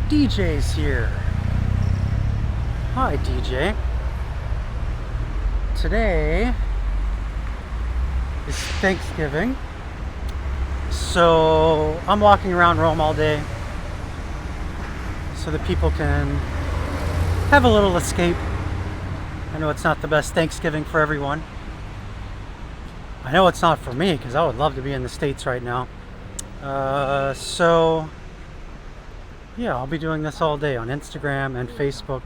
DJ's here. Hi, DJ. Today is Thanksgiving, so I'm walking around Rome all day so that people can have a little escape. I know it's not the best Thanksgiving for everyone. I know it's not for me because I would love to be in the States right now. So yeah, I'll be doing this all day on Instagram and Facebook.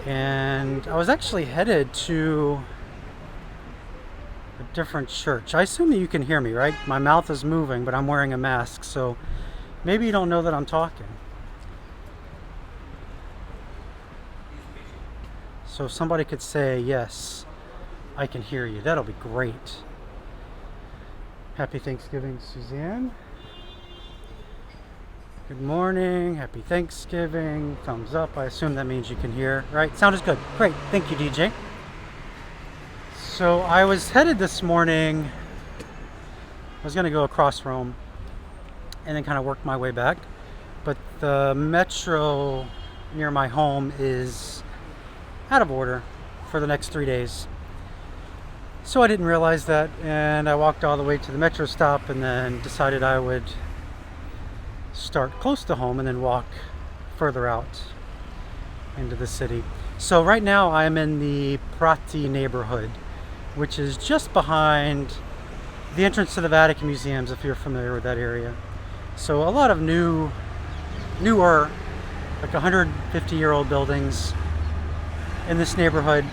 And I was actually headed to a different church. I assume that you can hear me, right? My mouth is moving, but I'm wearing a mask, so maybe you don't know that I'm talking. So if somebody could say, yes, I can hear you, that'll be great. Happy Thanksgiving, Suzanne. Good morning, happy Thanksgiving, thumbs up. I assume that means you can hear, right? Sound is good. Great, thank you, DJ. So I was headed this morning, I was gonna go across Rome and then kind of work my way back. But the metro near my home is out of order for the next 3 days. So I didn't realize that, and I walked all the way to the metro stop and then decided I would start close to home and then walk further out into the city. So right now I'm in the Prati neighborhood, which is just behind the entrance to the Vatican Museums, if you're familiar with that area. So a lot of newer, like 150-year-old buildings in this neighborhood.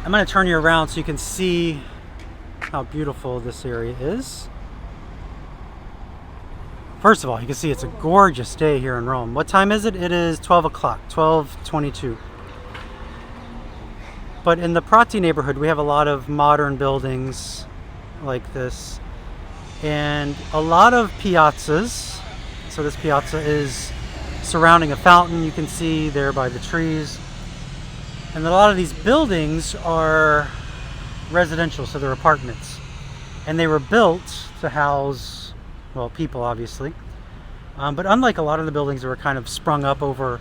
I'm going to turn you around so you can see how beautiful this area is. First of all, you can see it's a gorgeous day here in Rome. What time is it? It is 12 o'clock, 12:22. But in the Prati neighborhood, we have a lot of modern buildings like this. And a lot of piazzas. So this piazza is surrounding a fountain you can see there by the trees. And a lot of these buildings are residential, so they're apartments. And they were built to house, well, people obviously. But unlike a lot of the buildings that were kind of sprung up over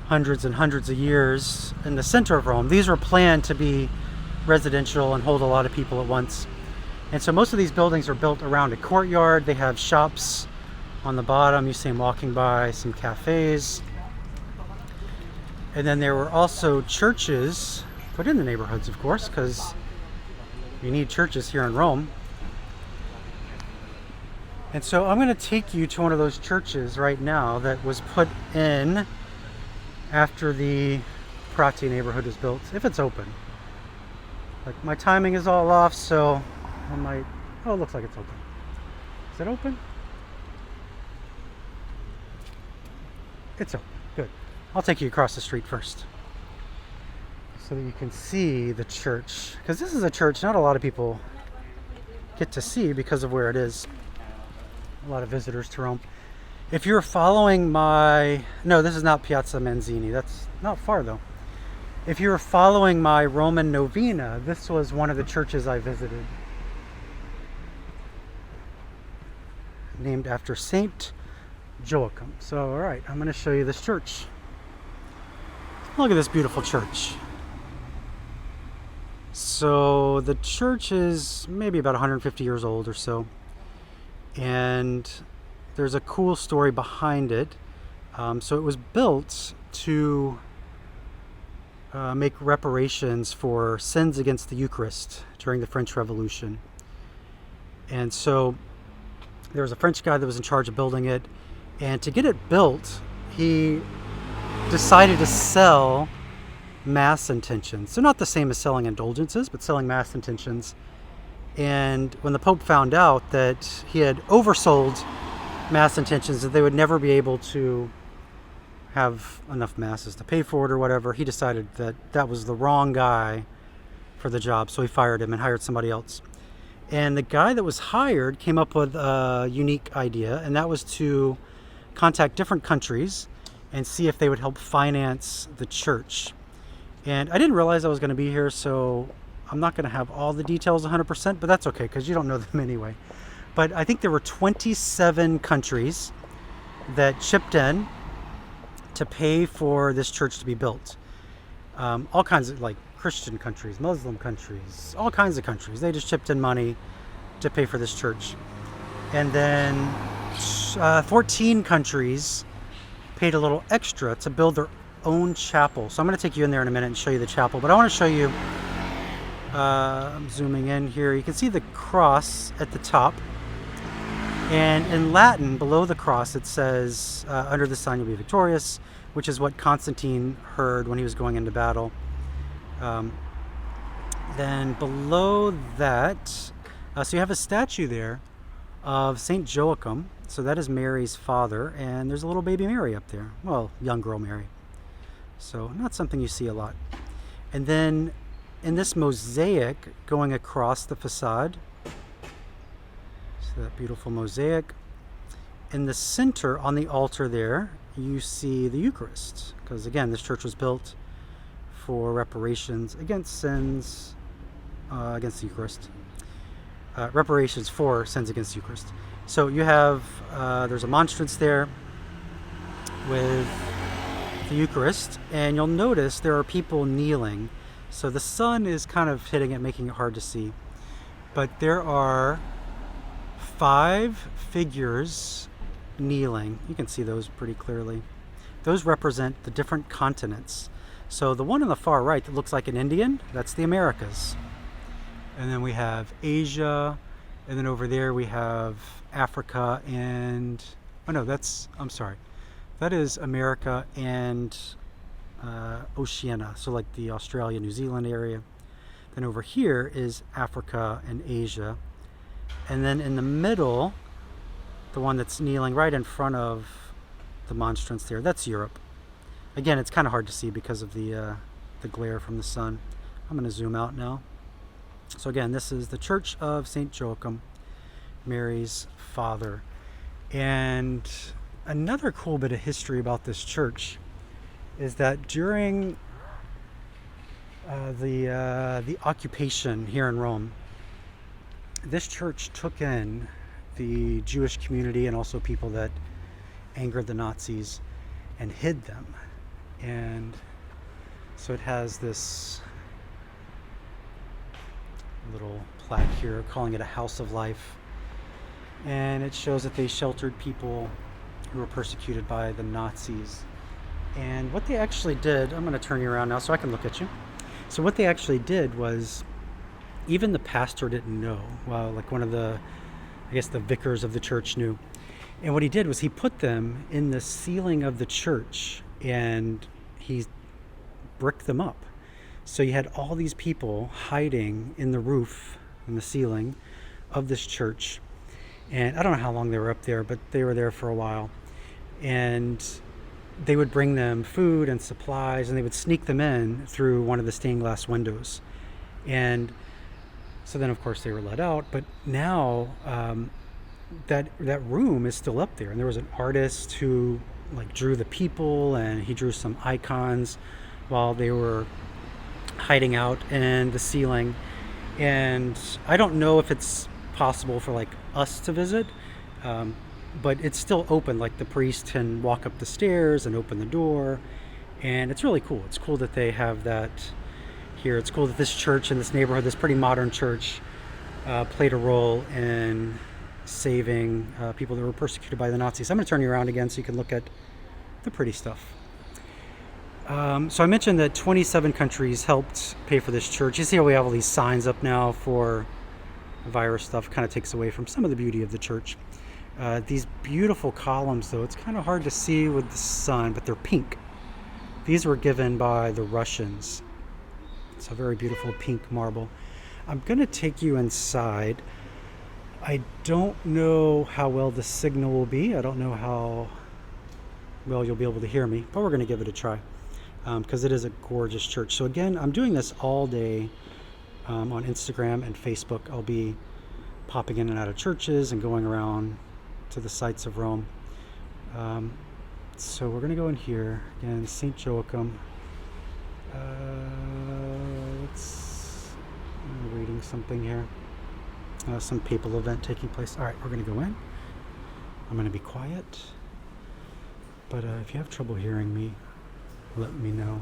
hundreds and hundreds of years in the center of Rome, these were planned to be residential and hold a lot of people at once. And so most of these buildings are built around a courtyard. They have shops on the bottom. You see them walking by, some cafes. And then there were also churches put in the neighborhoods, of course, because you need churches here in Rome. And so I'm going to take you to one of those churches right now that was put in after the Prati neighborhood was built, if it's open. Like, my timing is all off, so I might... Oh, it looks like it's open. Is it open? It's open. Good. I'll take you across the street first so that you can see the church. Because this is a church not a lot of people get to see because of where it is. A lot of visitors to Rome. If you're following my... No, this is not Piazza Manzini. That's not far, though. If you're following my Roman novena, this was one of the churches I visited. Named after Saint Joachim. So, all right, I'm going to show you this church. Look at this beautiful church. So the church is maybe about 150 years old or so. And there's a cool story behind it. So it was built to make reparations for sins against the Eucharist during the French Revolution. And so there was a French guy that was in charge of building it. And to get it built, he decided to sell mass intentions. So not the same as selling indulgences, but selling mass intentions. And when the Pope found out that he had oversold mass intentions, that they would never be able to have enough masses to pay for it or whatever, he decided that that was the wrong guy for the job. So he fired him and hired somebody else. And the guy that was hired came up with a unique idea, and that was to contact different countries and see if they would help finance the church. And I didn't realize I was going to be here, so I'm not going to have all the details 100%, but that's okay because you don't know them anyway. But I think there were 27 countries that chipped in to pay for this church to be built. All kinds of like Christian countries, Muslim countries, all kinds of countries. They just chipped in money to pay for this church. And then 14 countries paid a little extra to build their own chapel. So I'm going to take you in there in a minute and show you the chapel. But I want to show you, I'm zooming in here. You can see the cross at the top. And in Latin, below the cross, it says, under the sun you'll be victorious, which is what Constantine heard when he was going into battle. Then below that, so you have a statue there of Saint Joachim. So that is Mary's father, and there's a little baby Mary up there. Well, young girl Mary. So not something you see a lot. And then in this mosaic going across the facade, so that beautiful mosaic, in the center on the altar there, you see the Eucharist. Because again, this church was built for reparations against sins against the Eucharist. Reparations for sins against the Eucharist. So you have, there's a monstrance there with the Eucharist, and you'll notice there are people kneeling. So the sun is kind of hitting it, making it hard to see. But there are 5 figures kneeling. You can see those pretty clearly. Those represent the different continents. So the one on the far right that looks like an Indian, that's the Americas. And then we have Asia, and then over there we have Africa and, oh no, I'm sorry. That is America and Oceania, so like the Australia, New Zealand area. Then over here is Africa and Asia. And then in the middle, the one that's kneeling right in front of the monstrance there, that's Europe. Again, it's kind of hard to see because of the glare from the sun. I'm going to zoom out now. So again, this is the Church of St. Joachim, Mary's father. And another cool bit of history about this church is that during the occupation here in Rome, this church took in the Jewish community and also people that angered the Nazis and hid them. And so it has this little plaque here calling it a house of life, and it shows that they sheltered people who were persecuted by the Nazis. And what they actually did, I'm going to turn you around now so I can look at you. So what they actually did was, even the pastor didn't know. Well, like one of the, I guess the vicars of the church knew. And what he did was he put them in the ceiling of the church and he bricked them up. So you had all these people hiding in the roof, in the ceiling of this church. And I don't know how long they were up there, but they were there for a while. And they would bring them food and supplies, and they would sneak them in through one of the stained glass windows. And so then, of course, they were let out. But now that room is still up there. And there was an artist who like drew the people, and he drew some icons while they were hiding out in the ceiling. And I don't know if it's possible for like us to visit, but it's still open. Like the priest can walk up the stairs and open the door, and it's really cool. It's cool that they have that here. It's cool that this church in this neighborhood, this pretty modern church, played a role in saving people that were persecuted by the Nazis. I'm going to turn you around again so you can look at the pretty stuff. So I mentioned that 27 countries helped pay for this church. You see how we have all these signs up now for virus stuff. Kind of takes away from some of the beauty of the church. These beautiful columns, though, it's kind of hard to see with the sun, but they're pink. These were given by the Russians. It's a very beautiful pink marble. I'm going to take you inside. I don't know how well the signal will be. I don't know how well you'll be able to hear me, but we're going to give it a try because it is a gorgeous church. So again, I'm doing this all day on Instagram and Facebook. I'll be popping in and out of churches and going around to the sites of Rome. So we're going to go in here again, St. Joachim. I'm reading something here. Some papal event taking place. All right, we're going to go in. I'm going to be quiet. But if you have trouble hearing me, let me know.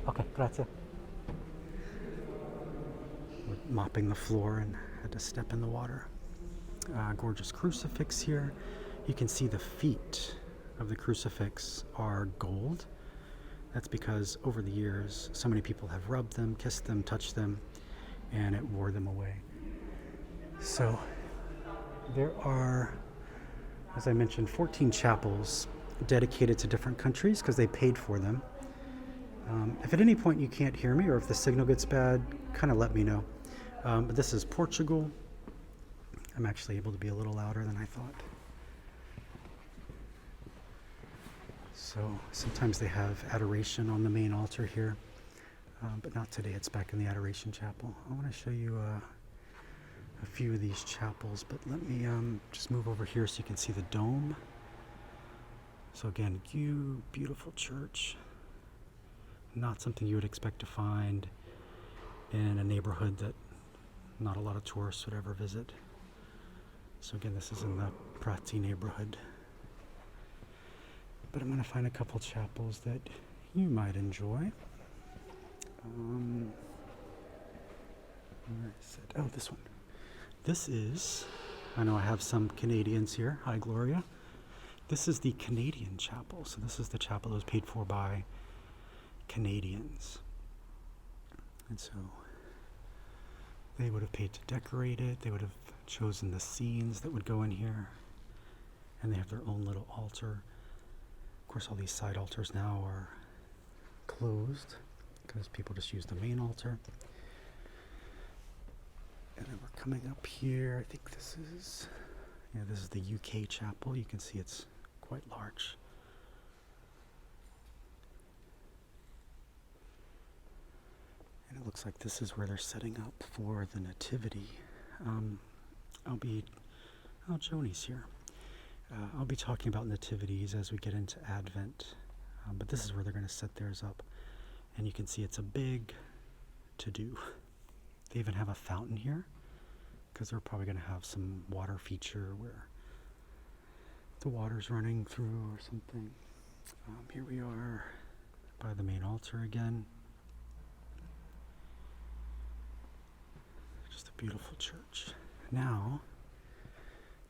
Okay, grazie. We're mopping the floor and had to step in the water. Gorgeous crucifix here. You can see the feet of the crucifix are gold. That's because over the years, so many people have rubbed them, kissed them, touched them, and it wore them away. So there are, as I mentioned, 14 chapels dedicated to different countries because they paid for them. If at any point you can't hear me or if the signal gets bad, kind of let me know. But this is Portugal. I'm actually able to be a little louder than I thought. So sometimes they have adoration on the main altar here, but not today. It's back in the Adoration Chapel. I want to show you a few of these chapels, but let me just move over here so you can see the dome. So again, beautiful church. Not something you would expect to find in a neighborhood that not a lot of tourists would ever visit. So again, this is in the Prati neighborhood. But I'm going to find a couple chapels that you might enjoy. Where is it? Oh, this one. This is, I know I have some Canadians here. Hi, Gloria. This is the Canadian chapel. So this is the chapel that was paid for by Canadians. And so they would have paid to decorate it. They would have chosen the scenes that would go in here. And they have their own little altar. Of course, all these side altars now are closed because people just use the main altar. And then we're coming up here. I think this is the UK chapel. You can see it's quite large. And it looks like this is where they're setting up for the Nativity. Joni's here. I'll be talking about nativities as we get into Advent, but this is where they're going to set theirs up. And you can see it's a big to-do. They even have a fountain here, because they're probably going to have some water feature where the water's running through or something. Here we are by the main altar again. Just a beautiful church. Now,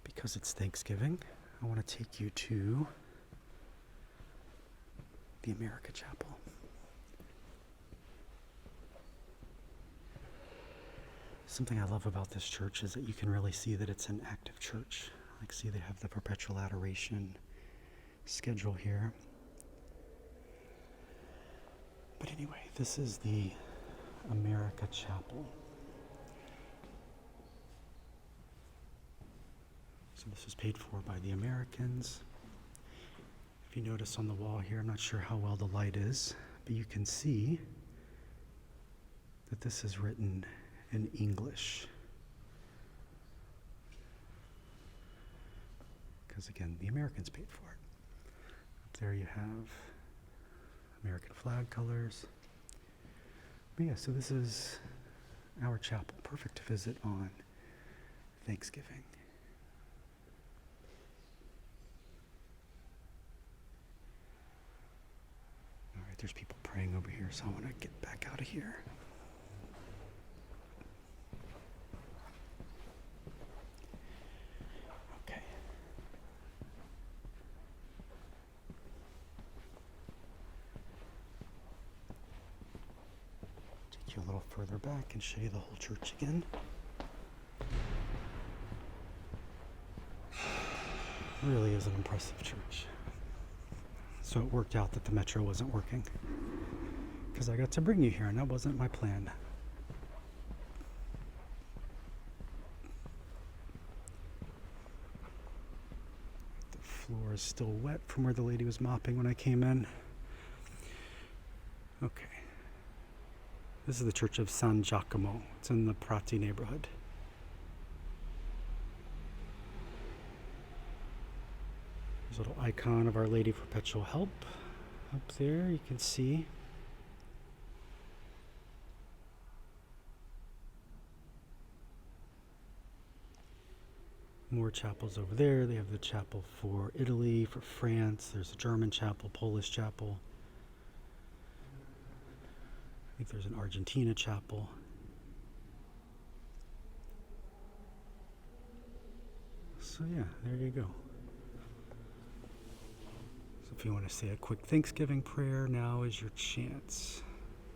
because it's Thanksgiving, I want to take you to the America Chapel. Something I love about this church is that you can really see that it's an active church. Like, see, they have the perpetual adoration schedule here. But anyway, this is the America Chapel. So this was paid for by the Americans. If you notice on the wall here, I'm not sure how well the light is, but you can see that this is written in English. Because again, the Americans paid for it. Up there you have American flag colors. But yeah, so this is our chapel. Perfect to visit on Thanksgiving. All right, there's people praying over here, so I want to get back out of here. Okay. Take you a little further back and show you the whole church again. Really is an impressive church. So it worked out that the metro wasn't working, because I got to bring you here, and that wasn't my plan. The floor is still wet from where the lady was mopping when I came in. Okay. This is the Church of San Giacomo. It's in the Prati neighborhood. There's a little icon of Our Lady of Perpetual Help up there, you can see. More chapels over there. They have the chapel for Italy, for France. There's a German chapel, Polish chapel. I think there's an Argentina chapel. So yeah, there you go. So if you want to say a quick Thanksgiving prayer, now is your chance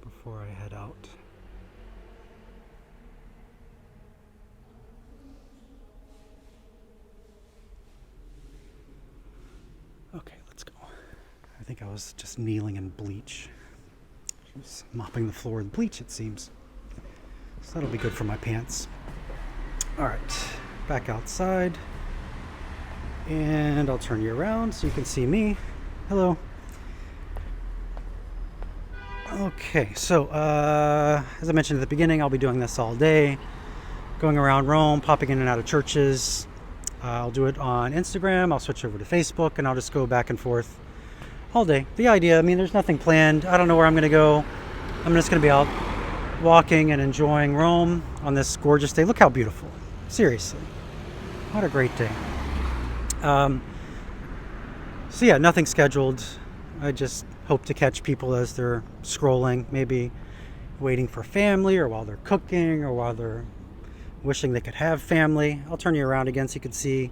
before I head out. Okay, let's go. I think I was just kneeling in bleach. Just mopping the floor with bleach, it seems. So that'll be good for my pants. All right, back outside. And I'll turn you around so you can see me. Hello. Okay, so as I mentioned at the beginning, I'll be doing this all day. Going around Rome, popping in and out of churches. I'll do it on Instagram. I'll switch over to Facebook, and I'll just go back and forth all day. The idea, I mean, there's nothing planned. I don't know where I'm going to go. I'm just going to be out walking and enjoying Rome on this gorgeous day. Look how beautiful. Seriously. What a great day. So yeah, nothing scheduled. I just hope to catch people as they're scrolling, maybe waiting for family, or while they're cooking, or while they're wishing they could have family. I'll turn you around again so you can see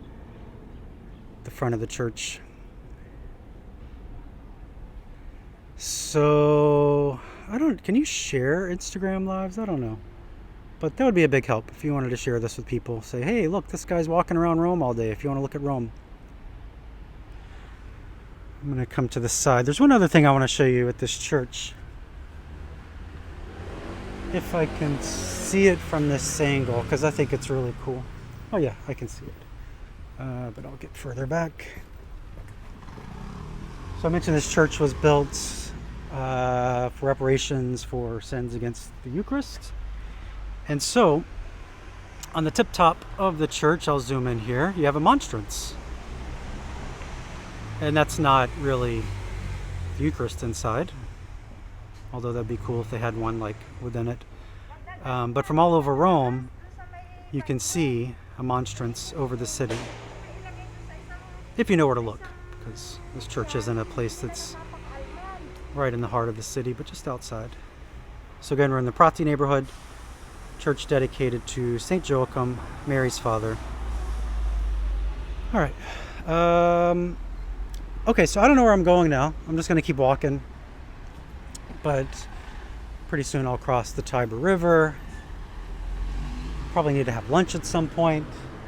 the front of the church. So can you share Instagram lives? I don't know. But that would be a big help if you wanted to share this with people. Say, hey, look, this guy's walking around Rome all day if you want to look at Rome. I'm going to come to the side. There's one other thing I want to show you at this church. If I can see it from this angle, because I think it's really cool. Oh yeah, I can see it. But I'll get further back. So I mentioned this church was built for reparations for sins against the Eucharist. And so, on the tip top of the church, I'll zoom in here, you have a monstrance. And that's not really the Eucharist inside, although that'd be cool if they had one like within it. But from all over Rome, you can see a monstrance over the city, if you know where to look, because this church isn't a place that's right in the heart of the city, but just outside. So again, we're in the Prati neighborhood. Church dedicated to St. Joachim, Mary's father. All right. Okay, so I don't know where I'm going now. I'm just going to keep walking. But pretty soon I'll cross the Tiber River. Probably need to have lunch at some point.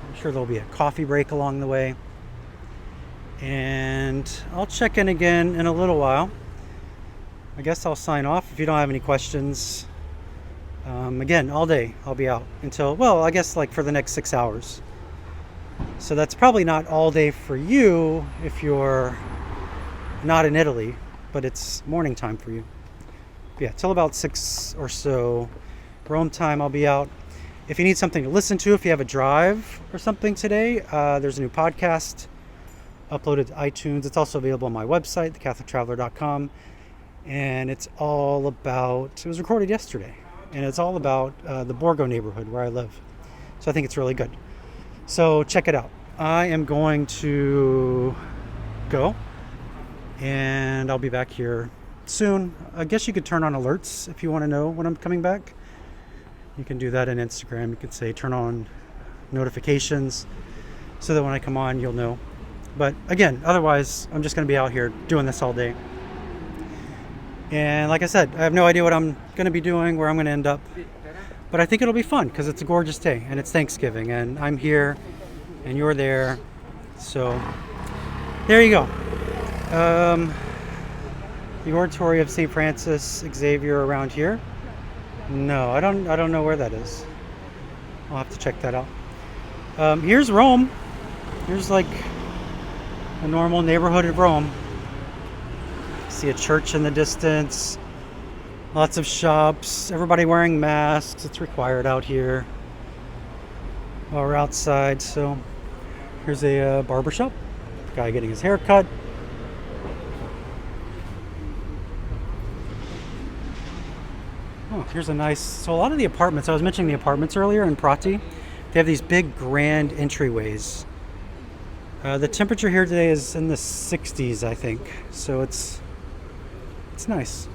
I'm sure there'll be a coffee break along the way. And I'll check in again in a little while. I guess I'll sign off if you don't have any questions. Again, all day I'll be out until, well, I guess like for the next 6 hours. So that's probably not all day for you if you're not in Italy, but it's morning time for you. Yeah, till about 6 or so Rome time I'll be out. If you need something to listen to, if you have a drive or something today, there's a new podcast uploaded to iTunes. It's also available on my website, thecatholictraveler.com. And it's all about, it was recorded yesterday, and it's all about the Borgo neighborhood where I live. So I think it's really good. So check it out. I am going to go, and I'll be back here soon. I guess you could turn on alerts if you want to know when I'm coming back. You can do that in Instagram. You can say turn on notifications so that when I come on, you'll know. But again, otherwise, I'm just going to be out here doing this all day. And like I said, I have no idea what I'm going to be doing, where I'm going to end up. But I think it'll be fun because it's a gorgeous day and it's Thanksgiving and I'm here and you're there. So there you go. The Oratory of St. Francis Xavier around here. No, I don't know where that is. I'll have to check that out. Here's Rome. Here's like a normal neighborhood of Rome. See a church in the distance. Lots of shops. Everybody wearing masks. It's required out here. While we're outside. So here's a barber shop. Guy getting his hair cut. Oh, here's a nice. So a lot of the apartments. I was mentioning the apartments earlier in Prati. They have these big grand entryways. The temperature here today is in the 60s, I think. So it's nice.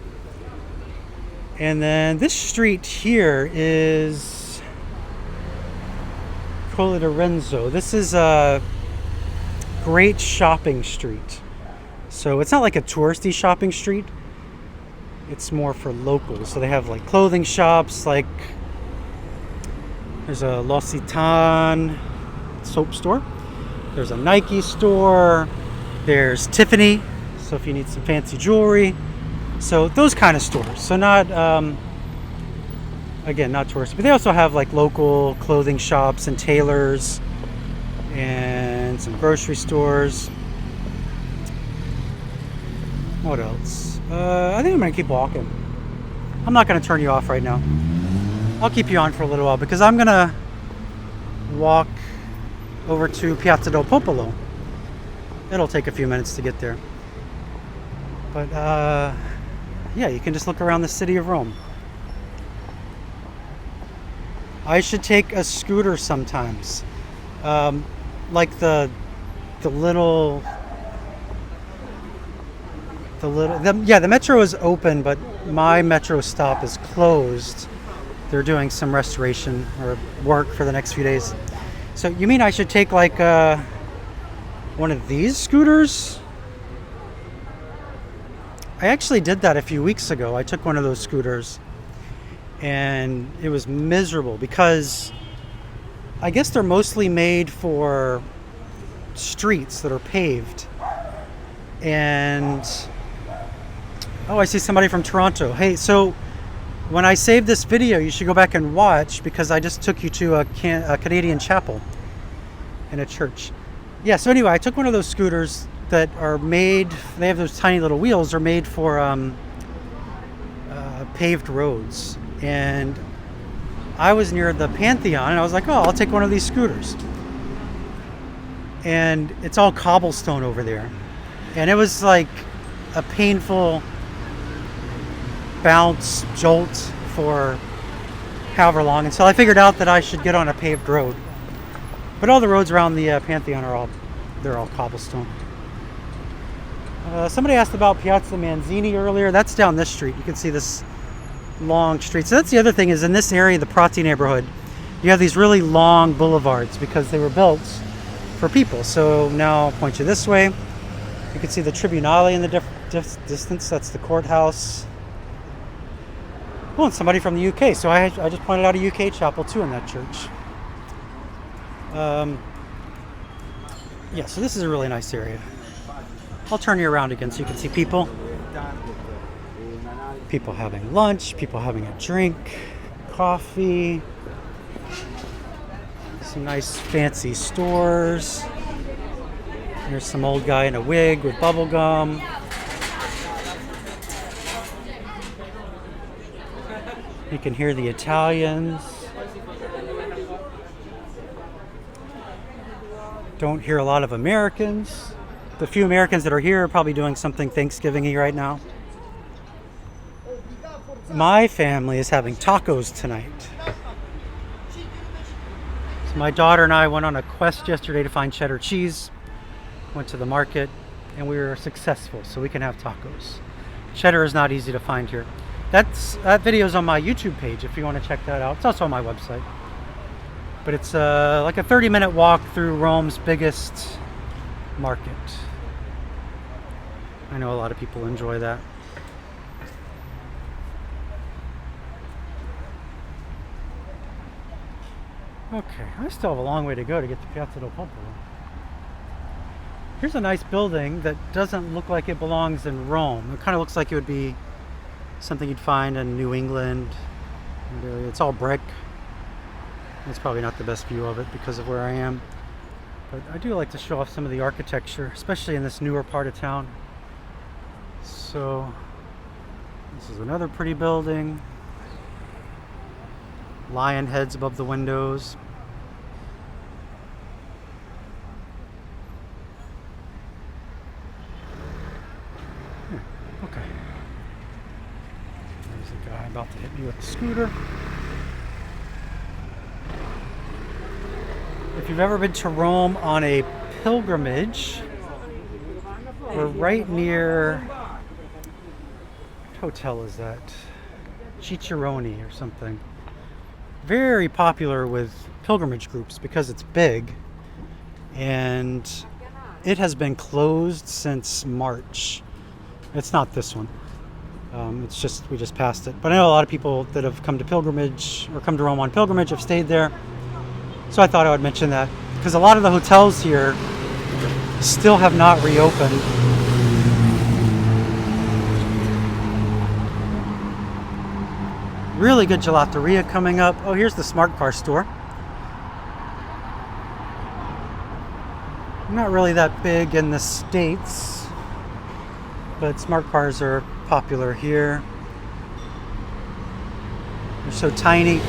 And then this street here is Colle di Renzo. This is a great shopping street. So it's not like a touristy shopping street. It's more for locals. So they have like clothing shops, like there's a L'Occitane soap store. There's a Nike store. There's Tiffany. So if you need some fancy jewelry. So those kind of stores. So not, again, not touristy. But they also have like local clothing shops and tailors and some grocery stores. What else? I think I'm going to keep walking. I'm not going to turn you off right now. I'll keep you on for a little while because I'm going to walk over to Piazza del Popolo. It'll take a few minutes to get there. But yeah, you can just look around the city of Rome. I should take a scooter sometimes. Like the metro is open, but my metro stop is closed. They're doing some restoration or work for the next few days. So you mean I should take like one of these scooters? I actually did that a few weeks ago. I took one of those scooters and it was miserable because I guess they're mostly made for streets that are paved. And oh, I see somebody from Toronto. Hey, so when I save this video, you should go back and watch because I just took you to a Canadian chapel in a church. Yeah, so anyway, I took one of those scooters that are made, they have those tiny little wheels, they're made for paved roads. And I was near the Pantheon and I was like, oh, I'll take one of these scooters. And it's all cobblestone over there. And it was like a painful bounce, jolt for however long until I figured out that I should get on a paved road. But all the roads around the Pantheon are all cobblestone. Somebody asked about Piazza Manzini earlier. That's down this street. You can see this long street. So that's the other thing is in this area, the Prati neighborhood, you have these really long boulevards because they were built for people. So now I'll point you this way. You can see the Tribunale in the distance. That's the courthouse. Oh, and somebody from the UK. So I just pointed out a UK chapel too in that church. Yeah, so this is a really nice area. I'll turn you around again so you can see people. People having lunch, people having a drink, coffee. Some nice fancy stores. There's some old guy in a wig with bubble gum. You can hear the Italians. Don't hear a lot of Americans. The few Americans that are here are probably doing something Thanksgiving-y right now. My family is having tacos tonight. So my daughter and I went on a quest yesterday to find cheddar cheese. Went to the market and we were successful, so we can have tacos. Cheddar is not easy to find here. That video's on my YouTube page if you want to check that out. It's also on my website. But it's like a 30-minute walk through Rome's biggest market. I know a lot of people enjoy that. Okay, I still have a long way to go to get to Piazza del Popolo. Here's a nice building that doesn't look like it belongs in Rome. It kind of looks like it would be something you'd find in New England. It's all brick. It's probably not the best view of it because of where I am. But I do like to show off some of the architecture, especially in this newer part of town. So, this is another pretty building. Lion heads above the windows. Okay. There's a guy about to hit me with a scooter. you've ever been to Rome on a pilgrimage, we're right near, what hotel is that? Cicciarone or something. Very popular with pilgrimage groups because it's big, and it has been closed since March. It's not this one. It's just, we just passed it. But I know a lot of people that have come to pilgrimage or come to Rome on pilgrimage have stayed there. So I thought I would mention that because a lot of the hotels here still have not reopened. Really good gelateria coming up. Oh, here's the Smart Car store. Not really that big in the States, but smart cars are popular here. They're so tiny.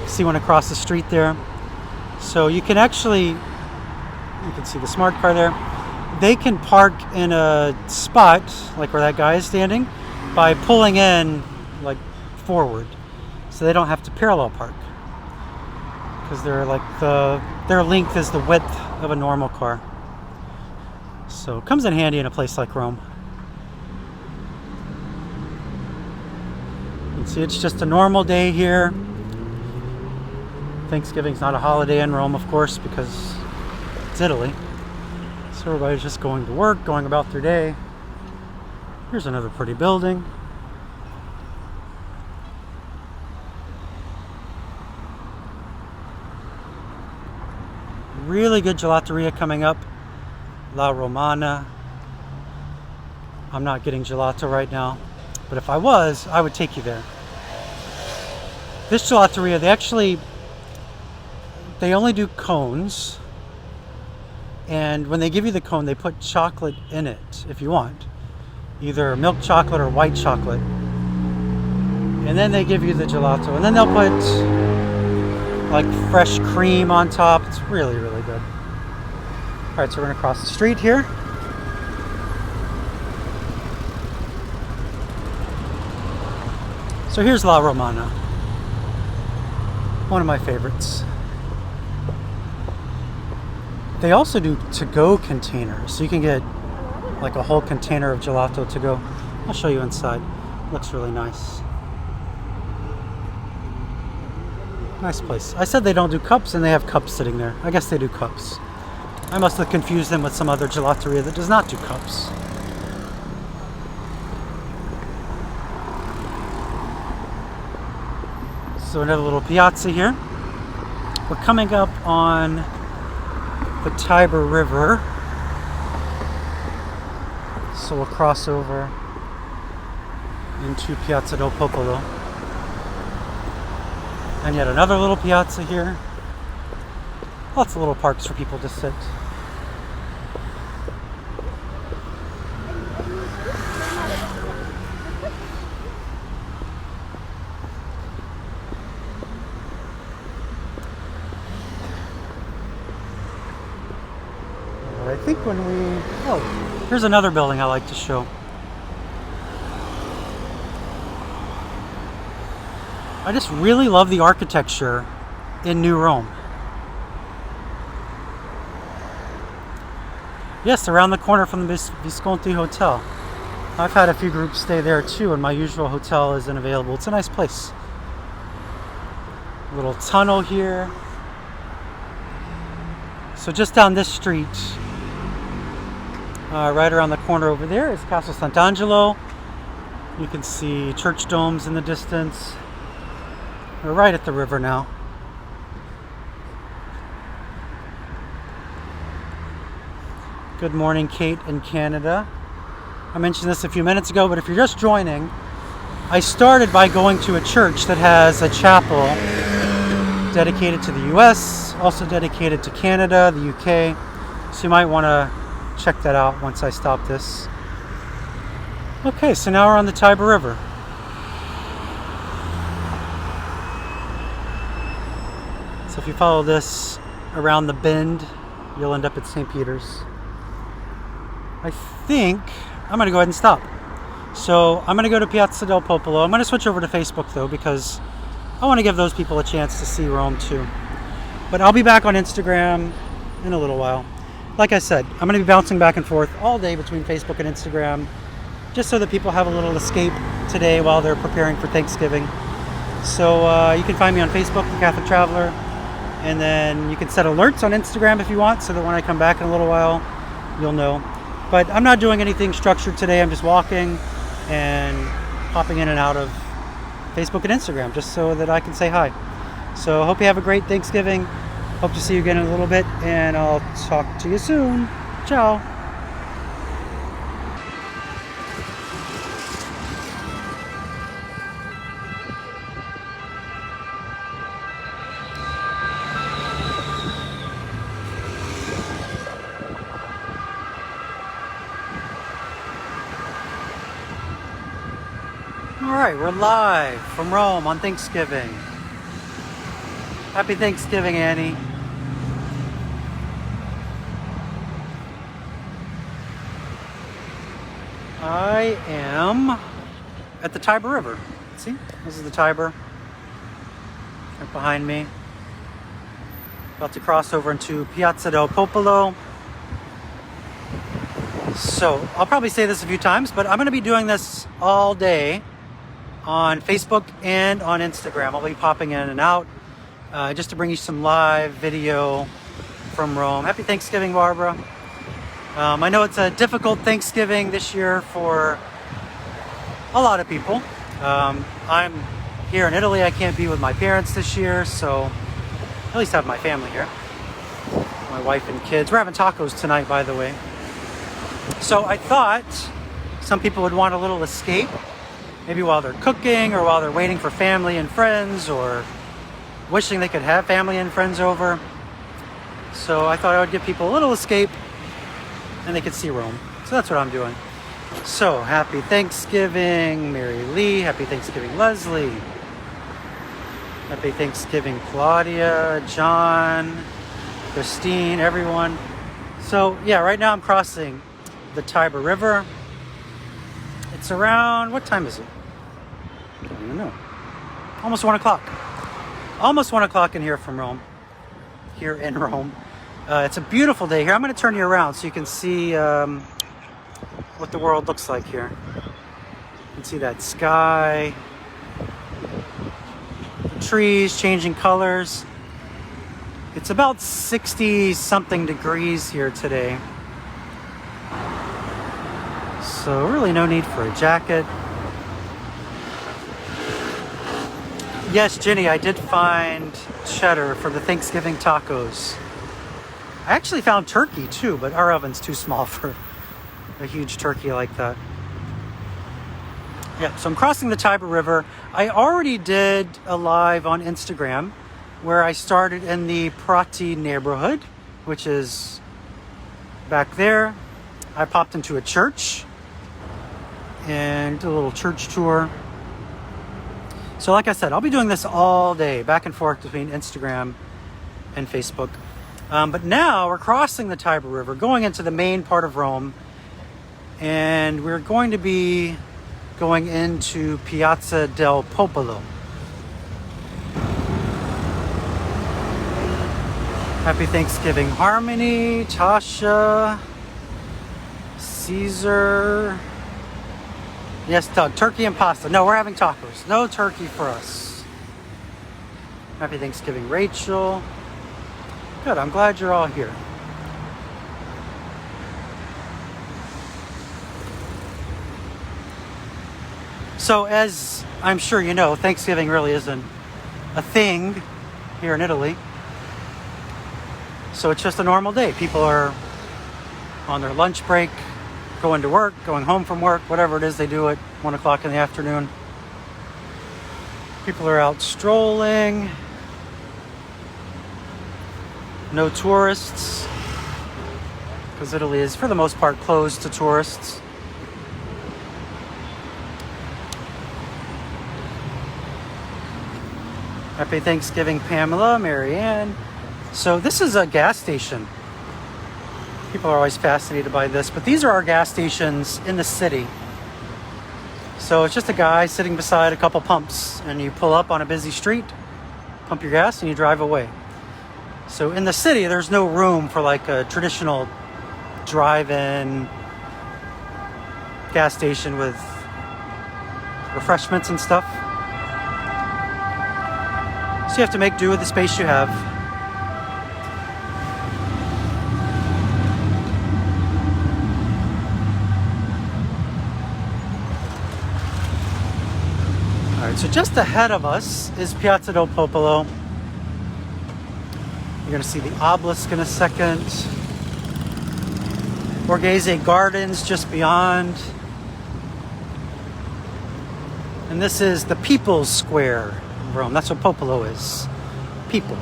See one across the street there. So you can actually, you can see the smart car there. They can park in a spot, like where that guy is standing, by pulling in like forward. So they don't have to parallel park. Because they're like their length is the width of a normal car. So it comes in handy in a place like Rome. You can see it's just a normal day here. Thanksgiving's not a holiday in Rome, of course, because it's Italy. So everybody's just going to work, going about their day. Here's another pretty building. Really good gelateria coming up. La Romana. I'm not getting gelato right now, but if I was, I would take you there. This gelateria, they only do cones, and when they give you the cone, they put chocolate in it if you want, either milk chocolate or white chocolate, and then they give you the gelato, and then they'll put like fresh cream on top. It's really, really good. All right, so we're gonna cross the street here. So here's La Romana, one of my favorites. They also do to-go containers, so you can get like a whole container of gelato to go. I'll show you inside. Looks really nice. Nice place. I said they don't do cups, and they have cups sitting there. I guess they do cups. I must have confused them with some other gelateria that does not do cups. So another little piazza here. We're coming up on the Tiber River. So we'll cross over into Piazza del Popolo. And yet another little piazza here. Lots of little parks for people to sit. I think when we... Oh, here's another building I like to show. I just really love the architecture in New Rome. Yes, around the corner from the Visconti Hotel. I've had a few groups stay there too, and my usual hotel isn't available. It's a nice place. A little tunnel here. So just down this street, right around the corner over there is Castle Sant'Angelo. You can see church domes in the distance. We're right at the river now. Good morning, Kate in Canada. I mentioned this a few minutes ago, but if you're just joining, I started by going to a church that has a chapel dedicated to the US, also dedicated to Canada, the UK. So you might want to check that out once I stop this. Okay, so now we're on the Tiber River. So if you follow this around the bend, you'll end up at St. Peter's. I think I'm going to go ahead and stop. So I'm going to go to Piazza del Popolo. I'm going to switch over to Facebook though, because I want to give those people a chance to see Rome too. But I'll be back on Instagram in a little while. Like I said, I'm going to be bouncing back and forth all day between Facebook and Instagram, just so that people have a little escape today while they're preparing for Thanksgiving. So you can find me on Facebook, The Catholic Traveler, and then you can set alerts on Instagram if you want, so that when I come back in a little while, you'll know. But I'm not doing anything structured today. I'm just walking and hopping in and out of Facebook and Instagram just so that I can say hi. So hope you have a great Thanksgiving. Hope to see you again in a little bit, and I'll talk to you soon. Ciao. All right, we're live from Rome on Thanksgiving. Happy Thanksgiving, Annie. I am at the Tiber River. See, this is the Tiber right behind me. About to cross over into Piazza del Popolo. So I'll probably say this a few times, but I'm going to be doing this all day on Facebook and on Instagram. I'll be popping in and out just to bring you some live video from Rome. Happy Thanksgiving, Barbara. I know it's a difficult Thanksgiving this year for a lot of people. I'm here in Italy. I can't be with my parents this year, so at least I have my family here. My wife and kids. We're having tacos tonight, by the way. So I thought some people would want a little escape, maybe while they're cooking or while they're waiting for family and friends or wishing they could have family and friends over. So I thought I would give people a little escape and they could see Rome. So that's what I'm doing. So happy Thanksgiving, Mary Lee. Happy Thanksgiving, Leslie. Happy Thanksgiving, Claudia, John, Christine, everyone. So yeah, right now I'm crossing the Tiber River. It's around, what time is it? I don't even know. Almost 1 o'clock. Almost 1 o'clock in here from Rome. Here in Rome. It's a beautiful day here. I'm going to turn you around so you can see what the world looks like here. You can see that sky. The trees changing colors. It's about 60 something degrees here today. So really no need for a jacket. Yes, Jenny, I did find cheddar for the Thanksgiving tacos. I actually found turkey too, but our oven's too small for a huge turkey like that. Yeah, so I'm crossing the Tiber River. I already did a live on Instagram where I started in the Prati neighborhood, which is back there. I popped into a church and did a little church tour. So like I said, I'll be doing this all day, back and forth between Instagram and Facebook. But now we're crossing the Tiber River, going into the main part of Rome, and we're going to be going into Piazza del Popolo. Happy Thanksgiving, Harmony, Tasha, Caesar. Yes, Doug, turkey and pasta. No, we're having tacos. No turkey for us. Happy Thanksgiving, Rachel. Good, I'm glad you're all here. So as I'm sure you know, Thanksgiving really isn't a thing here in Italy. So it's just a normal day. People are on their lunch break, going to work, going home from work, whatever it is they do at 1 o'clock in the afternoon. People are out strolling. No tourists, because Italy is, for the most part, closed to tourists. Happy Thanksgiving, Pamela, Marianne. So this is a gas station. People are always fascinated by this, but these are our gas stations in the city. So it's just a guy sitting beside a couple pumps, and you pull up on a busy street, pump your gas, and you drive away. So in the city, there's no room for like a traditional drive-in gas station with refreshments and stuff. So you have to make do with the space you have. All right, so just ahead of us is Piazza del Popolo. You're gonna see the obelisk in a second. Borghese Gardens just beyond. And this is the People's Square in Rome. That's what Popolo is. People.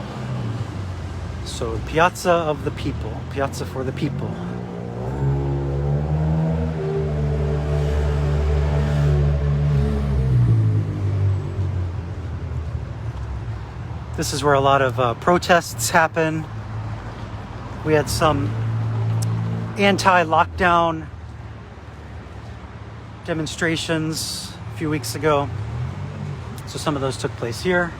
So Piazza of the People. Piazza for the people. This is where a lot of protests happen. We had some anti-lockdown demonstrations a few weeks ago. So some of those took place here.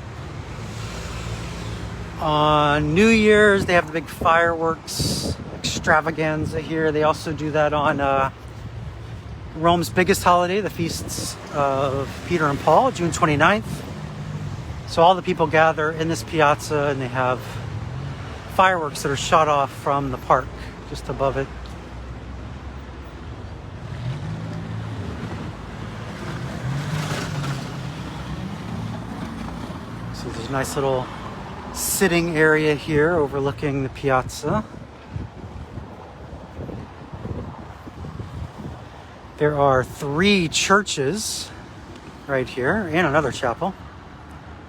On New Year's, they have the big fireworks extravaganza here. They also do that on Rome's biggest holiday, the feasts of Peter and Paul, June 29th. So all the people gather in this piazza and they have fireworks that are shot off from the park just above it. So there's a nice little sitting area here overlooking the piazza. There are 3 churches right here and another chapel.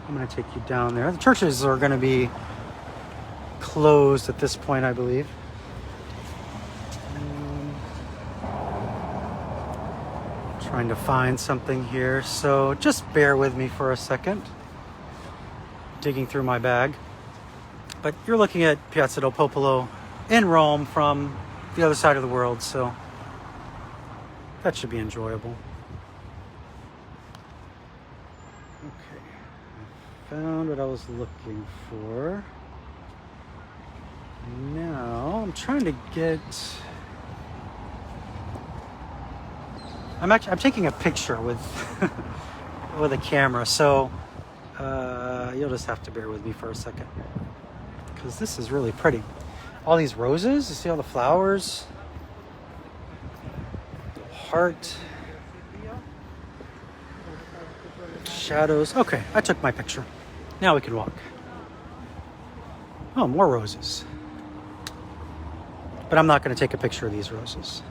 I'm going to take you down there. The churches are going to be closed at this point, I believe. Trying to find something here, so just bear with me for a second. Digging through my bag. But you're looking at Piazza del Popolo in Rome from the other side of the world, so that should be enjoyable. Okay. Found what I was looking for. Now I'm trying to get. I'm taking a picture with with a camera, so you'll just have to bear with me for a second because this is really pretty. All these roses, you see all the flowers, heart, shadows. Okay, I took my picture. Now we can walk. Oh, more roses. But I'm not going to take a picture of these roses.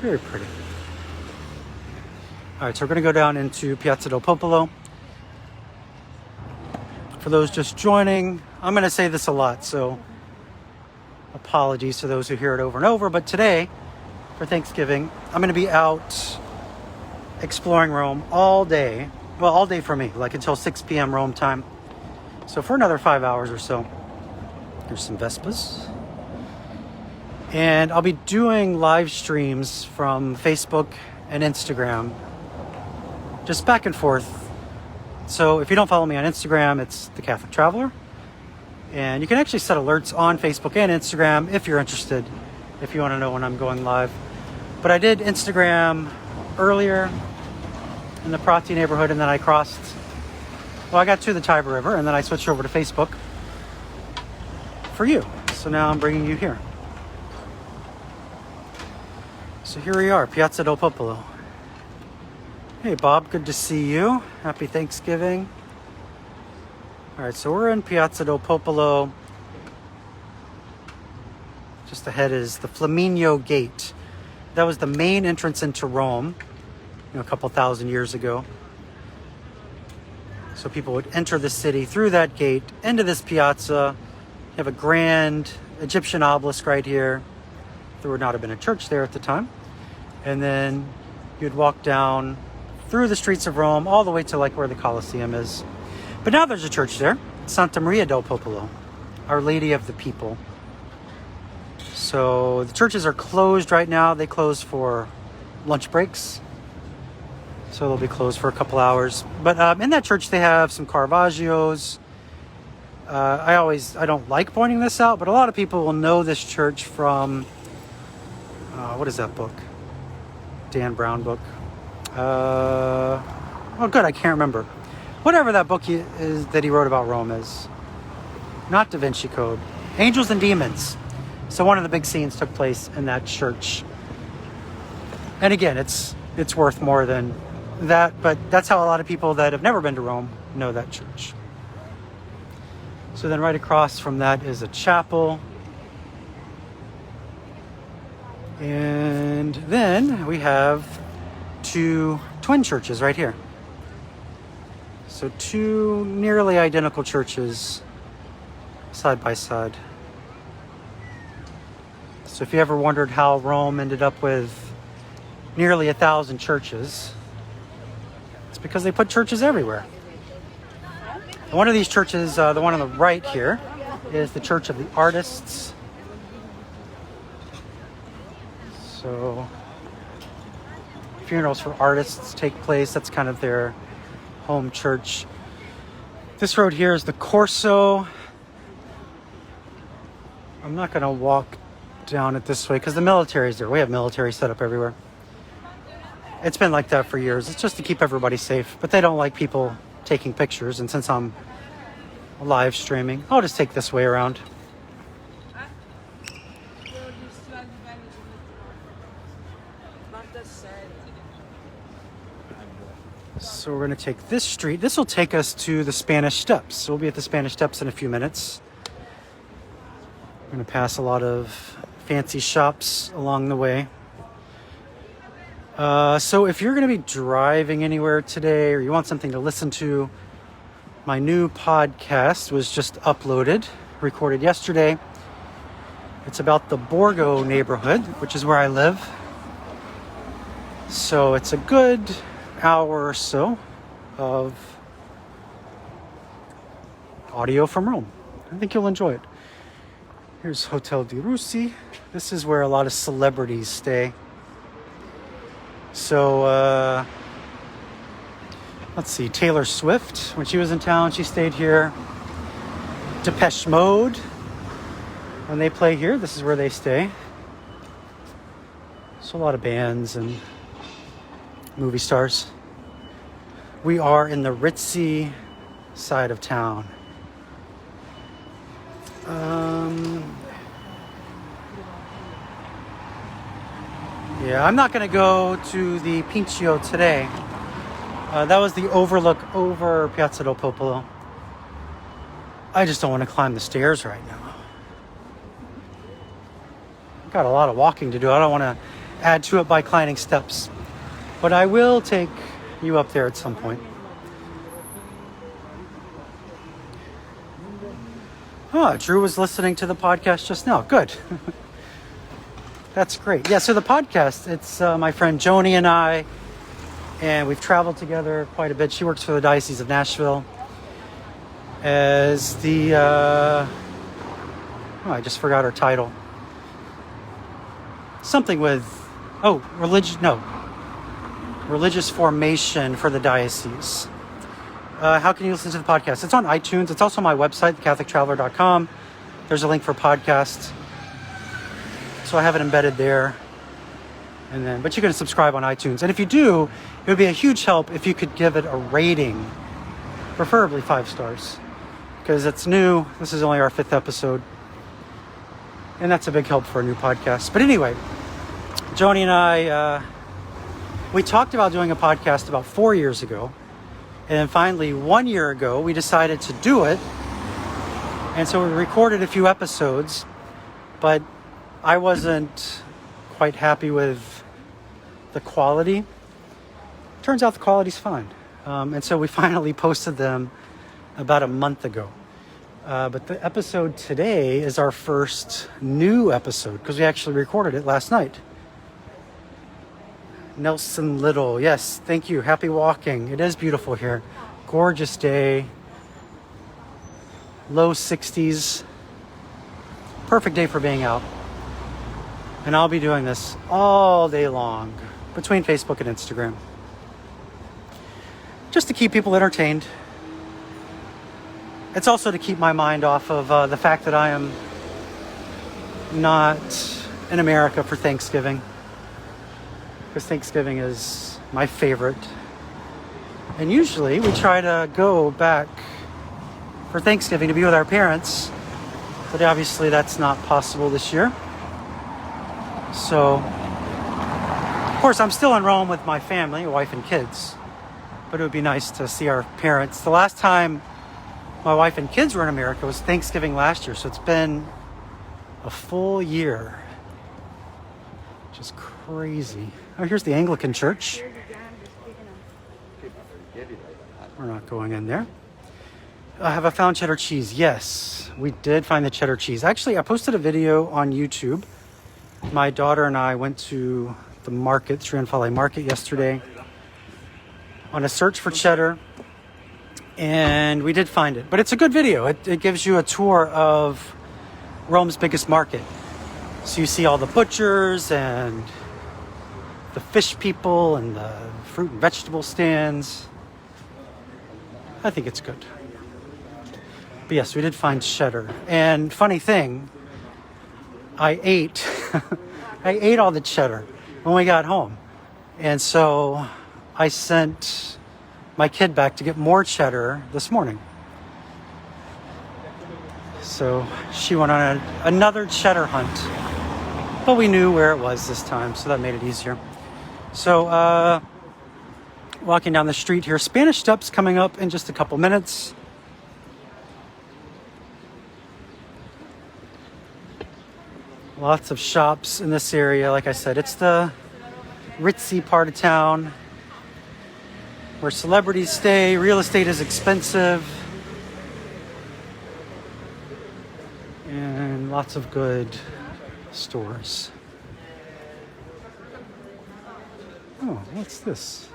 Very pretty. All right, so we're going to go down into Piazza del Popolo. For those just joining, I'm going to say this a lot, so apologies to those who hear it over and over. But today, for Thanksgiving, I'm going to be out exploring Rome all day. Well, all day for me, like until 6 p.m. Rome time. So for another 5 hours or so. Here's some Vespas. And I'll be doing live streams from Facebook and Instagram, just back and forth. So if you don't follow me on Instagram, it's The Catholic Traveler. And you can actually set alerts on Facebook and Instagram if you're interested, if you want to know when I'm going live. But I did Instagram earlier in the Prati neighborhood, and then I got to the Tiber River, and then I switched over to Facebook for you. So now I'm bringing you here. So here we are, Piazza del Popolo. Hey Bob, good to see you. Happy Thanksgiving. All right, so we're in Piazza del Popolo. Just ahead is the Flaminio Gate. That was the main entrance into Rome, a couple thousand years ago. So people would enter the city through that gate into this piazza. You have a grand Egyptian obelisk right here. There would not have been a church there at the time. And then you'd walk down through the streets of Rome all the way to like where the Colosseum is. But now there's a church there, Santa Maria del Popolo, Our Lady of the People. So the churches are closed right now. They close for lunch breaks. so they'll be closed for a couple hours. But in that church, they have some Caravaggios. I don't like pointing this out, but a lot of people will know this church from, what is that book? Dan Brown book. Oh, good, I can't remember. Whatever that book is that he wrote about Rome is. Not Da Vinci Code. Angels and Demons. So one of the big scenes took place in that church. And again, it's worth more than that, but that's how a lot of people that have never been to Rome know that church. So then right across from that is a chapel. And then we have two twin churches right here. So two nearly identical churches side by side. So if you ever wondered how Rome ended up with nearly 1,000 churches, it's because they put churches everywhere. And one of these churches, the one on the right here, is the Church of the Artists. So funerals for artists take place. That's kind of their home church. This road here is the Corso. I'm not going to walk down it this way because the military's there. We have military set up everywhere. It's been like that for years. It's just to keep everybody safe, but they don't like people taking pictures, and since I'm live streaming, I'll just take this way around. So we're going to take this street. This will take us to the Spanish Steps. So we'll be at the Spanish Steps in a few minutes. We're going to pass a lot of fancy shops along the way. So if you're going to be driving anywhere today or you want something to listen to, my new podcast was just uploaded, recorded yesterday. It's about the Borgo neighborhood, which is where I live. So it's a good hour or so of audio from Rome. I think you'll enjoy it. Here's Hotel di Russi. This is where a lot of celebrities stay. So, let's see, Taylor Swift, when she was in town, she stayed here. Depeche Mode, when they play here, this is where they stay. So a lot of bands and movie stars. We are in the ritzy side of town. Yeah, I'm not going to go to the Pincio today. That was the overlook over Piazza del Popolo. I just don't want to climb the stairs right now. I've got a lot of walking to do. I don't want to add to it by climbing steps. But I will take you up there at some point. Drew was listening to the podcast just now. Good. That's great. Yeah, so the podcast, it's my friend Joni and I, and we've traveled together quite a bit. She works for the Diocese of Nashville as the, I just forgot her title. Something with, religious formation for the diocese. How can you listen to the podcast? It's on iTunes. It's also on my website, thecatholictraveler.com. There's a link for podcasts. So I have it embedded there. But you can subscribe on iTunes. And if you do, it would be a huge help if you could give it a rating, preferably 5 stars, because it's new. This is only our 5th episode. And that's a big help for a new podcast. But anyway, Joni and I, we talked about doing a podcast about 4 years ago. And then finally, 1 year ago, we decided to do it. And so we recorded a few episodes, but I wasn't quite happy with the quality. Turns out the quality's fine. And so we finally posted them about a month ago. But the episode today is our first new episode because we actually recorded it last night. Nelson Little, yes, thank you. Happy walking. It is beautiful here. Gorgeous day. Low 60s. Perfect day for being out. And I'll be doing this all day long between Facebook and Instagram. just to keep people entertained. It's also to keep my mind off of the fact that I am not in America for Thanksgiving, because Thanksgiving is my favorite. And usually we try to go back for Thanksgiving to be with our parents, but obviously that's not possible this year. So, of course, I'm still in Rome with my family, wife and kids, but it would be nice to see our parents. The last time my wife and kids were in America was Thanksgiving last year, so it's been a full year, which is crazy. Oh, here's the Anglican Church. We're not going in there. Have I found cheddar cheese? Yes, we did find the cheddar cheese. Actually, I posted a video on YouTube. My daughter and I went to the market, Trionfale Market, yesterday on a search for cheddar, and we did find it. But it's a good video. It gives you a tour of Rome's biggest market. So you see all the butchers and the fish people and the fruit and vegetable stands. I think it's good. But yes, we did find cheddar. And funny thing, I ate all the cheddar when we got home. And so I sent my kid back to get more cheddar this morning. So she went on another cheddar hunt. But we knew where it was this time, so that made it easier. So, walking down the street here, Spanish Steps coming up in just a couple minutes. Lots of shops in this area. Like I said, it's the ritzy part of town where celebrities stay. Real estate is expensive. And lots of good stores. Oh, what's this?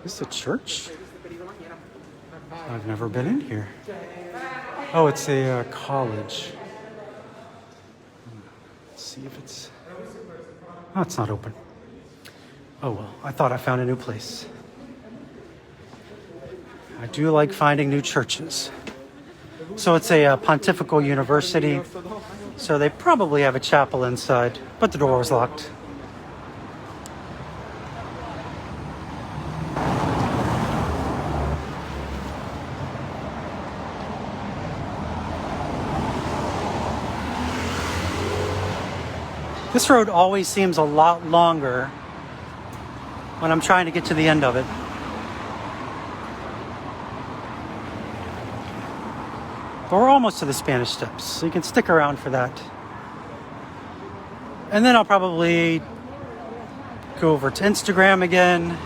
Is this a church? I've never been in here. Oh, it's a college. Let's see if it's... Oh, it's not open. Oh, well, I thought I found a new place. I do like finding new churches. So it's a pontifical university, so they probably have a chapel inside, but the door was locked. This road always seems a lot longer when I'm trying to get to the end of it. But we're almost to the Spanish Steps, so you can stick around for that. And then I'll probably go over to Instagram again.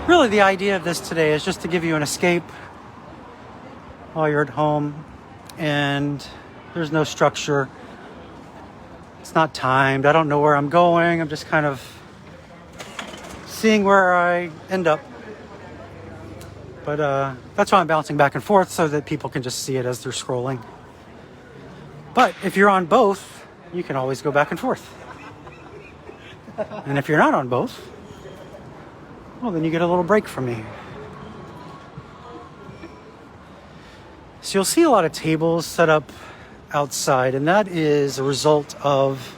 Really, the idea of this today is just to give you an escape while you're at home, and there's no structure. It's not timed. I don't know where I'm going. I'm just kind of seeing where I end up. But that's why I'm bouncing back and forth, so that people can just see it as they're scrolling. But if you're on both, you can always go back and forth. And if you're not on both, well, then you get a little break from me. So you'll see a lot of tables set up outside, and that is a result of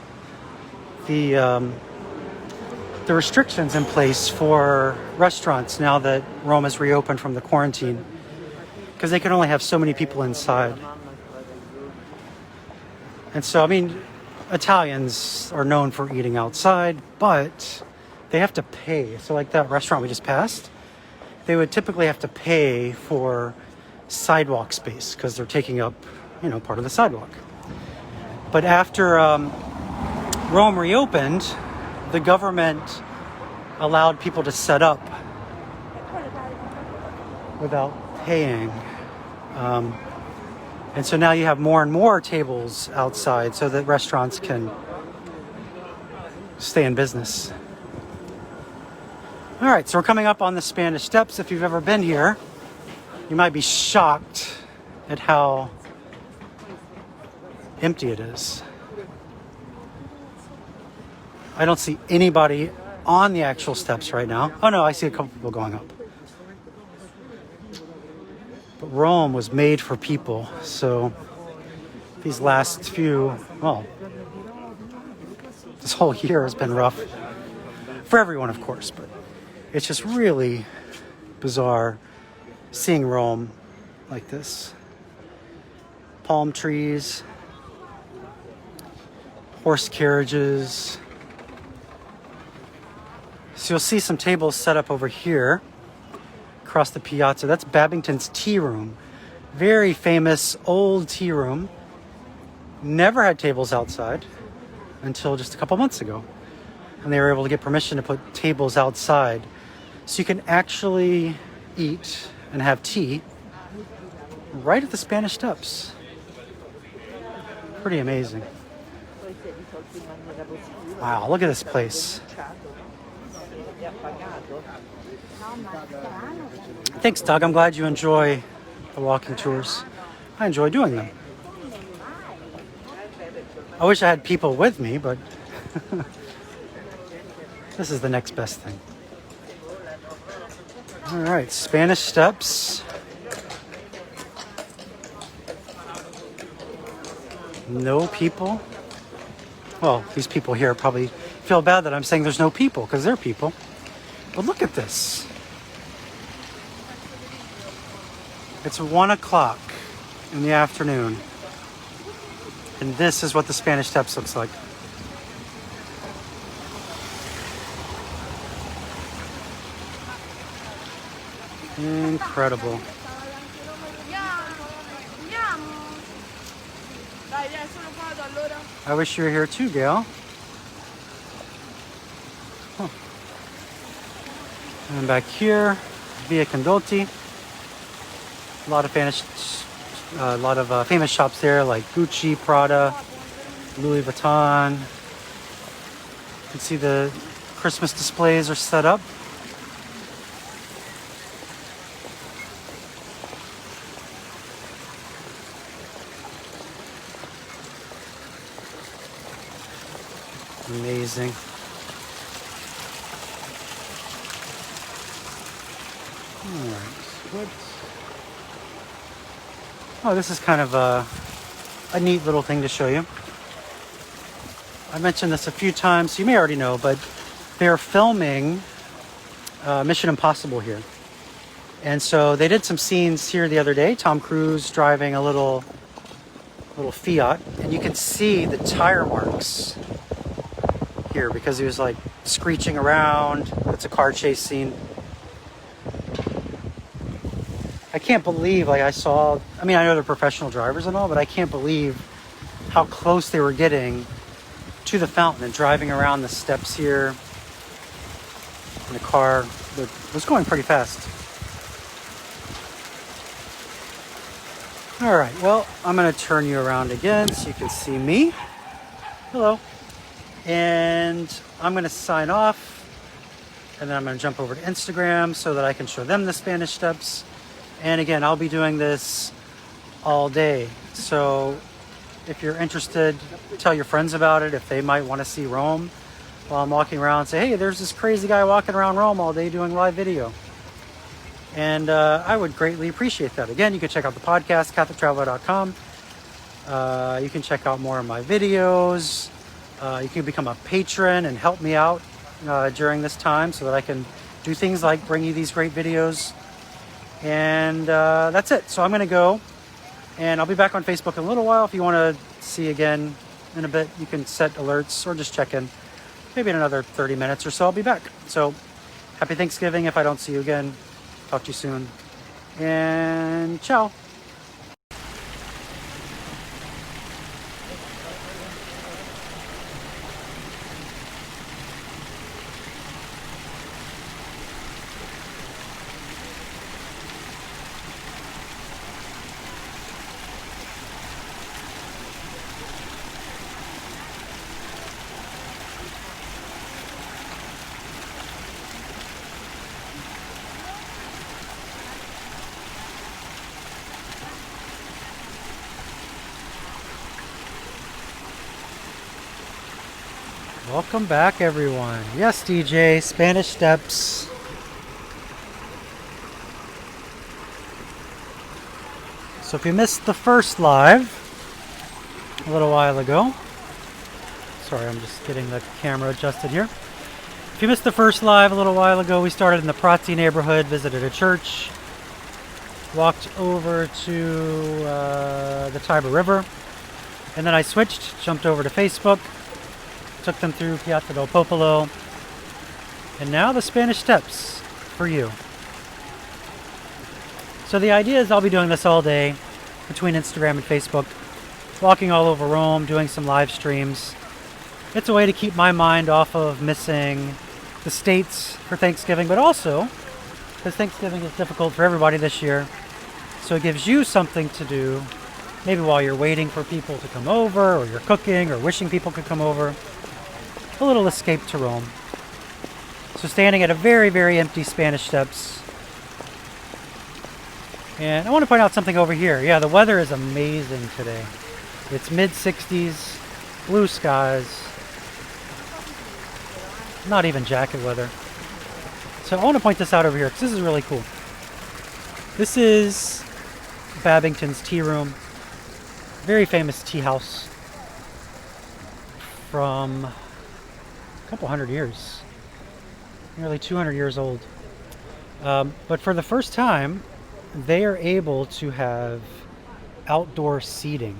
the restrictions in place for restaurants now that Rome has reopened from the quarantine, because they can only have so many people inside. And so, I mean, Italians are known for eating outside, but they have to pay. So like that restaurant we just passed, they would typically have to pay for sidewalk space because they're taking up, part of the sidewalk. But after Rome reopened, the government allowed people to set up without paying. And so now you have more and more tables outside so that restaurants can stay in business. All right, so we're coming up on the Spanish Steps. If you've ever been here, you might be shocked at how empty it is. I don't see anybody on the actual steps right now. Oh no, I see a couple people going up. But Rome was made for people, so these last few, well, this whole year has been rough for everyone, of course, but it's just really bizarre seeing Rome like this. Palm trees, horse carriages. So you'll see some tables set up over here across the piazza. That's Babington's Tea Room. Very famous old tea room. Never had tables outside until just a couple months ago. And they were able to get permission to put tables outside. So you can actually eat and have tea right at the Spanish Steps. Pretty amazing. Wow, look at this place. Thanks, Doug. I'm glad you enjoy the walking tours. I enjoy doing them. I wish I had people with me, but this is the next best thing. All right, Spanish Steps. No people. Well, these people here probably feel bad that I'm saying there's no people, because they're people. But look at this. It's 1 o'clock in the afternoon. And this is what the Spanish Steps looks like. Incredible. I wish you were here too, Gail. Huh. And back here, Via Condotti. A lot of famous shops there, like Gucci, Prada, Louis Vuitton. You can see the Christmas displays are set up. Amazing. All right. Oh, this is kind of a neat little thing to show you. I mentioned this a few times, so you may already know, but they're filming Mission Impossible here. And so they did some scenes here the other day. Tom Cruise driving a little Fiat, and you can see the tire marks here because he was like screeching around. It's a car chase scene. I can't believe, like, I mean, I know they're professional drivers and all, but I can't believe how close they were getting to the fountain and driving around the steps here in a car that was going pretty fast. All right, well, I'm going to turn you around again so you can see me. Hello. And I'm going to sign off, and then I'm going to jump over to Instagram so that I can show them the Spanish Steps. And again, I'll be doing this all day. So if you're interested, tell your friends about it if they might want to see Rome while I'm walking around. Say, hey, there's this crazy guy walking around Rome all day doing live video. And I would greatly appreciate that. Again, you can check out the podcast, CatholicTraveler.com. You can check out more of my videos. You can become a patron and help me out during this time so that I can do things like bring you these great videos. And that's it. So I'm going to go, and I'll be back on Facebook in a little while. If you want to see again in a bit, you can set alerts or just check in. Maybe in another 30 minutes or so, I'll be back. So happy Thanksgiving if I don't see you again. Talk to you soon. And ciao. Welcome back, everyone. Yes, DJ, Spanish Steps. So if you missed the first live a little while ago, sorry, I'm just getting the camera adjusted here. If you missed the first live a little while ago, we started in the Prati neighborhood, visited a church, walked over to the Tiber River, and then I switched, jumped over to Facebook, took them through Piazza del Popolo, and now the Spanish Steps for you. So the idea is I'll be doing this all day between Instagram and Facebook, walking all over Rome, doing some live streams. It's a way to keep my mind off of missing the States for Thanksgiving, but also because Thanksgiving is difficult for everybody this year. So it gives you something to do, maybe while you're waiting for people to come over, or you're cooking, or wishing people could come over. A little escape to Rome. So standing at a very, very empty Spanish Steps. And I want to point out something over here. Yeah, the weather is amazing today. It's mid-60s, blue skies, not even jacket weather. So I want to point this out over here because this is really cool. This is Babington's Tea Room, very famous tea house from a couple hundred years, nearly 200 years old. But for the first time, they are able to have outdoor seating.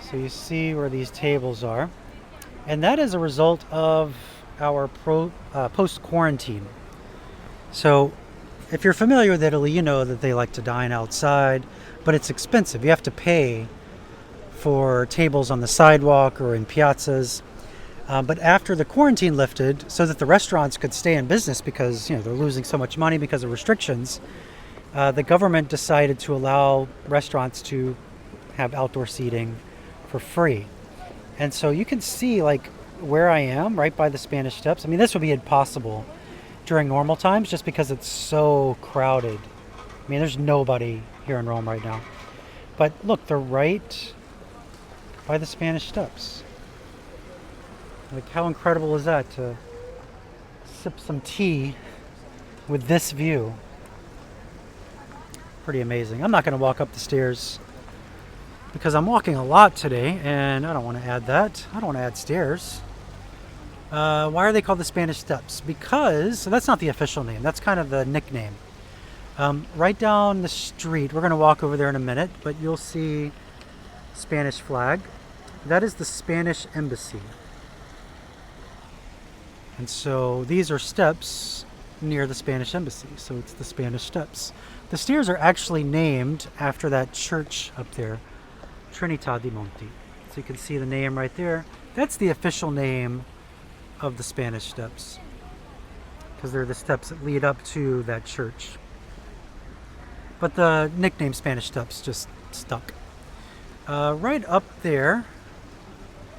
So you see where these tables are. And that is a result of our post-quarantine. So if you're familiar with Italy, you know that they like to dine outside, but it's expensive. You have to pay for tables on the sidewalk or in piazzas. But after the quarantine lifted, so that the restaurants could stay in business because they're losing so much money because of restrictions, the government decided to allow restaurants to have outdoor seating for free. And so you can see like where I am right by the Spanish Steps. I mean, this would be impossible during normal times just because it's so crowded. I mean, there's nobody here in Rome right now. But look, they're right by the Spanish Steps. Like, how incredible is that to sip some tea with this view? Pretty amazing. I'm not going to walk up the stairs because I'm walking a lot today and I don't want to add that. I don't want to add stairs. Why are they called the Spanish Steps? Because, so that's not the official name. That's kind of the nickname. Right down the street, we're going to walk over there in a minute, but you'll see Spanish flag. That is the Spanish Embassy. And so these are steps near the Spanish Embassy. So it's the Spanish Steps. The stairs are actually named after that church up there, Trinità dei Monti. So you can see the name right there. That's the official name of the Spanish Steps, because they're the steps that lead up to that church. But the nickname Spanish Steps just stuck. Right up there,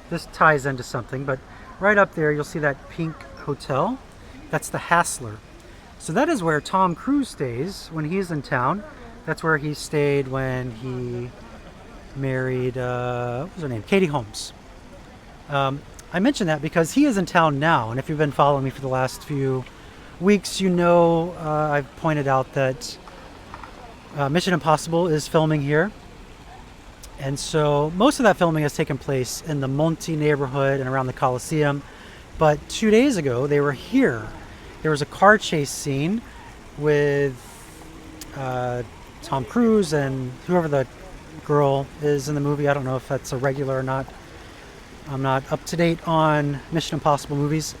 this ties into something, but right up there you'll see that pink hotel. That's the Hassler. So that is where Tom Cruise stays when he's in town. That's where he stayed when he married, what was her name? Katie Holmes. I mention that because he is in town now, and if you've been following me for the last few weeks, you know I've pointed out that Mission Impossible is filming here. And so most of that filming has taken place in the Monti neighborhood and around the Colosseum. But 2 days ago, they were here. There was a car chase scene with Tom Cruise and whoever the girl is in the movie. I don't know if that's a regular or not. I'm not up to date on Mission Impossible movies.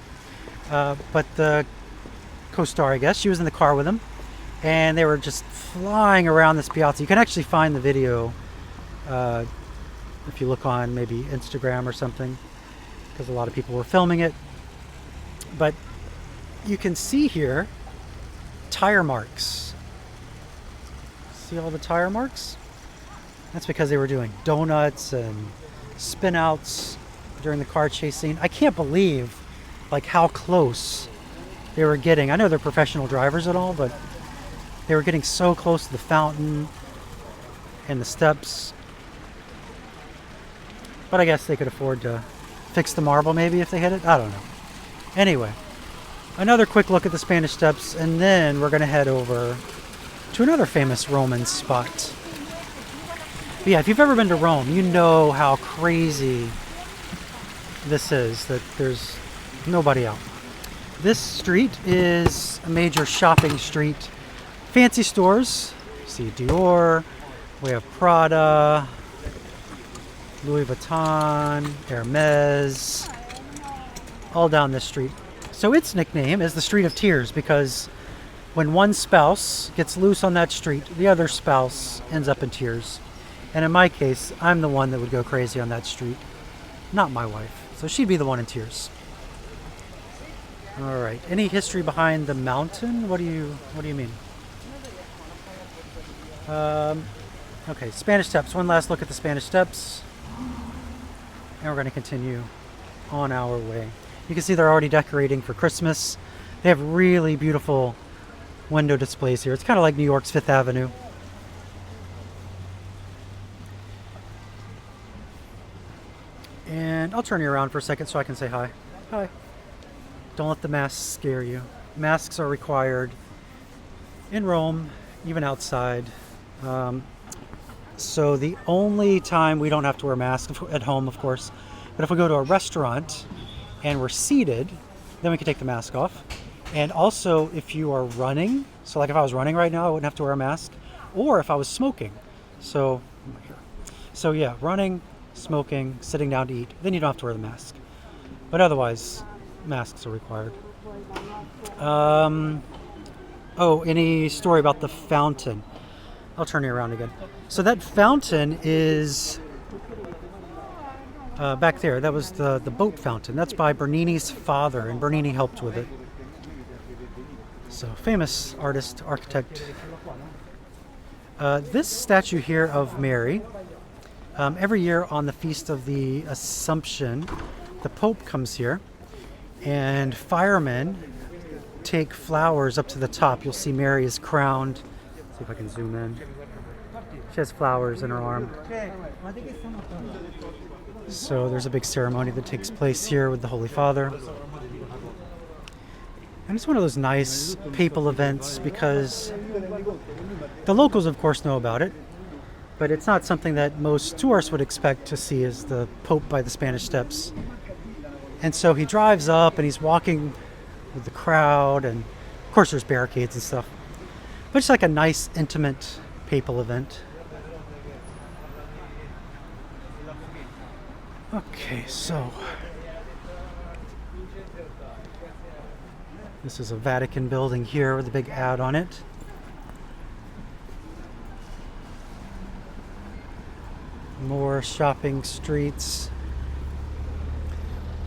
But the co-star, I guess, she was in the car with him. And they were just flying around this piazza. You can actually find the video if you look on maybe Instagram or something, because a lot of people were filming it. But you can see here tire marks. See all the tire marks? That's because they were doing donuts and spin outs during the car chase scene. I can't believe like how close they were getting. I know they're professional drivers and all, but they were getting so close to the fountain and the steps. But I guess they could afford to fix the marble maybe if they hit it. I don't know. Anyway, another quick look at the Spanish Steps, and then we're going to head over to another famous Roman spot. But yeah, if you've ever been to Rome, you know how crazy this is, that there's nobody out. This street is a major shopping street. Fancy stores. See Dior, we have Prada, Louis Vuitton, Hermes, all down this street. So its nickname is the Street of Tears because when one spouse gets loose on that street, the other spouse ends up in tears. And in my case, I'm the one that would go crazy on that street, not my wife. So she'd be the one in tears. All right. Any history behind the mountain? What do you mean? Okay, Spanish Steps. One last look at the Spanish Steps. And we're going to continue on our way. You can see they're already decorating for Christmas. They have really beautiful window displays here. It's kind of like New York's Fifth Avenue. And I'll turn you around for a second so I can say hi. Hi. Don't let the masks scare you. Masks are required in Rome, even outside. So the only time we don't have to wear masks, at home of course, but if we go to a restaurant and we're seated, then we can take the mask off. And also if you are running, so like if I was running right now, I wouldn't have to wear a mask, or if I was smoking. So yeah, running, smoking, sitting down to eat, then you don't have to wear the mask. But otherwise, masks are required. Oh, any story about the fountain? I'll turn you around again. So that fountain is back there. That was the boat fountain. That's by Bernini's father, and Bernini helped with it. So famous artist, architect. This statue here of Mary, every year on the Feast of the Assumption, the Pope comes here, and firemen take flowers up to the top. You'll see Mary is crowned. See if I can zoom in. She has flowers in her arm. So there's a big ceremony that takes place here with the Holy Father. And it's one of those nice papal events because the locals, of course, know about it, but it's not something that most tourists would expect to see as the Pope by the Spanish Steps. And so he drives up and he's walking with the crowd, and of course there's barricades and stuff. But it's like a nice, intimate papal event. Okay, so this is a Vatican building here with a big ad on it. More shopping streets.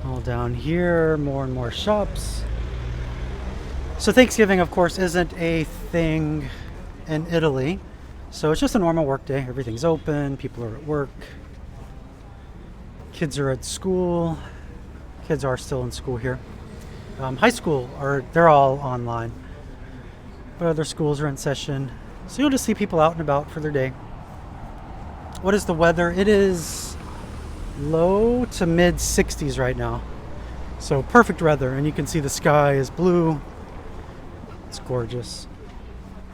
All down here, more and more shops. So Thanksgiving, of course, isn't a thing in Italy. So it's just a normal work day. Everything's open, people are at work. Kids are at school. Kids are still in school here. High school, they're all online. But other schools are in session. So you'll just see people out and about for their day. What is the weather? It is low to mid 60s right now. So perfect weather, and you can see the sky is blue. It's gorgeous.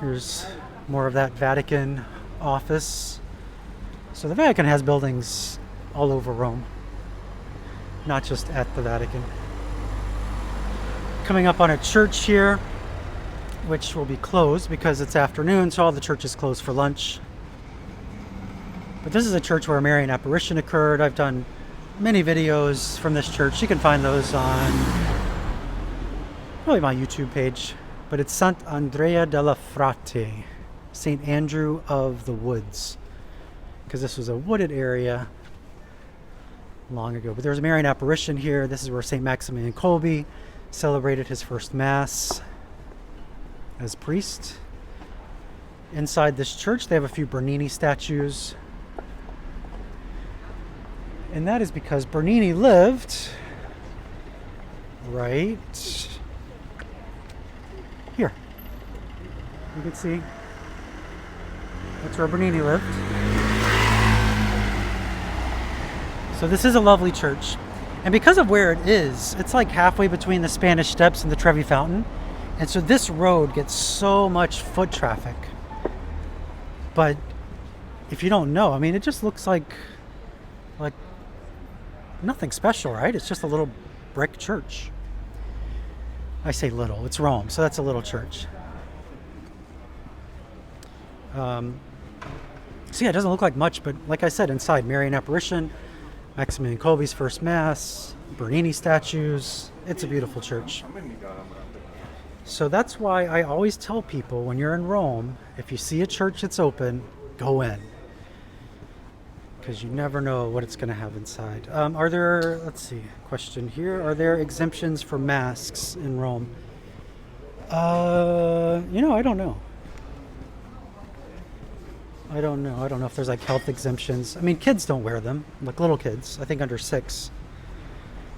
Here's more of that Vatican office. So the Vatican has buildings all over Rome, not just at the Vatican. Coming up on a church here, which will be closed because it's afternoon, so all the churches close for lunch. But this is a church where a Marian apparition occurred. I've done many videos from this church. You can find those on probably my YouTube page. But it's Sant'Andrea della Frate, St. Andrew of the Woods, because this was a wooded area long ago. But there's a Marian apparition here. This is where St. Maximilian Kolbe celebrated his first Mass as priest. Inside this church, they have a few Bernini statues. And that is because Bernini lived right here. You can see that's where Bernini lived. So this is a lovely church. And because of where it is, it's like halfway between the Spanish Steps and the Trevi Fountain. And so this road gets so much foot traffic. But if you don't know, I mean, it just looks like nothing special, right? It's just a little brick church. I say little, it's Rome, so that's a little church. So yeah, it doesn't look like much, but like I said, inside, Marian Apparition, Maximilian Kolbe's First Mass, Bernini statues. It's a beautiful church. So that's why I always tell people when you're in Rome, if you see a church that's open, go in. Because you never know what it's going to have inside. Are there, let's see, question here. Are there exemptions for masks in Rome? I don't know. I don't know if there's like health exemptions. I mean, kids don't wear them, like little kids, I think under 6.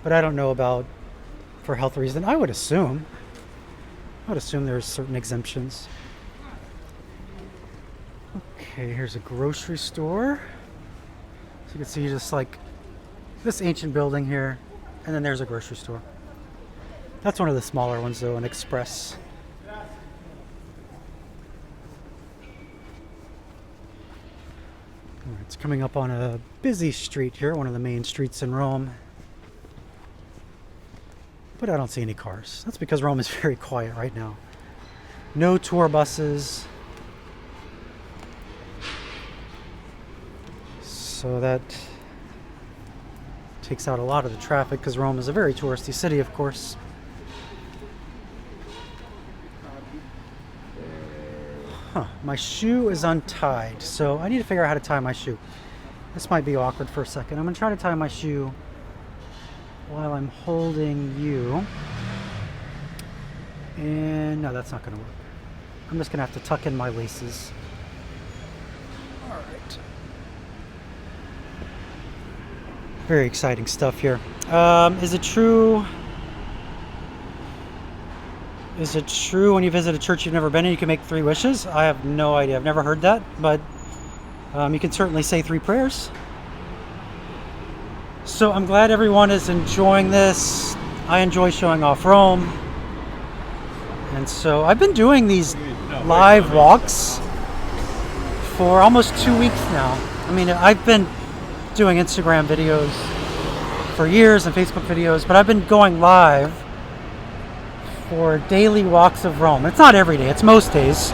But I don't know about for health reason. I would assume there's certain exemptions. Okay, here's a grocery store. So you can see just like this ancient building here, and then there's a grocery store. That's one of the smaller ones though, an Express. It's coming up on a busy street here, one of the main streets in Rome. But I don't see any cars. That's because Rome is very quiet right now. No tour buses. So that takes out a lot of the traffic because Rome is a very touristy city, of course. My shoe is untied, so I need to figure out how to tie my shoe. This might be awkward for a second. I'm going to try to tie my shoe while I'm holding you. And no, that's not going to work. I'm just going to have to tuck in my laces. All right. Very exciting stuff here. Is it true when you visit a church you've never been in, you can make 3 wishes? I have no idea. I've never heard that, but you can certainly say 3 prayers. So I'm glad everyone is enjoying this. I enjoy showing off Rome. And so I've been doing these live walks for almost 2 weeks now. I mean, I've been doing Instagram videos for years and Facebook videos, but I've been going live for daily walks of Rome. It's not every day, it's most days.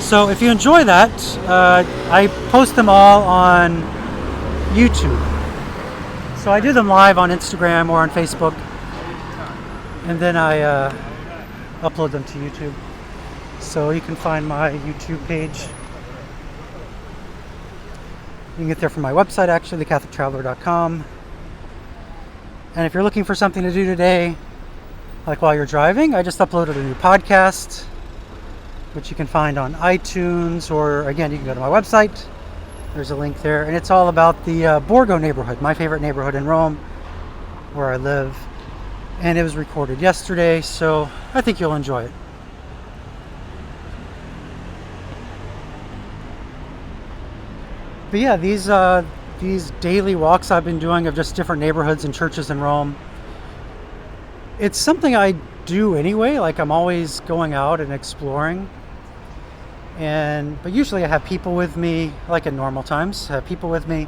So if you enjoy that, I post them all on YouTube. So I do them live on Instagram or on Facebook, and then I upload them to YouTube. So you can find my YouTube page. You can get there from my website, actually, thecatholictraveler.com. And if you're looking for something to do today, like while you're driving, I just uploaded a new podcast, which you can find on iTunes, or again, you can go to my website. There's a link there, and it's all about the Borgo neighborhood, my favorite neighborhood in Rome, where I live. And it was recorded yesterday, so I think you'll enjoy it. But yeah, these daily walks I've been doing of just different neighborhoods and churches in Rome, it's something I do anyway. Like, I'm always going out and exploring, but usually I have people with me, like in normal times, I have people with me.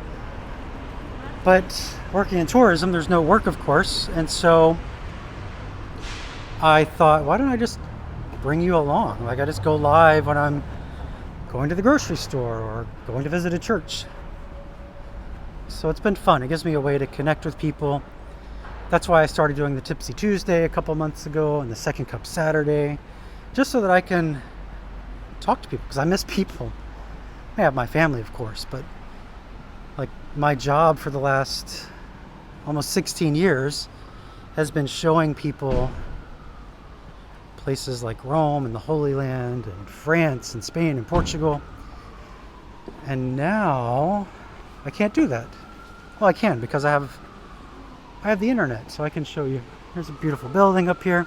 But working in tourism, there's no work, of course, and so I thought, why don't I just bring you along? Like, I just go live when I'm going to the grocery store or going to visit a church. So it's been fun. It gives me a way to connect with people. That's why I started doing the Tipsy Tuesday a couple months ago and the Second Cup Saturday, just so that I can talk to people, because I miss people. I have my family, of course, but like, my job for the last almost 16 years has been showing people places like Rome and the Holy Land and France and Spain and Portugal. And now I can't do that. Well, I can, because I have the internet, so I can show you. There's a beautiful building up here.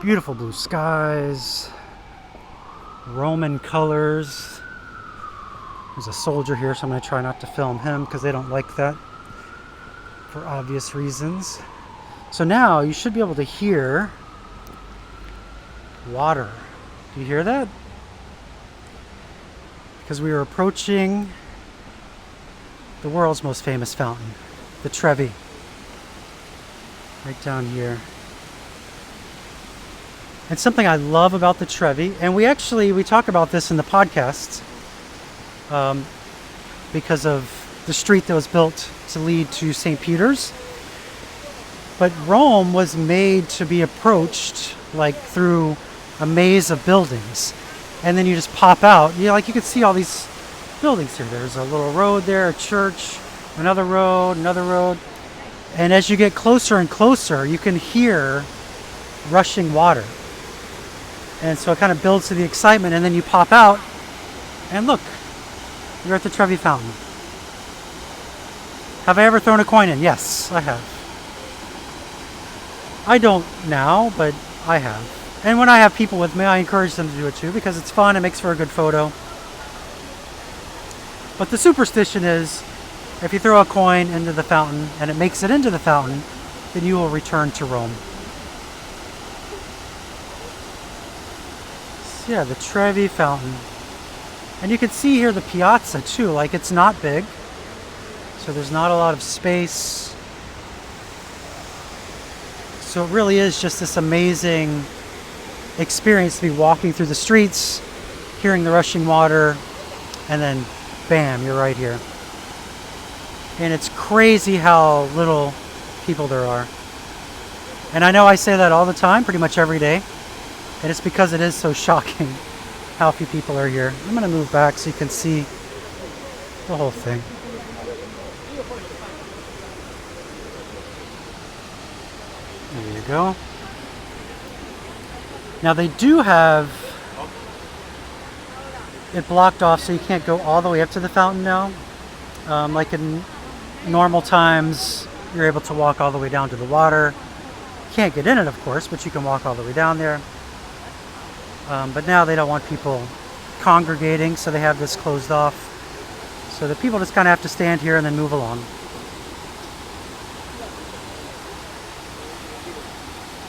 Beautiful blue skies. Roman colors. There's a soldier here, so I'm going to try not to film him because they don't like that for obvious reasons. So now you should be able to hear water. Do you hear that? because we were approaching the world's most famous fountain, the Trevi, right down here. And something I love about the Trevi, and we talk about this in the podcast, because of the street that was built to lead to St. Peter's. But Rome was made to be approached like through a maze of buildings, and then you just pop out. You can see all these buildings here. There's a little road there, a church, another road, and as you get closer and closer, you can hear rushing water. And so it kind of builds to the excitement, and then you pop out, and look, you're at the Trevi Fountain. Have I ever thrown a coin in? Yes, I have. I don't now, but I have. And when I have people with me, I encourage them to do it too, because it's fun, it makes for a good photo. But the superstition is, if you throw a coin into the fountain, and it makes it into the fountain, then you will return to Rome. Yeah, the Trevi Fountain. And you can see here the piazza too, like it's not big. So there's not a lot of space. So it really is just this amazing experience to be walking through the streets, hearing the rushing water, and then bam, you're right here. And it's crazy how little people there are. And I know I say that all the time, pretty much every day. And it's because it is so shocking how few people are here. I'm going to move back so you can see the whole thing. There you go. Now they do have it blocked off so you can't go all the way up to the fountain now. Like in normal times, you're able to walk all the way down to the water. Can't get in it, of course, but you can walk all the way down there. But now they don't want people congregating, so they have this closed off. So the people just kind of have to stand here and then move along.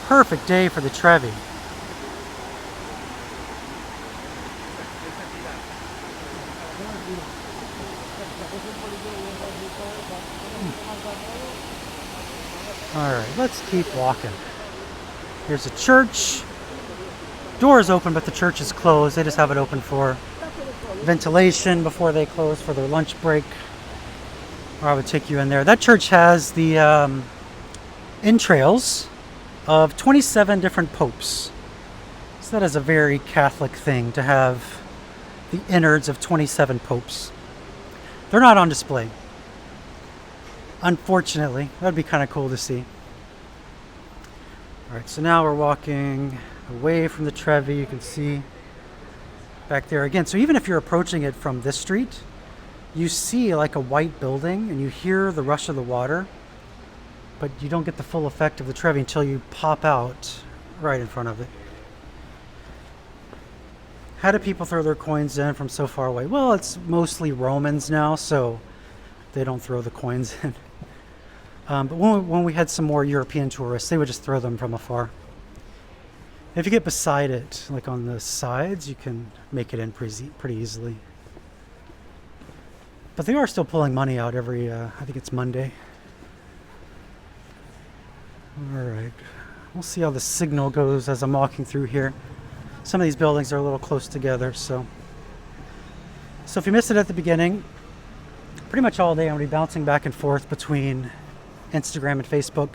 Perfect day for the Trevi. Alright, let's keep walking. Here's a church. Door is open, but the church is closed. They just have it open for ventilation before they close for their lunch break. Or I would take you in there. That church has the entrails of 27 different popes. So that is a very Catholic thing to have the innards of 27 popes. They're not on display. Unfortunately, that would be kind of cool to see. Alright, so now we're walking away from the Trevi. You can see back there again. So even if you're approaching it from this street, you see like a white building and you hear the rush of the water, but you don't get the full effect of the Trevi until you pop out right in front of it. How do people throw their coins in from so far away? Well, it's mostly Romans now, so they don't throw the coins in. But when we had some more European tourists, they would just throw them from afar. If you get beside it, like on the sides, you can make it in pretty easily. But they are still pulling money out every, I think it's Monday. Alright, we'll see how the signal goes as I'm walking through here. Some of these buildings are a little close together, so if you missed it at the beginning, pretty much all day I'm going to be bouncing back and forth between Instagram and Facebook,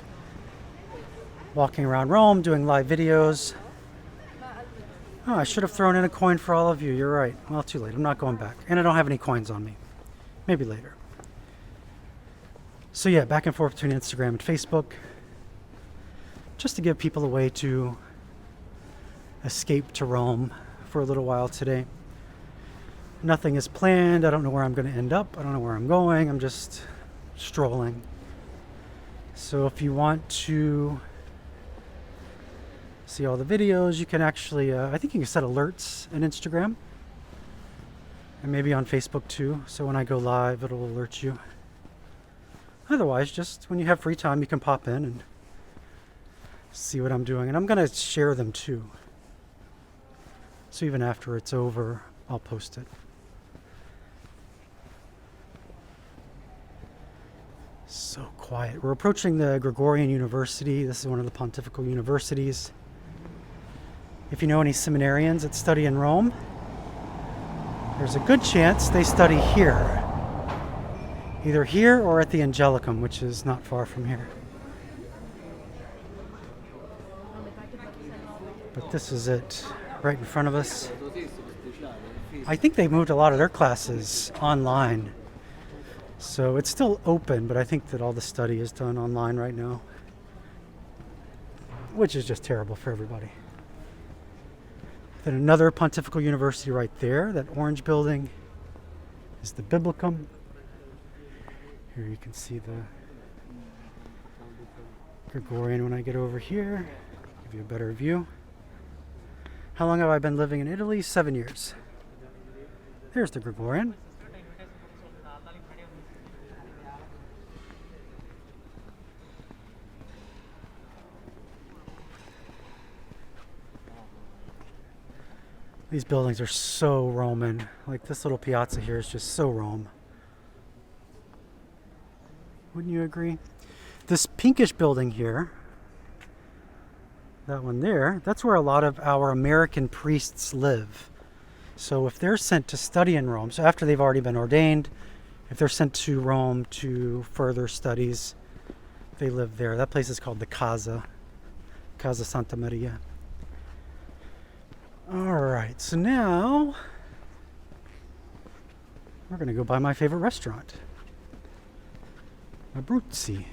walking around Rome, doing live videos. Oh, I should have thrown in a coin for all of you. You're right. Well, too late. I'm not going back. And I don't have any coins on me. Maybe later. So yeah, back and forth between Instagram and Facebook, just to give people a way to escape to Rome for a little while today. Nothing is planned. I don't know where I'm going to end up. I don't know where I'm going. I'm just strolling. So if you want to see all the videos, you can actually, I think you can set alerts in Instagram. And maybe on Facebook too. So when I go live, it'll alert you. Otherwise, just when you have free time, you can pop in and see what I'm doing. And I'm going to share them too. So even after it's over, I'll post it. So quiet. We're approaching the Gregorian University. This is one of the pontifical universities. If you know any seminarians that study in Rome, there's a good chance they study here. Either here or at the Angelicum, which is not far from here. But this is it, right in front of us. I think they moved a lot of their classes online. So it's still open, but I think that all the study is done online right now, which is just terrible for everybody. Then another pontifical university right there, that orange building, is the Biblicum. Here you can see the Gregorian when I get over here. Give you a better view. How long have I been living in Italy? 7 years. There's the Gregorian. These buildings are so Roman. Like this little piazza here is just so Rome. Wouldn't you agree? This pinkish building here, that one there, that's where a lot of our American priests live. So if they're sent to study in Rome, so after they've already been ordained, if they're sent to Rome to further studies, they live there. That place is called the Casa Santa Maria. All right, so now we're going to go by my favorite restaurant, Abruzzi.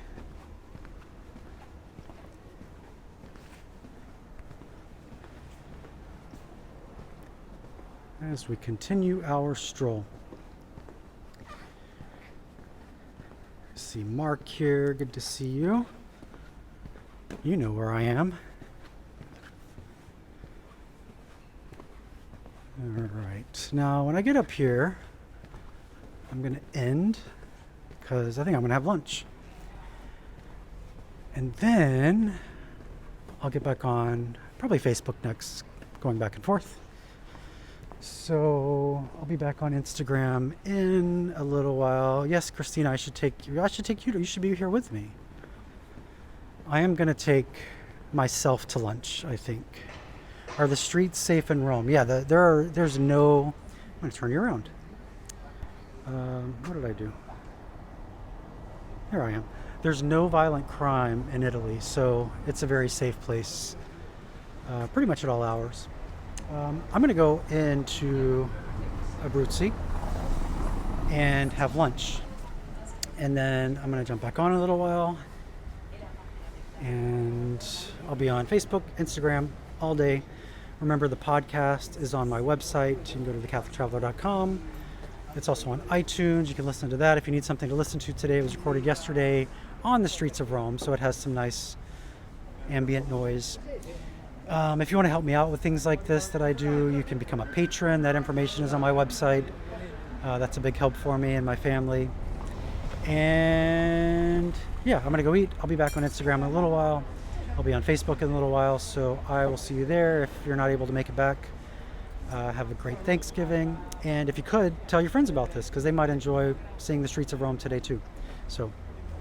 As we continue our stroll. See Mark here, good to see you. You know where I am. All right, now when I get up here, I'm gonna end because I think I'm gonna have lunch. And then I'll get back on probably Facebook next, going back and forth. So I'll be back on Instagram in a little while. Yes, Christina, I should take you. You should be here with me. I am gonna take myself to lunch, I think. Are the streets safe in Rome? Yeah, there's no... I'm going to turn you around. What did I do? Here I am. There's no violent crime in Italy, so it's a very safe place, pretty much at all hours. I'm going to go into Abruzzi and have lunch. And then I'm going to jump back on in a little while. And I'll be on Facebook, Instagram, all day. Remember, the podcast is on my website. You can go to thecatholictraveler.com. It's also on iTunes. You can listen to that if you need something to listen to today. It was recorded yesterday on the streets of Rome, so it has some nice ambient noise. If you want to help me out with things like this that I do, you can become a patron. That information is on my website. That's a big help for me and my family. And yeah, I'm going to go eat. I'll be back on Instagram in a little while. I'll be on Facebook in a little while, so I will see you there. If you're not able to make it back, have a great Thanksgiving. And if you could, tell your friends about this, because they might enjoy seeing the streets of Rome today too. So,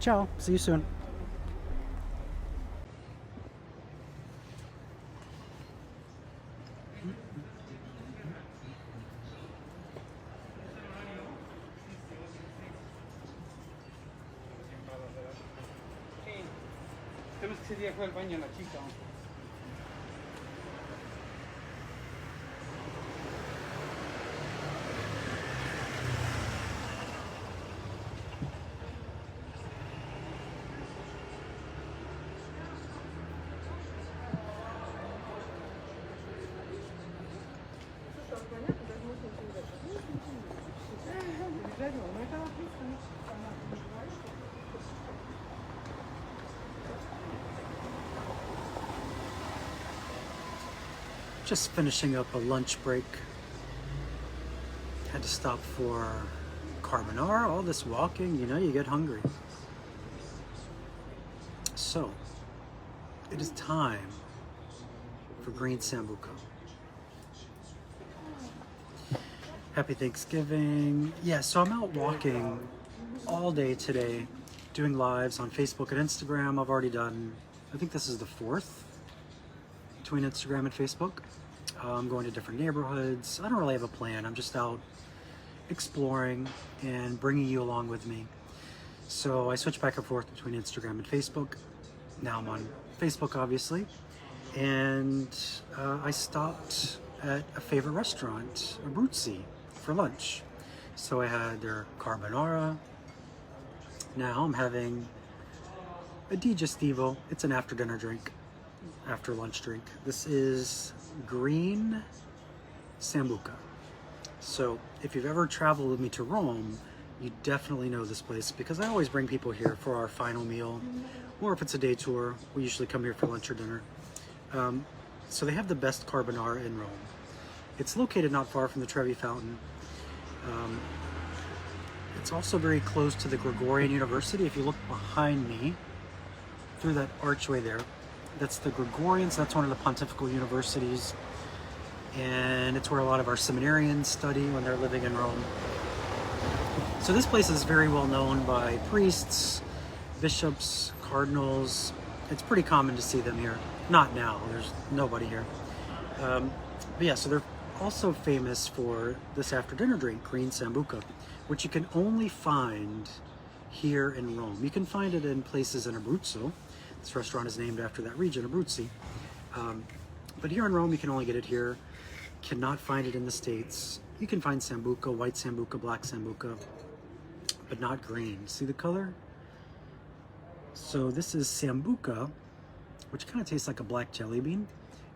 ciao. See you soon. Just finishing up a lunch break. Had to stop for carbonara. All this walking, you know, you get hungry. So, it is time for green sambuco. Happy Thanksgiving. Yeah, so I'm out walking all day today. doing lives on Facebook and Instagram. I've already done, I think this is the fourth between Instagram and Facebook. I'm going to different neighborhoods. I don't really have a plan. I'm just out exploring and bringing you along with me. So I switch back and forth between Instagram and Facebook. Now I'm on Facebook, obviously. And I stopped at a favorite restaurant, Abruzzi, for lunch. So I had their carbonara. Now I'm having a digestivo. It's an after dinner drink, after lunch drink. This is green sambuca. So if you've ever traveled with me to Rome, you definitely know this place because I always bring people here for our final meal, or if it's a day tour, we usually come here for lunch or dinner. So they have the best carbonara in Rome. It's located not far from the Trevi Fountain. It's also very close to the Gregorian University. If you look behind me, through that archway there, that's the Gregorians. That's one of the pontifical universities. And it's where a lot of our seminarians study when they're living in Rome. So this place is very well known by priests, bishops, cardinals. It's pretty common to see them here. Not now, there's nobody here. But yeah, so they're also famous for this after dinner drink, green sambuca, which you can only find here in Rome. You can find it in places in Abruzzo. This restaurant is named after that region, Abruzzi. But here in Rome, you can only get it here. Cannot find it in the States. You can find sambuca, white sambuca, black sambuca, but not green. See the color? So this is sambuca, which kind of tastes like a black jelly bean,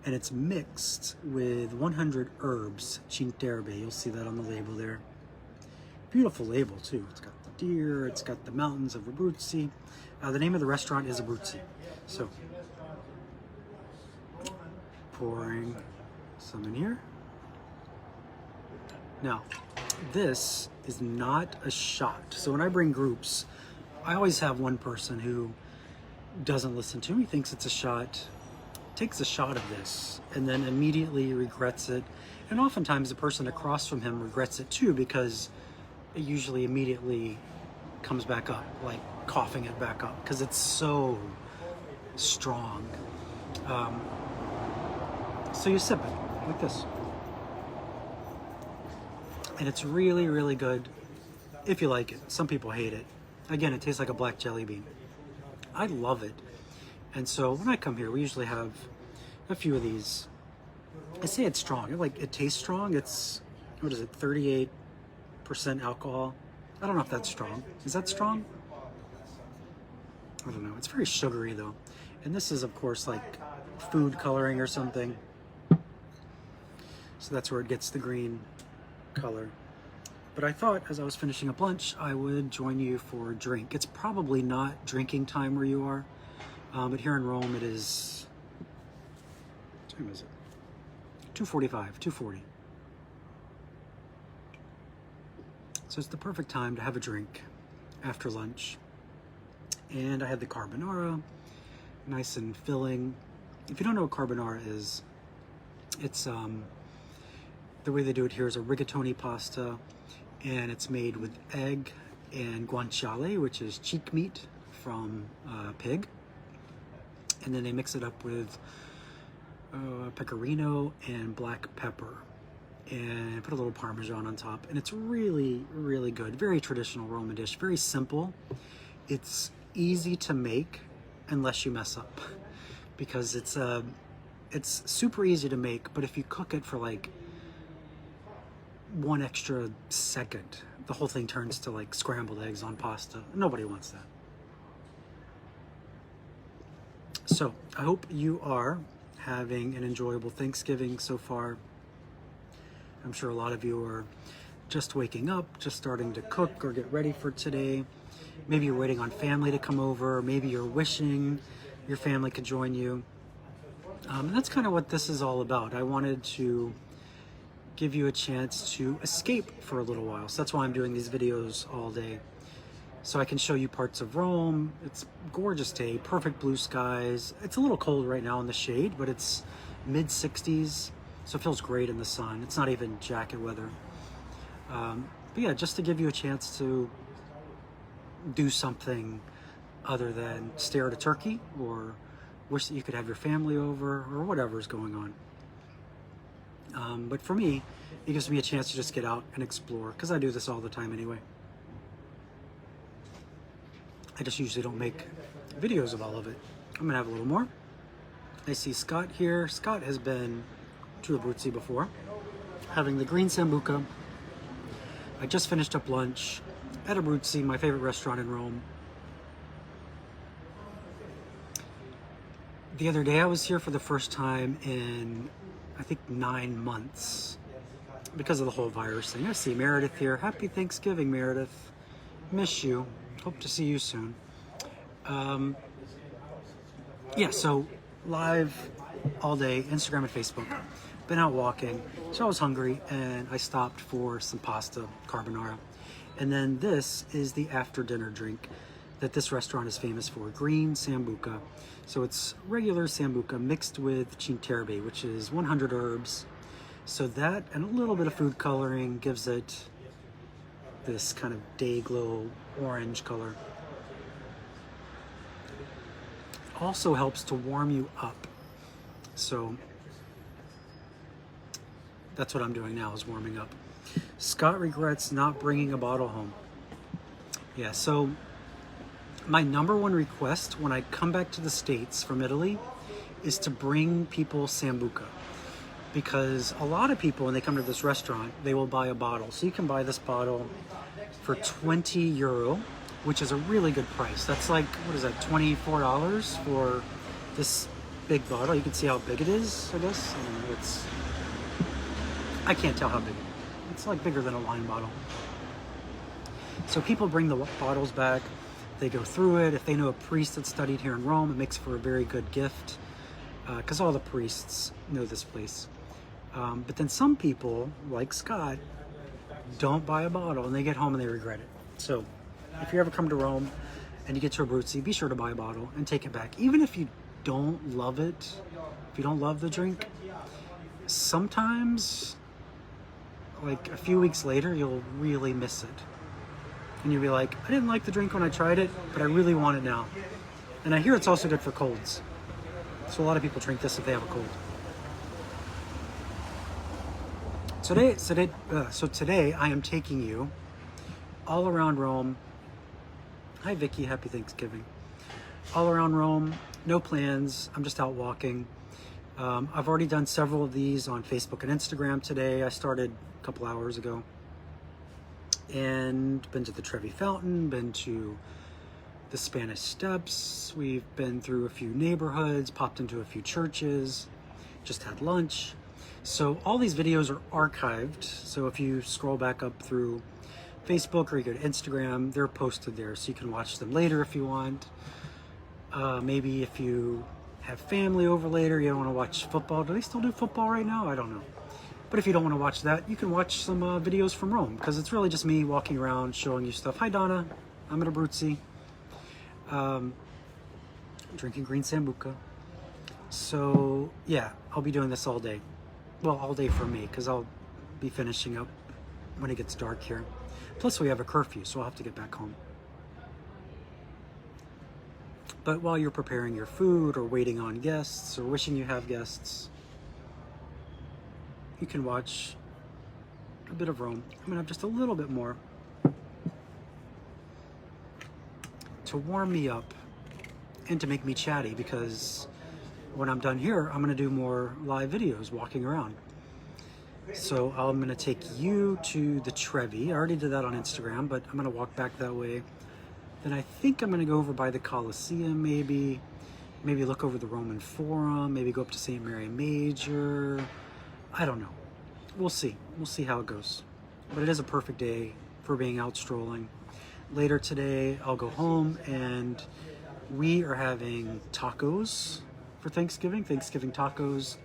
and it's mixed with 100 herbs, cinterbe. You'll see that on the label there. Beautiful label too. It's got the deer, it's got the mountains of Abruzzi. The name of the restaurant is Abruzzi. So, pouring some in here. Now, this is not a shot. So when I bring groups, I always have one person who doesn't listen to me, thinks it's a shot, takes a shot of this, and then immediately regrets it. And oftentimes the person across from him regrets it too, because it usually immediately comes back up, like coughing it back up, because it's so strong. So you sip it like this. And it's really, really good if you like it. Some people hate it. Again, it tastes like a black jelly bean. I love it. And so when I come here, we usually have a few of these. I say it's strong. It tastes strong. It's, what is it, 38% alcohol? I don't know if that's strong. Is that strong? I don't know. It's very sugary though. And this is, of course, like food coloring or something. So that's where it gets the green color. But I thought as I was finishing up lunch, I would join you for a drink. It's probably not drinking time where you are, but here in Rome it is, what time is it? 2:45, 2:40. So it's the perfect time to have a drink after lunch. And I had the carbonara, nice and filling. If you don't know what carbonara is, it's the way they do it here is a rigatoni pasta, and it's made with egg and guanciale, which is cheek meat from pig, and then they mix it up with pecorino and black pepper, and put a little Parmesan on top, and it's really, really good. Very traditional Roman dish, very simple. It's easy to make unless you mess up, because it's super easy to make, but if you cook it for like 1 extra second, the whole thing turns to like scrambled eggs on pasta. Nobody wants that. So I hope you are having an enjoyable Thanksgiving so far. I'm sure a lot of you are just waking up, just starting to cook or get ready for today. Maybe you're waiting on family to come over. Maybe you're wishing your family could join you. And that's kind of what this is all about. I wanted to give you a chance to escape for a little while. So that's why I'm doing these videos all day. So I can show you parts of Rome. It's a gorgeous day, perfect blue skies. It's a little cold right now in the shade, but it's mid 60s. So it feels great in the sun. It's not even jacket weather. But yeah, just to give you a chance to do something other than stare at a turkey or wish that you could have your family over or whatever's going on. But for me, it gives me a chance to just get out and explore, because I do this all the time anyway. I just usually don't make videos of all of it. I'm gonna have a little more. I see Scott here. Scott has been to Abruzzi before, having the green sambuca. I just finished up lunch at Abruzzi, my favorite restaurant in Rome. The other day I was here for the first time in, I think, 9 months because of the whole virus thing. I see Meredith here. Happy Thanksgiving, Meredith. Miss you. Hope to see you soon. Yeah, so live all day, Instagram and Facebook. Been out walking, so I was hungry and I stopped for some pasta carbonara. And then this is the after dinner drink that this restaurant is famous for, green sambuca. So it's regular sambuca mixed with cinterbe, which is 100 herbs. So that and a little bit of food coloring gives it this kind of day glow orange color. Also helps to warm you up. So that's what I'm doing now, is warming up. Scott regrets not bringing a bottle home. Yeah, so my number one request when I come back to the States from Italy is to bring people sambuca. Because a lot of people, when they come to this restaurant, they will buy a bottle. So you can buy this bottle for 20 euro, which is a really good price. That's like, what is that, $24 for this big bottle? You can see how big it is, I guess. I don't know, I can't tell how big it is. It's like bigger than a wine bottle. So people bring the bottles back, they go through it. If they know a priest that studied here in Rome, it makes for a very good gift, because all the priests know this place. But then some people, like Scott, don't buy a bottle and they get home and they regret it. So if you ever come to Rome and you get to Abruzzi, be sure to buy a bottle and take it back. Even if you don't love it, if you don't love the drink, sometimes, like a few weeks later, you'll really miss it. And you'll be like, I didn't like the drink when I tried it, but I really want it now. And I hear it's also good for colds. So a lot of people drink this if they have a cold. So today I am taking you all around Rome. Hi Vicky, happy Thanksgiving. All around Rome, no plans. I'm just out walking. I've already done several of these on Facebook and Instagram today. I started a couple hours ago. And been to the Trevi Fountain, been to the Spanish Steps. We've been through a few neighborhoods, popped into a few churches, just had lunch. So all these videos are archived. So if you scroll back up through Facebook or you go to Instagram, they're posted there. So you can watch them later if you want. Maybe if you have family over later, you don't want to watch football. Do they still do football right now? I don't know. But if you don't want to watch that, you can watch some videos from Rome, because it's really just me walking around showing you stuff. Hi Donna, I'm at Abruzzi. Drinking green sambuca. So yeah, I'll be doing this all day. Well, all day for me, because I'll be finishing up when it gets dark here. Plus we have a curfew, so I'll have to get back home. But while you're preparing your food or waiting on guests or wishing you have guests, you can watch a bit of Rome. I'm gonna have just a little bit more to warm me up and to make me chatty, because when I'm done here, I'm gonna do more live videos walking around. So I'm gonna take you to the Trevi. I already did that on Instagram, but I'm gonna walk back that way. Then I think I'm gonna go over by the Colosseum, maybe look over the Roman Forum, maybe go up to St. Mary Major. I don't know. We'll see. We'll see how it goes. But it is a perfect day for being out strolling. Later today, I'll go home and we are having tacos for Thanksgiving tacos.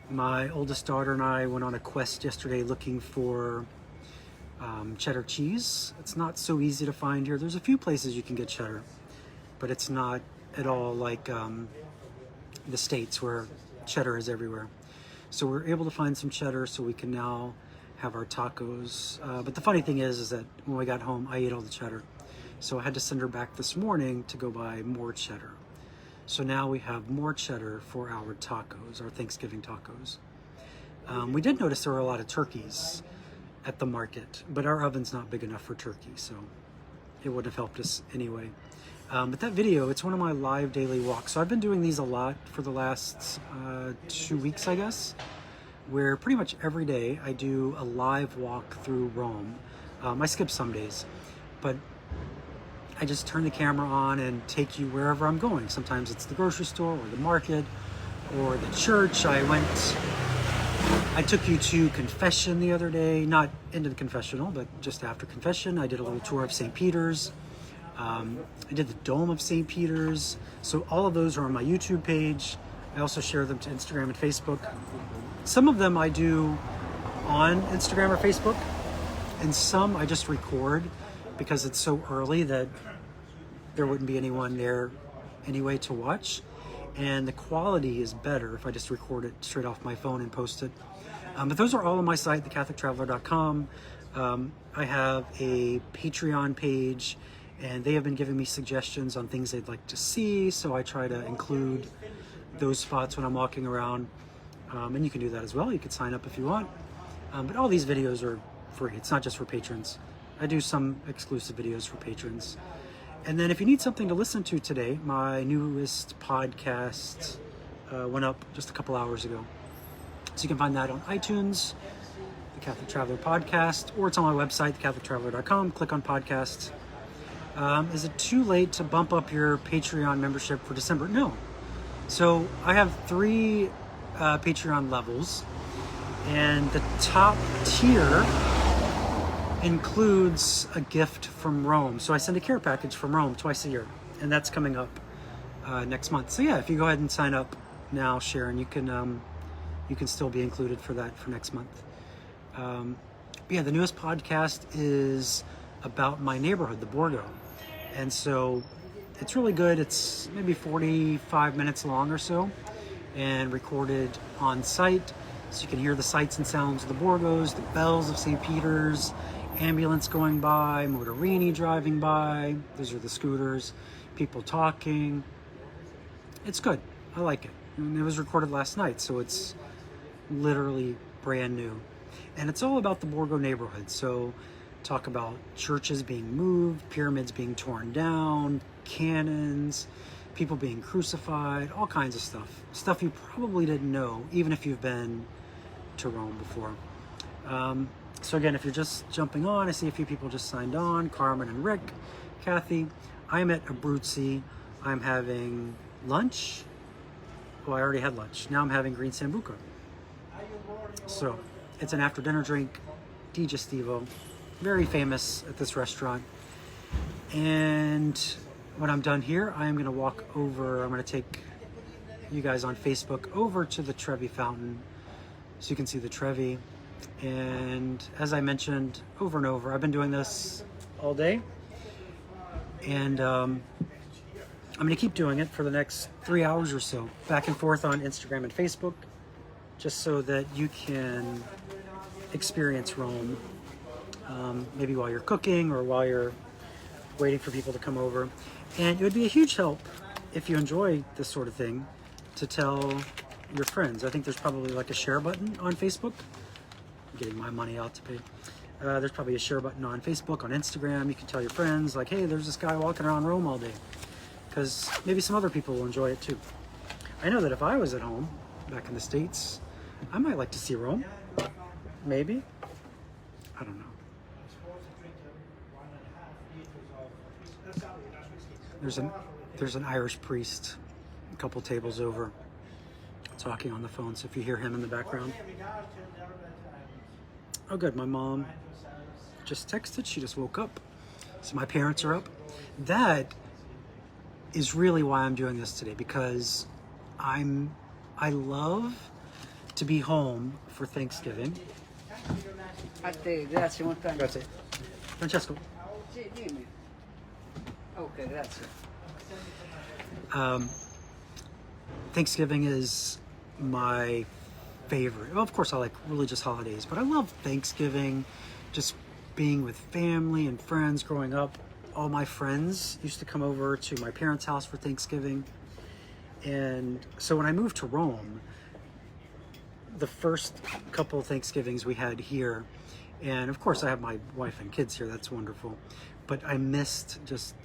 My oldest daughter and I went on a quest yesterday looking for cheddar cheese. It's not so easy to find here. There's a few places you can get cheddar, but it's not at all like the States where cheddar is everywhere. So we're able to find some cheddar, so we can now have our tacos. But the funny thing is that when we got home, I ate all the cheddar. So I had to send her back this morning to go buy more cheddar. So now we have more cheddar for our tacos, our Thanksgiving tacos. We did notice there were a lot of turkeys at the market, but our oven's not big enough for turkey, so it wouldn't have helped us anyway. But that video, it's one of my live daily walks. So I've been doing these a lot for the last 2 weeks, I guess, where pretty much every day I do a live walk through Rome. I skip some days, but I just turn the camera on and take you wherever I'm going. Sometimes it's the grocery store or the market or the church. I took you to confession the other day, not into the confessional, but just after confession. I did a little tour of St. Peter's. I did the Dome of St. Peter's. So all of those are on my YouTube page. I also share them to Instagram and Facebook. Some of them I do on Instagram or Facebook, and some I just record because it's so early that there wouldn't be anyone there anyway to watch. And the quality is better if I just record it straight off my phone and post it. But those are all on my site, thecatholictraveler.com. I have a Patreon page, and they have been giving me suggestions on things they'd like to see, so I try to include those spots when I'm walking around. And you can do that as well. You can sign up if you want. But all these videos are free. It's not just for patrons. I do some exclusive videos for patrons. And then if you need something to listen to today, my newest podcast went up just a couple hours ago. So you can find that on iTunes, the Catholic Traveler Podcast, or it's on my website, thecatholictraveler.com. Click on podcasts. Is it too late to bump up your Patreon membership for December? No. So I have 3 Patreon levels, and the top tier includes a gift from Rome. So I send a care package from Rome twice a year, and that's coming up next month. So yeah, if you go ahead and sign up now, Sharon, you can still be included for that for next month. Yeah, the newest podcast is about my neighborhood, the Borgo. And so it's really good. It's maybe 45 minutes long or so, and recorded on site. So you can hear the sights and sounds of the Borgos, the bells of St. Peter's, ambulance going by, motorini driving by. Those are the scooters, people talking. It's good. I like it. And it was recorded last night, so it's literally brand new. And it's all about the Borgo neighborhood. So talk about churches being moved, pyramids being torn down, cannons, people being crucified, all kinds of stuff. Stuff you probably didn't know, even if you've been to Rome before. So again, if you're just jumping on, I see a few people just signed on, Carmen and Rick, Kathy. I'm at Abruzzi. I'm having lunch. Well, I already had lunch. Now I'm having green sambuca. So it's an after dinner drink, digestivo, very famous at this restaurant. And when I'm done here, I'm going to walk over, I'm going to take you guys on Facebook over to the Trevi Fountain so you can see the Trevi. And as I mentioned over and over, I've been doing this all day, and I'm going to keep doing it for the next 3 hours or so, back and forth on Instagram and Facebook, just so that you can experience Rome, maybe while you're cooking or while you're waiting for people to come over. And it would be a huge help if you enjoy this sort of thing to tell your friends. I think there's probably like a share button on Facebook. I'm getting my money out to pay. There's probably a share button on Facebook, on Instagram. You can tell your friends, like, hey, there's this guy walking around Rome all day. Because maybe some other people will enjoy it too. I know that if I was at home, back in the States, I might like to see Rome. Maybe. I don't know. There's an Irish priest a couple tables over talking on the phone, so if you hear him in the background. Oh good, my mom just texted, she just woke up. So my parents are up. That is really why I'm doing this today, because I love to be home for Thanksgiving. Grazie molto. Grazie. Francesco. Sì, dimmi. Ok, grazie. Thanksgiving is my favorite. Well, of course, I like religious holidays, but I love Thanksgiving, just being with family and friends growing up. all my friends used to come over to my parents' house for Thanksgiving. And so when I moved to Rome, the first couple of Thanksgivings we had here, and of course I have my wife and kids here, that's wonderful, but I missed just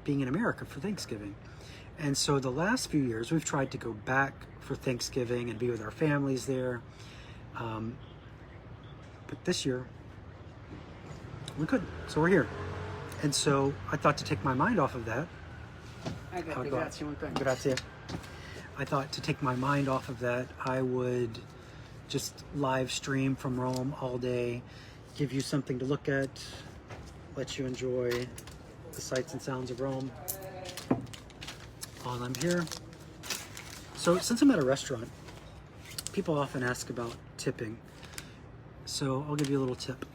being in America for Thanksgiving. And so the last few years we've tried to go back for Thanksgiving and be with our families there. But this year we couldn't, so we're here. And so I thought to take my mind off of that. Grazie. I thought to take my mind off of that, I would just live stream from Rome all day, give you something to look at, let you enjoy the sights and sounds of Rome while I'm here. So since I'm at a restaurant, people often ask about tipping. So I'll give you a little tip,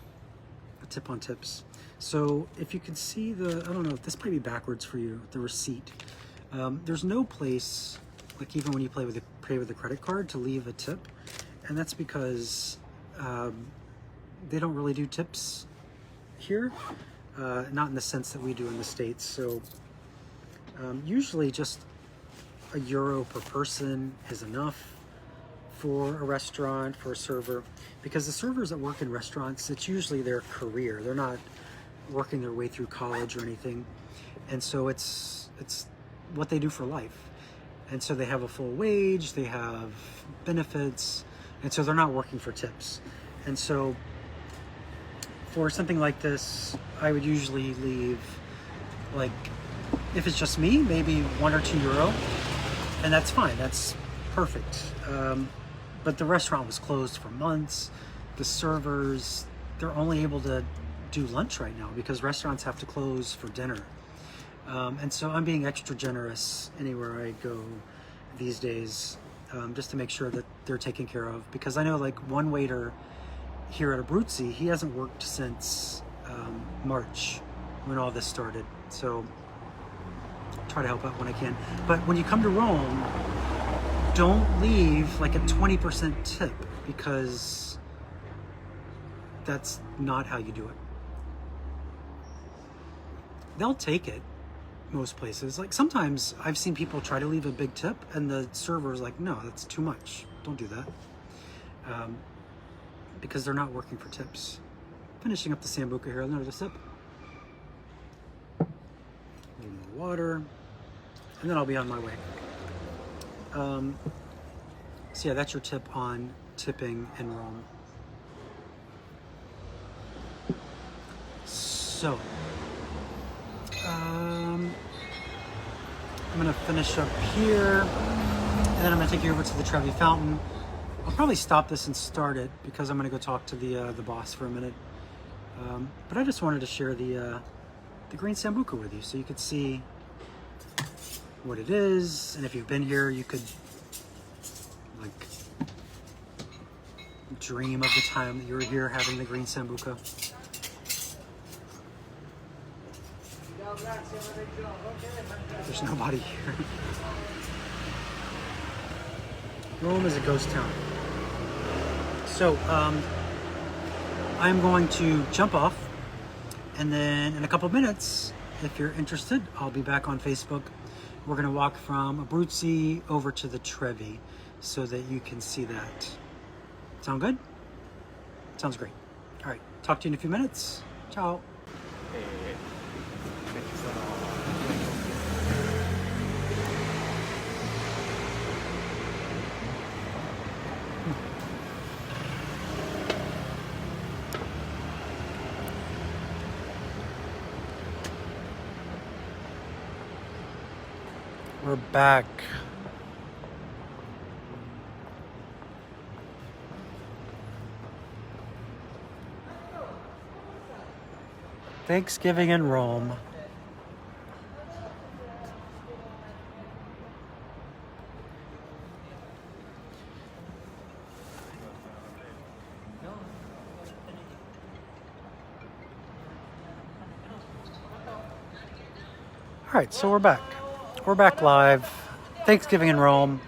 a tip on tips. So if you can see the, I don't know, this might be backwards for you, the receipt. There's no place, like even when you pay with a credit card, to leave a tip. And that's because they don't really do tips here, not in the sense that we do in the States. So usually just €1 per person is enough for a restaurant, for a server, because the servers that work in restaurants, it's usually their career. They're not working their way through college or anything. And so it's what they do for life. And so they have a full wage, they have benefits, and so they're not working for tips. And so for something like this, I would usually leave, like, if it's just me, maybe €1 or €2, and that's fine, that's perfect. But the restaurant was closed for months. The servers, they're only able to do lunch right now because restaurants have to close for dinner. And so I'm being extra generous anywhere I go these days, just to make sure that they're taken care of. Because I know, like, one waiter here at Abruzzi, he hasn't worked since March when all this started. So try to help out when I can. But when you come to Rome, don't leave like a 20% tip, because that's not how you do it. They'll take it most places. Like sometimes I've seen people try to leave a big tip and the server's like, no, that's too much. Don't do that. Because they're not working for tips. Finishing up the Sambuca here, another sip. A little more water. And then I'll be on my way. So yeah, that's your tip on tipping in Rome. So, I'm gonna finish up here, and then I'm gonna take you over to the Trevi Fountain. I'll probably stop this and start it because I'm gonna go talk to the boss for a minute. But I just wanted to share the Green Sambuca with you so you could see what it is, and if you've been here, you could like dream of the time that you were here having the Green Sambuca. There's nobody here. Rome is a ghost town. So, I'm going to jump off, and then in a couple minutes, if you're interested, I'll be back on Facebook. We're going to walk from Abruzzi over to the Trevi so that you can see that. Sound good? Sounds great. All right, talk to you in a few minutes. Ciao. We're back. Thanksgiving in Rome. All right, so we're back. We're back live. Thanksgiving in Rome.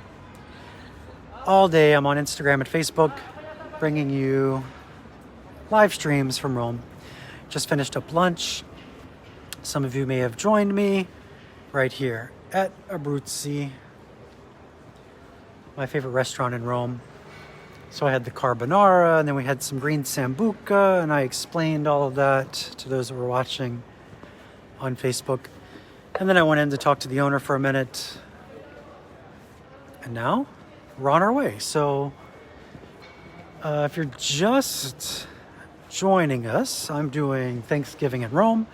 All day I'm on Instagram and Facebook bringing you live streams from Rome. Just finished up lunch. Some of you may have joined me right here at Abruzzi, my favorite restaurant in Rome. So I had the carbonara, and then we had some green sambuca, and I explained all of that to those that were watching on Facebook. And then I went in to talk to the owner for a minute. And now we're on our way. So if you're just joining us, I'm doing Thanksgiving in Rome,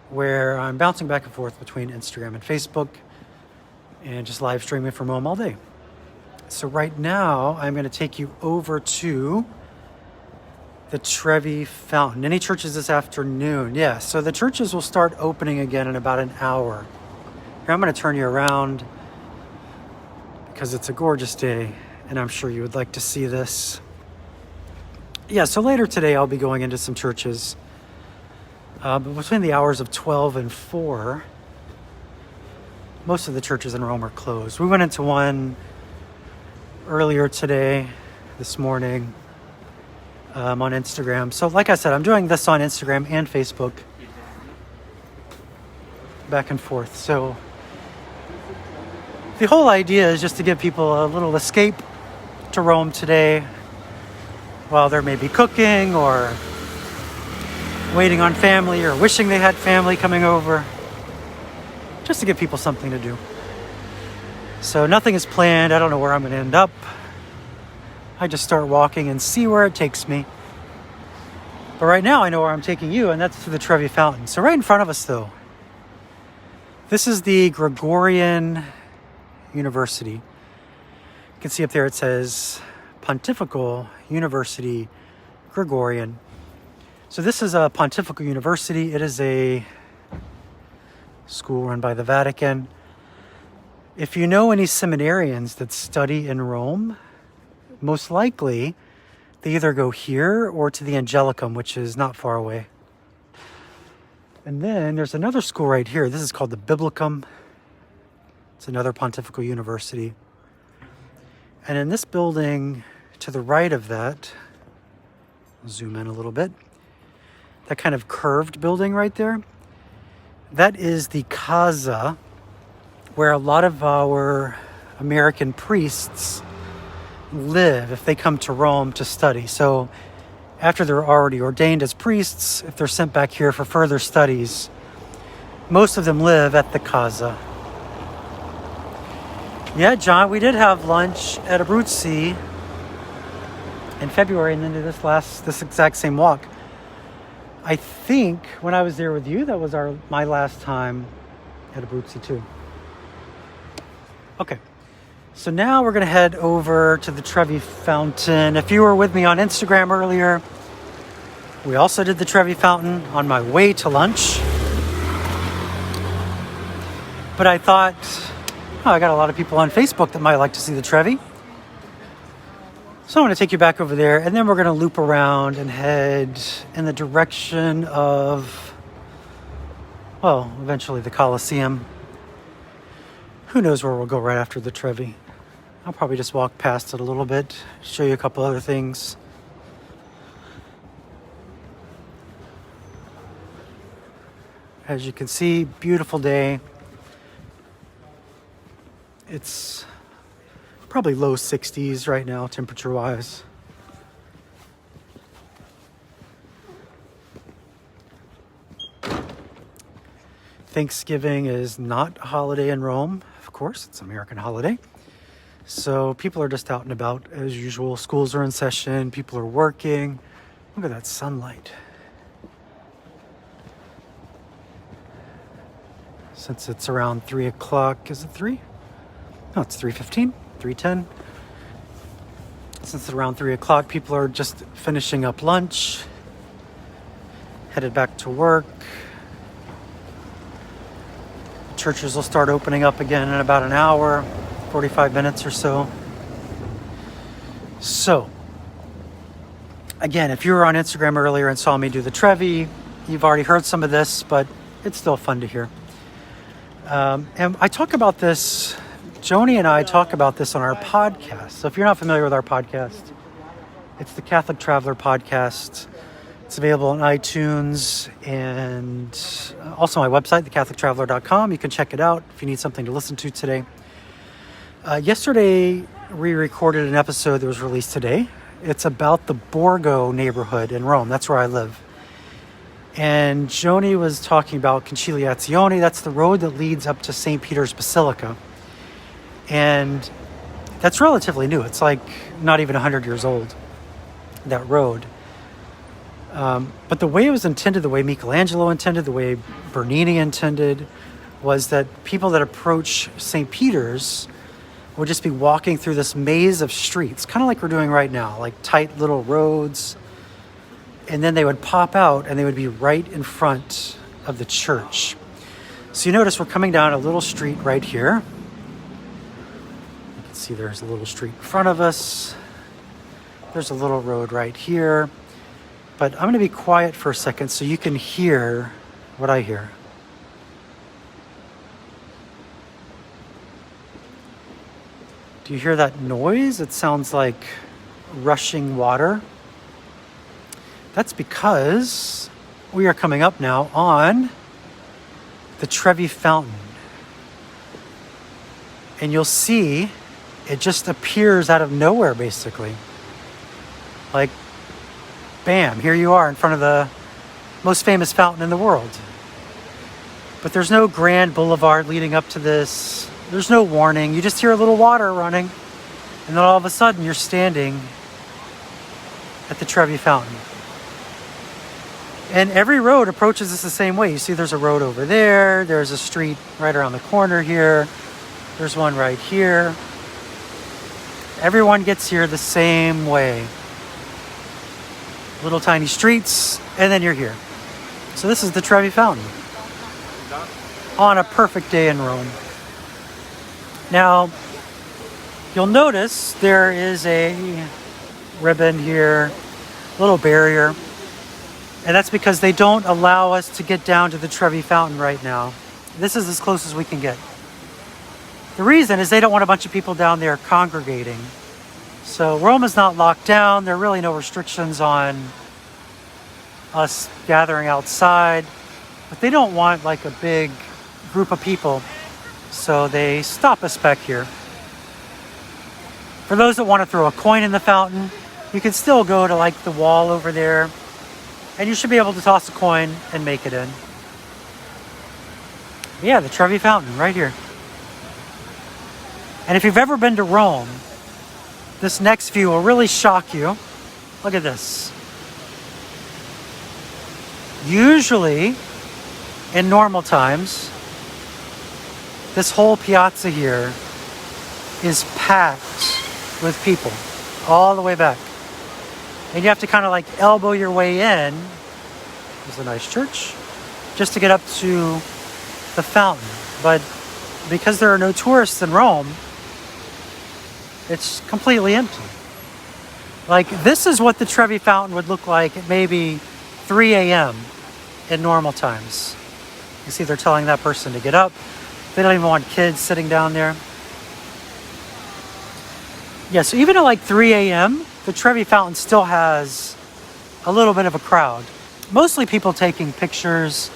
where I'm bouncing back and forth between Instagram and Facebook and just live streaming from Rome all day. So right now I'm going to take you over to the Trevi Fountain. Any churches this afternoon? Yeah, so the churches will start opening again in about an hour. Here, I'm going to turn you around because it's a gorgeous day and I'm sure you would like to see this. Yeah, so later today I'll be going into some churches. But between the hours of 12 and 4, most of the churches in Rome are closed. We went into one earlier today, this morning, on Instagram. So like I said, I'm doing this on Instagram and Facebook, back and forth. So the whole idea is just to give people a little escape to Rome today while they're maybe cooking or waiting on family or wishing they had family coming over, just to give people something to do. So nothing is planned. I don't know where I'm going to end up. I just start walking and see where it takes me. But right now I know where I'm taking you, and that's to the Trevi Fountain. So right in front of us, though, this is the Gregorian University. You can see up there it says Pontifical University Gregorian. So this is a Pontifical University. It is a school run by the Vatican. If you know any seminarians that study in Rome, most likely they either go here or to the Angelicum, which is not far away. And then there's another school right here. This is called the Biblicum. It's another Pontifical University. And in this building to the right of that, I'll zoom in a little bit, that kind of curved building right there, that is the Casa, where a lot of our American priests live if they come to Rome to study. So after they're already ordained as priests, if they're sent back here for further studies, most of them live at the Casa. Yeah, John, we did have lunch at Abruzzi in February and then did this exact same walk. I think when I was there with you, that was my last time at Abruzzi too. Okay, so now we're going to head over to the Trevi Fountain. If you were with me on Instagram earlier, we also did the Trevi Fountain on my way to lunch. But I thought, I got a lot of people on Facebook that might like to see the Trevi. So I'm going to take you back over there, and then we're going to loop around and head in the direction of, eventually the Colosseum. Who knows where we'll go right after the Trevi. I'll probably just walk past it a little bit, show you a couple other things. As you can see, beautiful day. It's probably low 60s right now, temperature-wise. Thanksgiving is not a holiday in Rome, of course. It's an American holiday. So people are just out and about as usual. Schools are in session. People are working. Look at that sunlight. Since it's around 3 o'clock, is it 3? No, it's 3:15, 3:10. Since it's around 3 o'clock, people are just finishing up lunch, headed back to work. Churches will start opening up again in about an hour, 45 minutes or so. So, again, if you were on Instagram earlier and saw me do the Trevi, you've already heard some of this, but it's still fun to hear. And I talk about this, Joni and I talk about this on our podcast. So if you're not familiar with our podcast, it's the Catholic Traveler podcast. It's available on iTunes and also my website, thecatholictraveler.com. You can check it out if you need something to listen to today. Yesterday, we recorded an episode that was released today. It's about the Borgo neighborhood in Rome. That's where I live. And Joni was talking about Conciliazione. That's the road that leads up to St. Peter's Basilica. And that's relatively new. It's like not even 100 years old, that road. But the way it was intended, the way Michelangelo intended, the way Bernini intended, was that people that approach St. Peter's would just be walking through this maze of streets, kind of like we're doing right now, like tight little roads. And then they would pop out and they would be right in front of the church. So you notice we're coming down a little street right here. You can see there's a little street in front of us. There's a little road right here. But I'm going to be quiet for a second so you can hear what I hear. Do you hear that noise? It sounds like rushing water. That's because we are coming up now on the Trevi Fountain. And you'll see it just appears out of nowhere, basically. Like, bam, here you are in front of the most famous fountain in the world. But there's no grand boulevard leading up to this. There's no warning. You just hear a little water running. And then all of a sudden you're standing at the Trevi Fountain. And every road approaches this the same way. You see there's a road over there. There's a street right around the corner here. There's one right here. Everyone gets here the same way. Little tiny streets, and then you're here. So this is the Trevi Fountain on a perfect day in Rome. Now, you'll notice there is a ribbon here, little barrier. And that's because they don't allow us to get down to the Trevi Fountain right now. This is as close as we can get. The reason is they don't want a bunch of people down there congregating. So Rome is not locked down. There are really no restrictions on us gathering outside. But they don't want like a big group of people. So they stop us back here. For those that want to throw a coin in the fountain, you can still go to like the wall over there. And you should be able to toss a coin and make it in. Yeah, the Trevi Fountain right here. And if you've ever been to Rome, this next view will really shock you. Look at this. Usually, in normal times, this whole piazza here is packed with people all the way back. And you have to kind of like elbow your way in. There's a nice church. Just to get up to the fountain. But because there are no tourists in Rome, it's completely empty. Like this is what the Trevi Fountain would look like at maybe 3 a.m. in normal times. You see they're telling that person to get up. They don't even want kids sitting down there. Yeah, so even at like 3 a.m., the Trevi Fountain still has a little bit of a crowd. Mostly people taking pictures,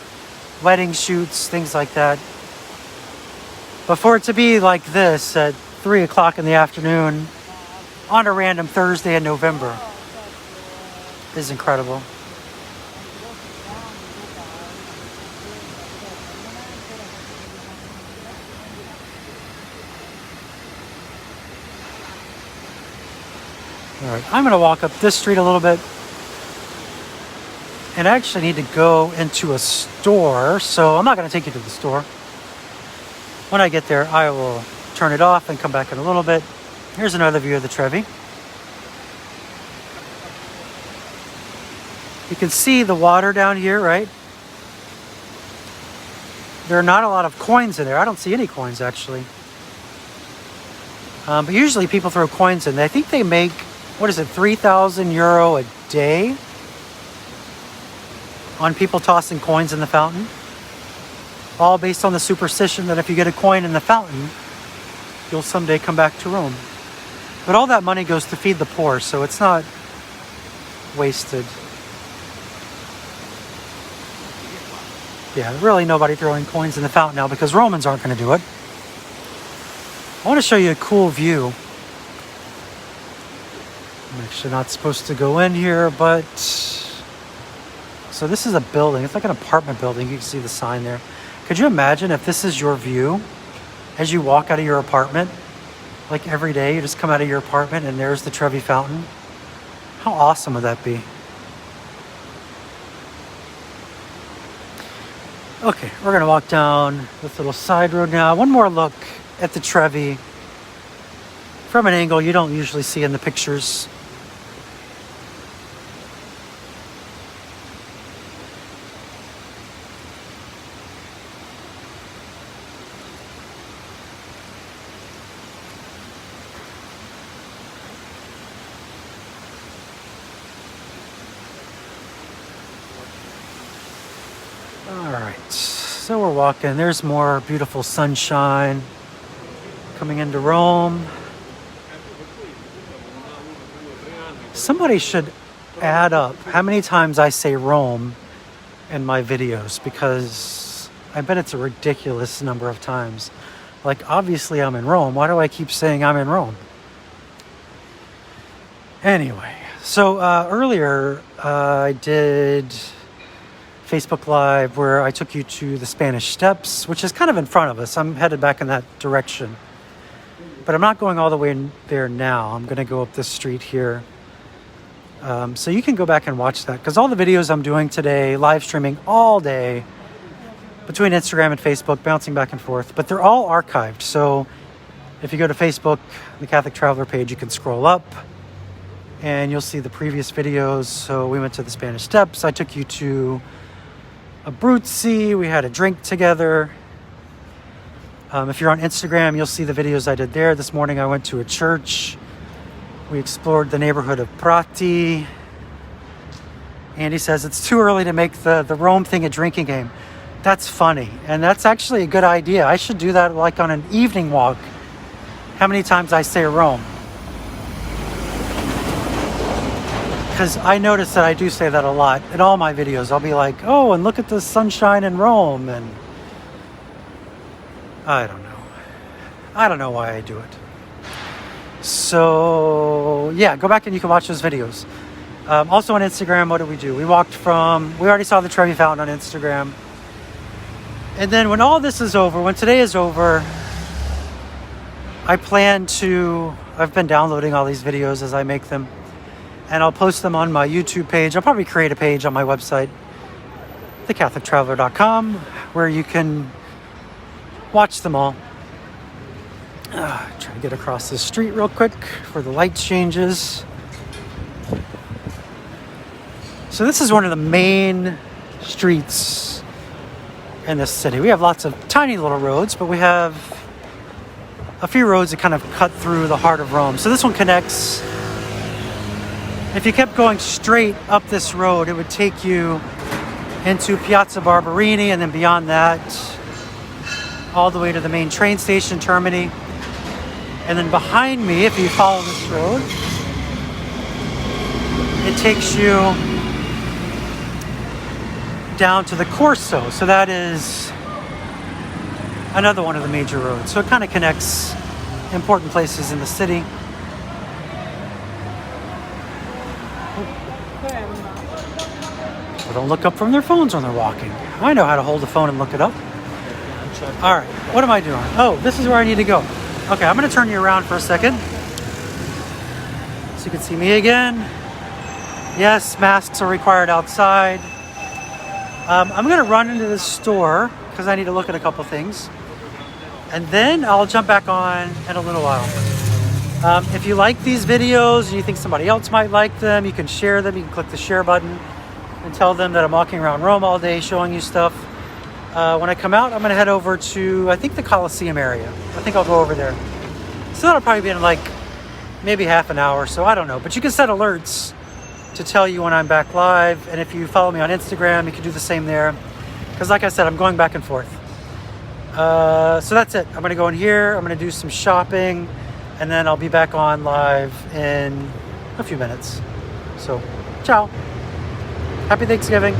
wedding shoots, things like that. But for it to be like this at 3 o'clock in the afternoon on a random Thursday in November is incredible. All right, I'm going to walk up this street a little bit. And I actually need to go into a store, so I'm not going to take you to the store. When I get there, I will turn it off and come back in a little bit. Here's another view of the Trevi. You can see the water down here, right? There are not a lot of coins in there. I don't see any coins, actually. But usually people throw coins in. I think they make, what is it, 3,000 euro a day on people tossing coins in the fountain. All based on the superstition that if you get a coin in the fountain, you'll someday come back to Rome. But all that money goes to feed the poor, so it's not wasted. Yeah, really nobody throwing coins in the fountain now because Romans aren't going to do it. I want to show you a cool view. I'm actually not supposed to go in here, but... So this is a building. It's like an apartment building. You can see the sign there. Could you imagine if this is your view as you walk out of your apartment? Like every day, you just come out of your apartment and there's the Trevi Fountain. How awesome would that be? Okay, we're gonna walk down this little side road now. One more look at the Trevi from an angle you don't usually see in the pictures. All right, so we're walking. There's more beautiful sunshine coming into Rome. Somebody should add up how many times I say Rome in my videos, because I bet it's a ridiculous number of times. Like, obviously I'm in Rome. Why do I keep saying I'm in Rome? Anyway, so earlier I did Facebook Live where I took you to the Spanish Steps, which is kind of in front of us. I'm headed back in that direction. But I'm not going all the way in there now. I'm going to go up this street here. So you can go back and watch that, because all the videos I'm doing today, live streaming all day between Instagram and Facebook, bouncing back and forth, but they're all archived. So if you go to Facebook, the Catholic Traveler page, you can scroll up and you'll see the previous videos. So we went to the Spanish Steps. I took you to Abruzzi. We had a drink together. If you're on Instagram, you'll see the videos I did there. This morning I went to a church. We explored the neighborhood of Prati. Andy says it's too early to make the Rome thing a drinking game. That's funny. And that's actually a good idea. I should do that like on an evening walk. How many times I say Rome? Because I notice that I do say that a lot in all my videos. I'll be like, oh, and look at the sunshine in Rome. And I don't know. I don't know why I do it. So, yeah, go back and you can watch those videos. Also on Instagram, what did we do? We already saw the Trevi Fountain on Instagram. And then when all this is over, when today is over, I've been downloading all these videos as I make them. And I'll post them on my YouTube page. I'll probably create a page on my website, thecatholictraveler.com, where you can watch them all. Try to get across this street real quick for the light changes. So this is one of the main streets in this city. We have lots of tiny little roads, but we have a few roads that kind of cut through the heart of Rome. So this one connects. If you kept going straight up this road, it would take you into Piazza Barberini, and then beyond that, all the way to the main train station, Termini. And then behind me, if you follow this road, it takes you down to the Corso. So that is another one of the major roads. So it kind of connects important places in the city. People don't look up from their phones when they're walking. I know how to hold the phone and look it up. All right, what am I doing? Oh, this is where I need to go. Okay, I'm going to turn you around for a second so you can see me again. Yes, masks are required outside. I'm going to run into this store because I need to look at a couple things. And then I'll jump back on in a little while. If you like these videos and you think somebody else might like them, you can share them. You can click the share button and tell them that I'm walking around Rome all day showing you stuff. When I come out, I'm going to head over to, I think, the Colosseum area. I think I'll go over there. So that'll probably be in like maybe half an hour, so I don't know. But you can set alerts to tell you when I'm back live. And if you follow me on Instagram, you can do the same there. Because like I said, I'm going back and forth. So that's it. I'm going to go in here. I'm going to do some shopping. And then I'll be back on live in a few minutes. So, ciao. Happy Thanksgiving.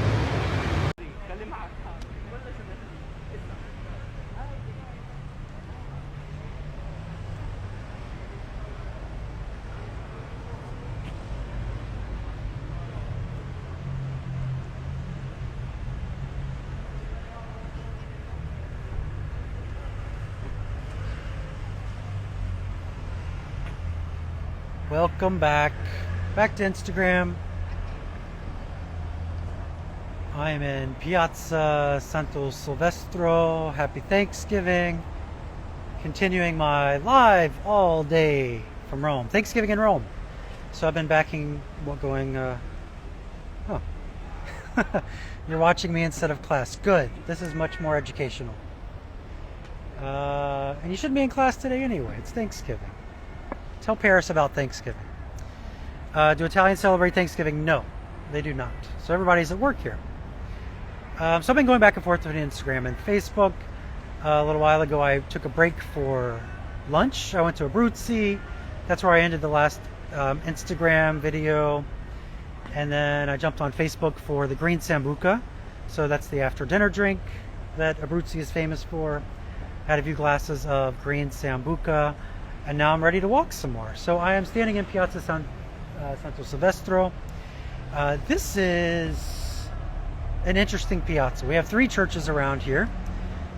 Welcome back. Back to Instagram. I'm in Piazza Santo Silvestro. Happy Thanksgiving. Continuing my live all day from Rome. Thanksgiving in Rome. So I've been going, You're watching me instead of class. Good. This is much more educational. And you shouldn't be in class today anyway. It's Thanksgiving. Tell Paris about Thanksgiving. Do Italians celebrate Thanksgiving? No, they do not. So everybody's at work here. So I've been going back and forth between Instagram and Facebook. A little while ago, I took a break for lunch. I went to Abruzzi. That's where I ended the last Instagram video. And then I jumped on Facebook for the green sambuca. So that's the after dinner drink that Abruzzi is famous for. Had a few glasses of green sambuca. And now I'm ready to walk some more. So I am standing in Piazza Santo Silvestro. This is an interesting piazza. We have 3 churches around here.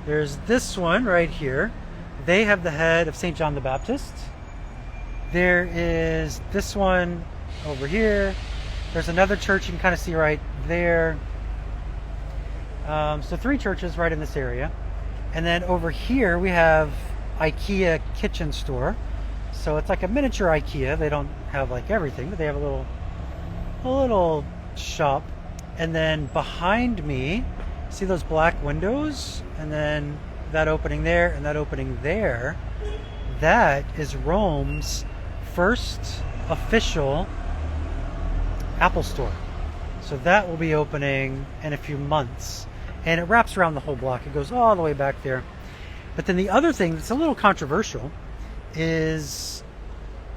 There's this one right here. They have the head of St. John the Baptist. There is this one over here. There's another church you can kind of see right there. So 3 churches right in this area. And then over here we have IKEA kitchen store. So it's like a miniature IKEA. They don't have like everything, but they have a little shop. And then behind me, see those black windows? And then that opening there and that opening there. That is Rome's first official Apple store. So that will be opening in a few months. And it wraps around the whole block. It goes all the way back there. But then the other thing that's a little controversial is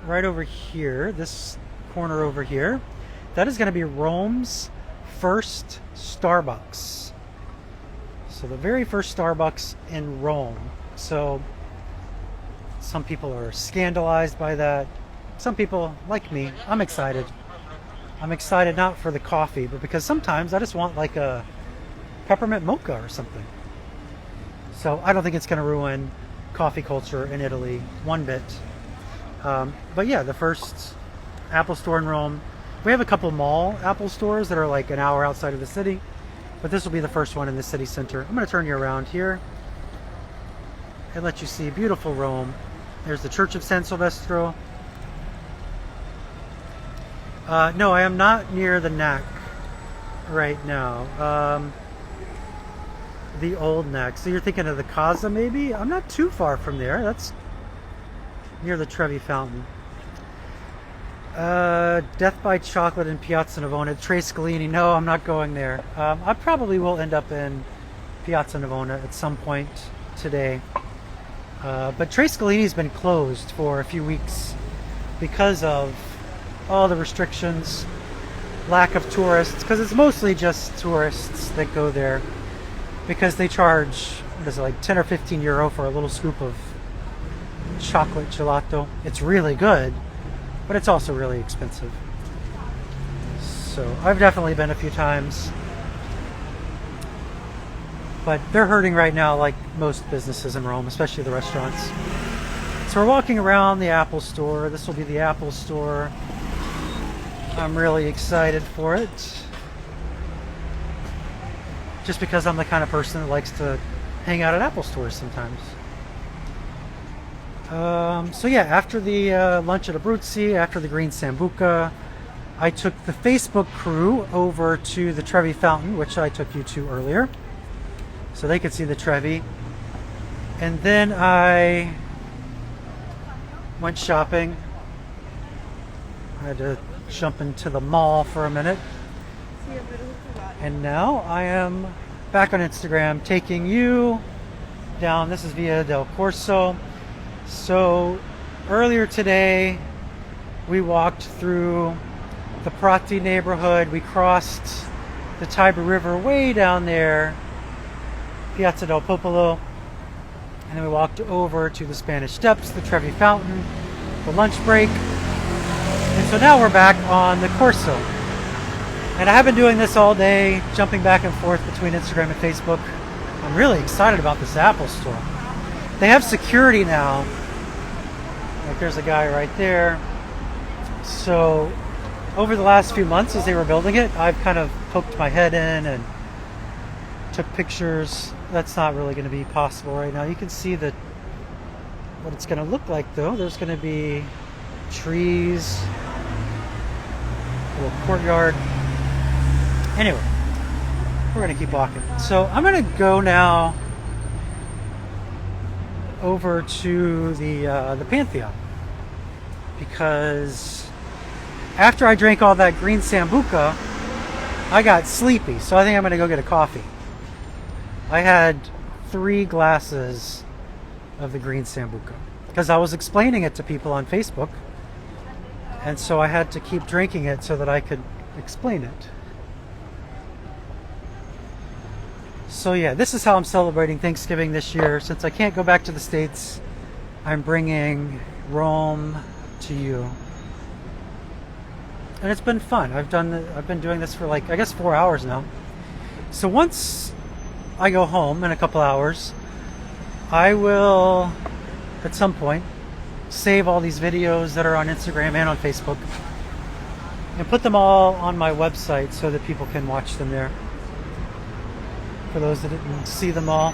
right over here, this corner over here. That is going to be Rome's first Starbucks. So the very first Starbucks in Rome. So some people are scandalized by that. Some people, like me, I'm excited. I'm excited not for the coffee, but because sometimes I just want like a peppermint mocha or something. So I don't think it's going to ruin coffee culture in Italy one bit. But yeah, the first Apple store in Rome. We have a couple mall Apple stores that are like an hour outside of the city, but this will be the first one in the city center. I'm going to turn you around here and let you see beautiful Rome. There's the Church of San Silvestro. No, I am not near the Neck right now. The old Neck. So you're thinking of the Casa maybe? I'm not too far from there. That's near the Trevi Fountain. Death by Chocolate in Piazza Navona. Tre Scalini. No, I'm not going there. I probably will end up in Piazza Navona at some point today. But Tre Scalini's been closed for a few weeks because of all the restrictions, lack of tourists, because it's mostly just tourists that go there because they charge, what is it, like 10 or 15 euro for a little scoop of chocolate gelato. It's really good, but it's also really expensive. So I've definitely been a few times, but they're hurting right now like most businesses in Rome, especially the restaurants. So we're walking around the Apple store. This will be the Apple store. I'm really excited for it. Just because I'm the kind of person that likes to hang out at Apple stores sometimes. So yeah, after the lunch at Abruzzi, after the green sambuca, I took the Facebook crew over to the Trevi Fountain, which I took you to earlier, so they could see the Trevi. And then I went shopping. I had to jump into the mall for a minute. And now I am back on Instagram taking you down. This is Via del Corso. So earlier today we walked through the Prati neighborhood. We crossed the Tiber River way down there, Piazza del Popolo, and then we walked over to the Spanish Steps, the Trevi Fountain, the lunch break. And so now we're back on the Corso. And I have been doing this all day, jumping back and forth between Instagram and Facebook. I'm really excited about this Apple store. They have security now. Like there's a guy right there. So over the last few months as they were building it, I've kind of poked my head in and took pictures. That's not really going to be possible right now. You can see what it's going to look like though. There's going to be trees, a little courtyard. Anyway, we're going to keep walking. So I'm going to go now over to the Pantheon, because after I drank all that green Sambuca, I got sleepy. So I think I'm going to go get a coffee. I had 3 glasses of the green Sambuca because I was explaining it to people on Facebook, and so I had to keep drinking it so that I could explain it. So yeah, this is how I'm celebrating Thanksgiving this year. Since I can't go back to the States, I'm bringing Rome to you. And it's been fun. I've been doing this for like, I guess 4 hours now. So once I go home in a couple hours, I will at some point save all these videos that are on Instagram and on Facebook and put them all on my website so that people can watch them there. For those that didn't see them all,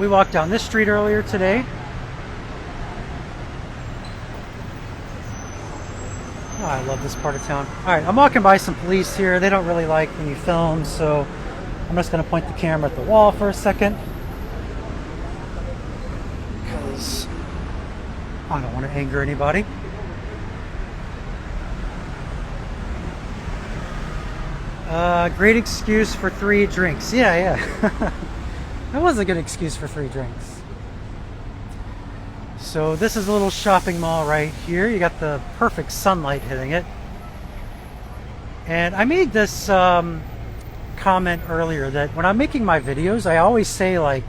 we walked down this street earlier today. Oh, I love this part of town. Alright, I'm walking by some police here. They don't really like when you film, so I'm just going to point the camera at the wall for a second, because I don't want to anger anybody. Great excuse for 3 drinks. Yeah. That was a good excuse for 3 drinks. So this is a little shopping mall right here. You got the perfect sunlight hitting it. And I made this comment earlier that when I'm making my videos, I always say like,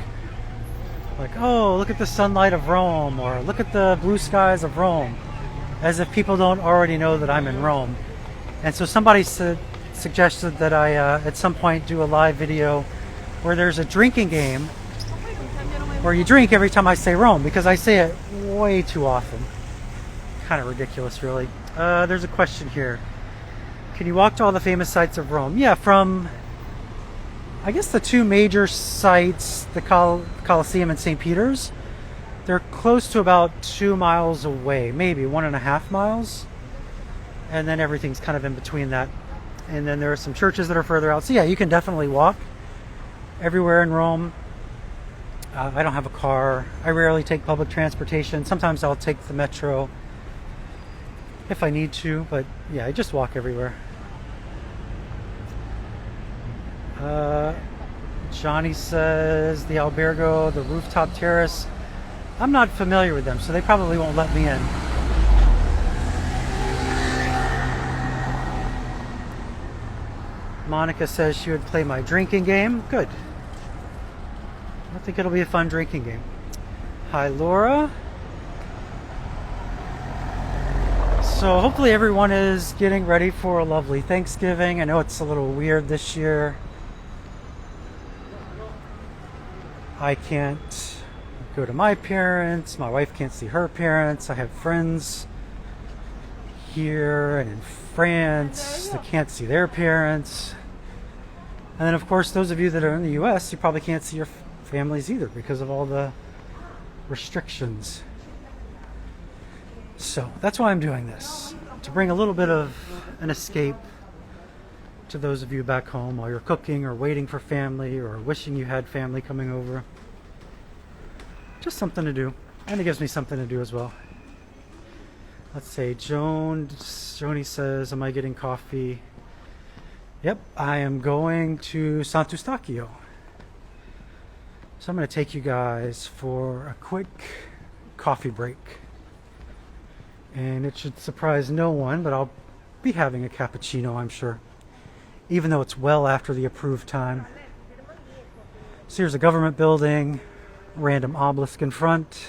oh, look at the sunlight of Rome, or look at the blue skies of Rome, as if people don't already know that I'm in Rome. And so somebody suggested that I at some point do a live video where there's a drinking game where you drink every time I say Rome, because I say it way too often. Kind of ridiculous, really. There's a question here. Can you walk to all the famous sites of Rome? Yeah, from I guess the 2 major sites, the Colosseum and St. Peter's, they're close to about 2 miles away, maybe 1.5 miles. And then everything's kind of in between that. And then there are some churches that are further out. So yeah, you can definitely walk everywhere in Rome. I don't have a car. I rarely take public transportation. Sometimes I'll take the metro if I need to, but yeah, I just walk everywhere. Johnny says the albergo, the rooftop terrace. I'm not familiar with them, so they probably won't let me in. Monica says she would play my drinking game. Good. I think it'll be a fun drinking game. Hi, Laura. So hopefully everyone is getting ready for a lovely Thanksgiving. I know it's a little weird this year. I can't go to my parents. My wife can't see her parents. I have friends here and in France that can't see their parents. And then, of course, those of you that are in the U.S., you probably can't see your families either because of all the restrictions. So that's why I'm doing this, to bring a little bit of an escape to those of you back home while you're cooking or waiting for family or wishing you had family coming over. Just something to do. And it gives me something to do as well. Let's say Joni says, am I getting coffee? Yep, I am going to Sant'Eustachio. So I'm going to take you guys for a quick coffee break. And it should surprise no one, but I'll be having a cappuccino, I'm sure. Even though it's well after the approved time. So here's a government building, random obelisk in front.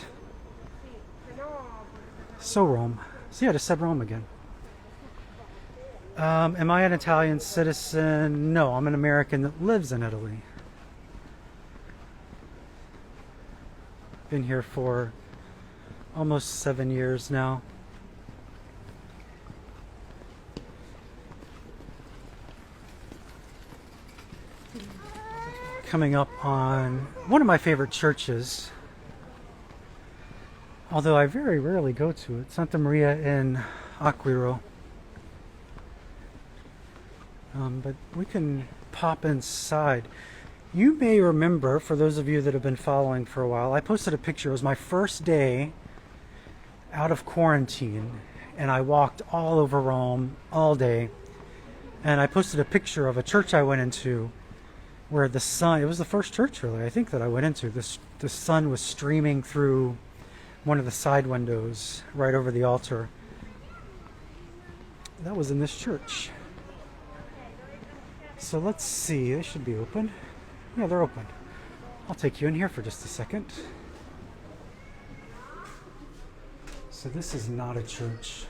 So Rome. See, I just said Rome again. Am I an Italian citizen? No, I'm an American that lives in Italy. Been here for almost 7 years now. coming up on one of my favorite churches, although I very rarely go to it, Santa Maria in Aquiro. But we can pop inside. You may remember, for those of you that have been following for a while, I posted a picture. It was my first day out of quarantine, and I walked all over Rome all day. And I posted a picture of a church I went into where the sun, it was the first church really, I think, that I went into. The sun was streaming through one of the side windows right over the altar. That was in this church. So let's see, they should be open. Yeah, they're open. I'll take you in here for just a second. So this is not a church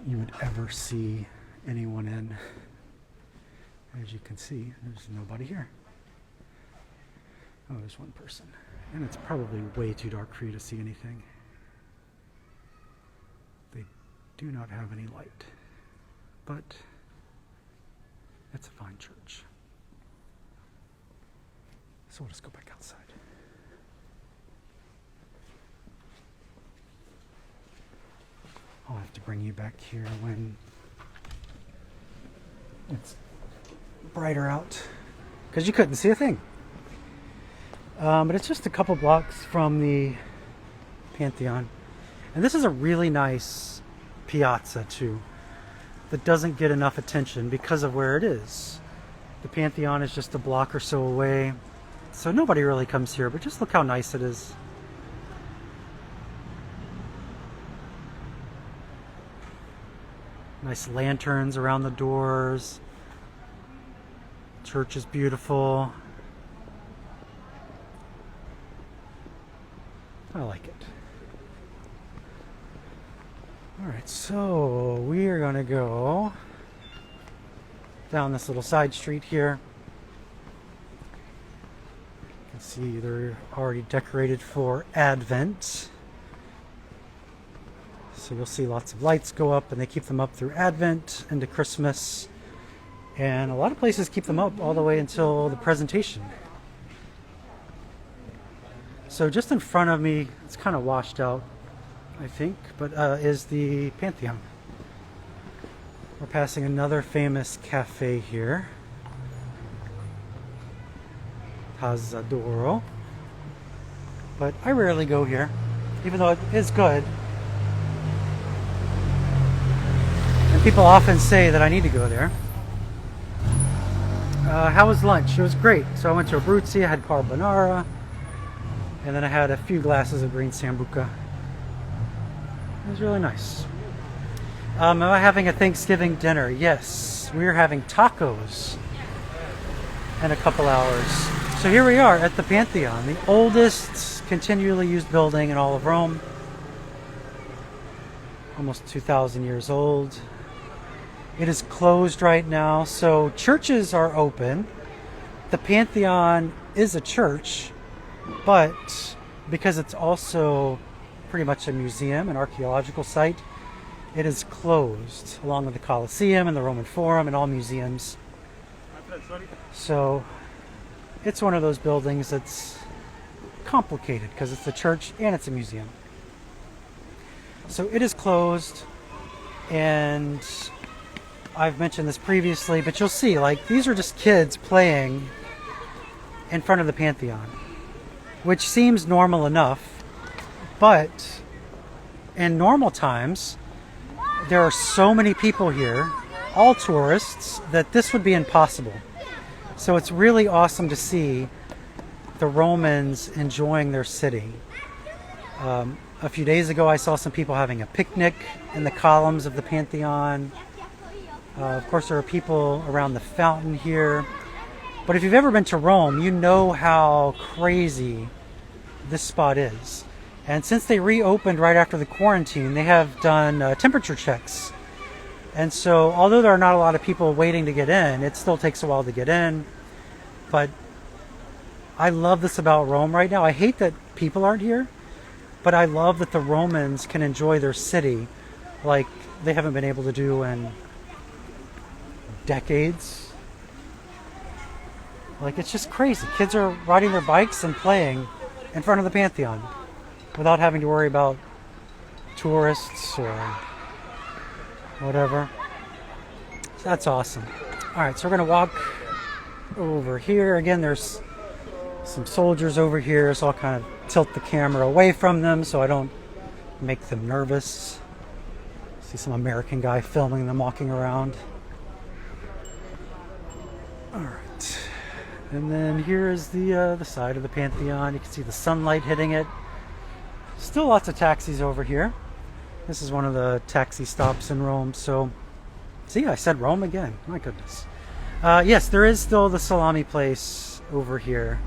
you would ever see anyone in. As you can see, there's nobody here. Oh, there's one person. And it's probably way too dark for you to see anything. They do not have any light. But it's a fine church. So we'll just go back outside. I'll have to bring you back here when it's brighter out, because you couldn't see a thing. But it's just a couple blocks from the Pantheon. And this is a really nice piazza too, that doesn't get enough attention because of where it is. The Pantheon is just a block or so away, so nobody really comes here, but just look how nice it is. Nice lanterns around the doors. Church is beautiful. I like it. Alright, so we are going to go down this little side street here. You can see they're already decorated for Advent. So you'll see lots of lights go up, and they keep them up through Advent into Christmas. And a lot of places keep them up all the way until the presentation. So just in front of me, it's kind of washed out, I think, but is the Pantheon. We're passing another famous cafe here, Cazadoro. But I rarely go here, even though it is good. And people often say that I need to go there. How was lunch? It was great. So I went to Abruzzi, I had carbonara, and then I had a few glasses of green sambuca. It was really nice. Am I having a Thanksgiving dinner? Yes, we are having tacos in a couple hours. So here we are at the Pantheon, the oldest continually used building in all of Rome. Almost 2,000 years old. It is closed right now, so churches are open. The Pantheon is a church, but because it's also pretty much a museum, an archaeological site, it is closed, along with the Colosseum and the Roman Forum and all museums. So it's one of those buildings that's complicated because it's a church and it's a museum. So it is closed, and I've mentioned this previously, but you'll see, like, these are just kids playing in front of the Pantheon, which seems normal enough, but in normal times, there are so many people here, all tourists, that this would be impossible. So it's really awesome to see the Romans enjoying their city. A few days ago, I saw some people having a picnic in the columns of the Pantheon. Of course, there are people around the fountain here. But if you've ever been to Rome, you know how crazy this spot is. And since they reopened right after the quarantine, they have done temperature checks. And so, although there are not a lot of people waiting to get in, it still takes a while to get in. But I love this about Rome right now. I hate that people aren't here, but I love that the Romans can enjoy their city like they haven't been able to do in decades. Like, it's just crazy. Kids are riding their bikes and playing in front of the Pantheon without having to worry about tourists or whatever. That's awesome. All right, so we're going to walk over here. Again, there's some soldiers over here, so I'll kind of tilt the camera away from them so I don't make them nervous. See some American guy filming them walking around. All right. And then here is the side of the Pantheon. You can see the sunlight hitting it. Still lots of taxis over here. This is one of the taxi stops in Rome. So, see, I said Rome again. My goodness. Yes, there is still the salami place over here.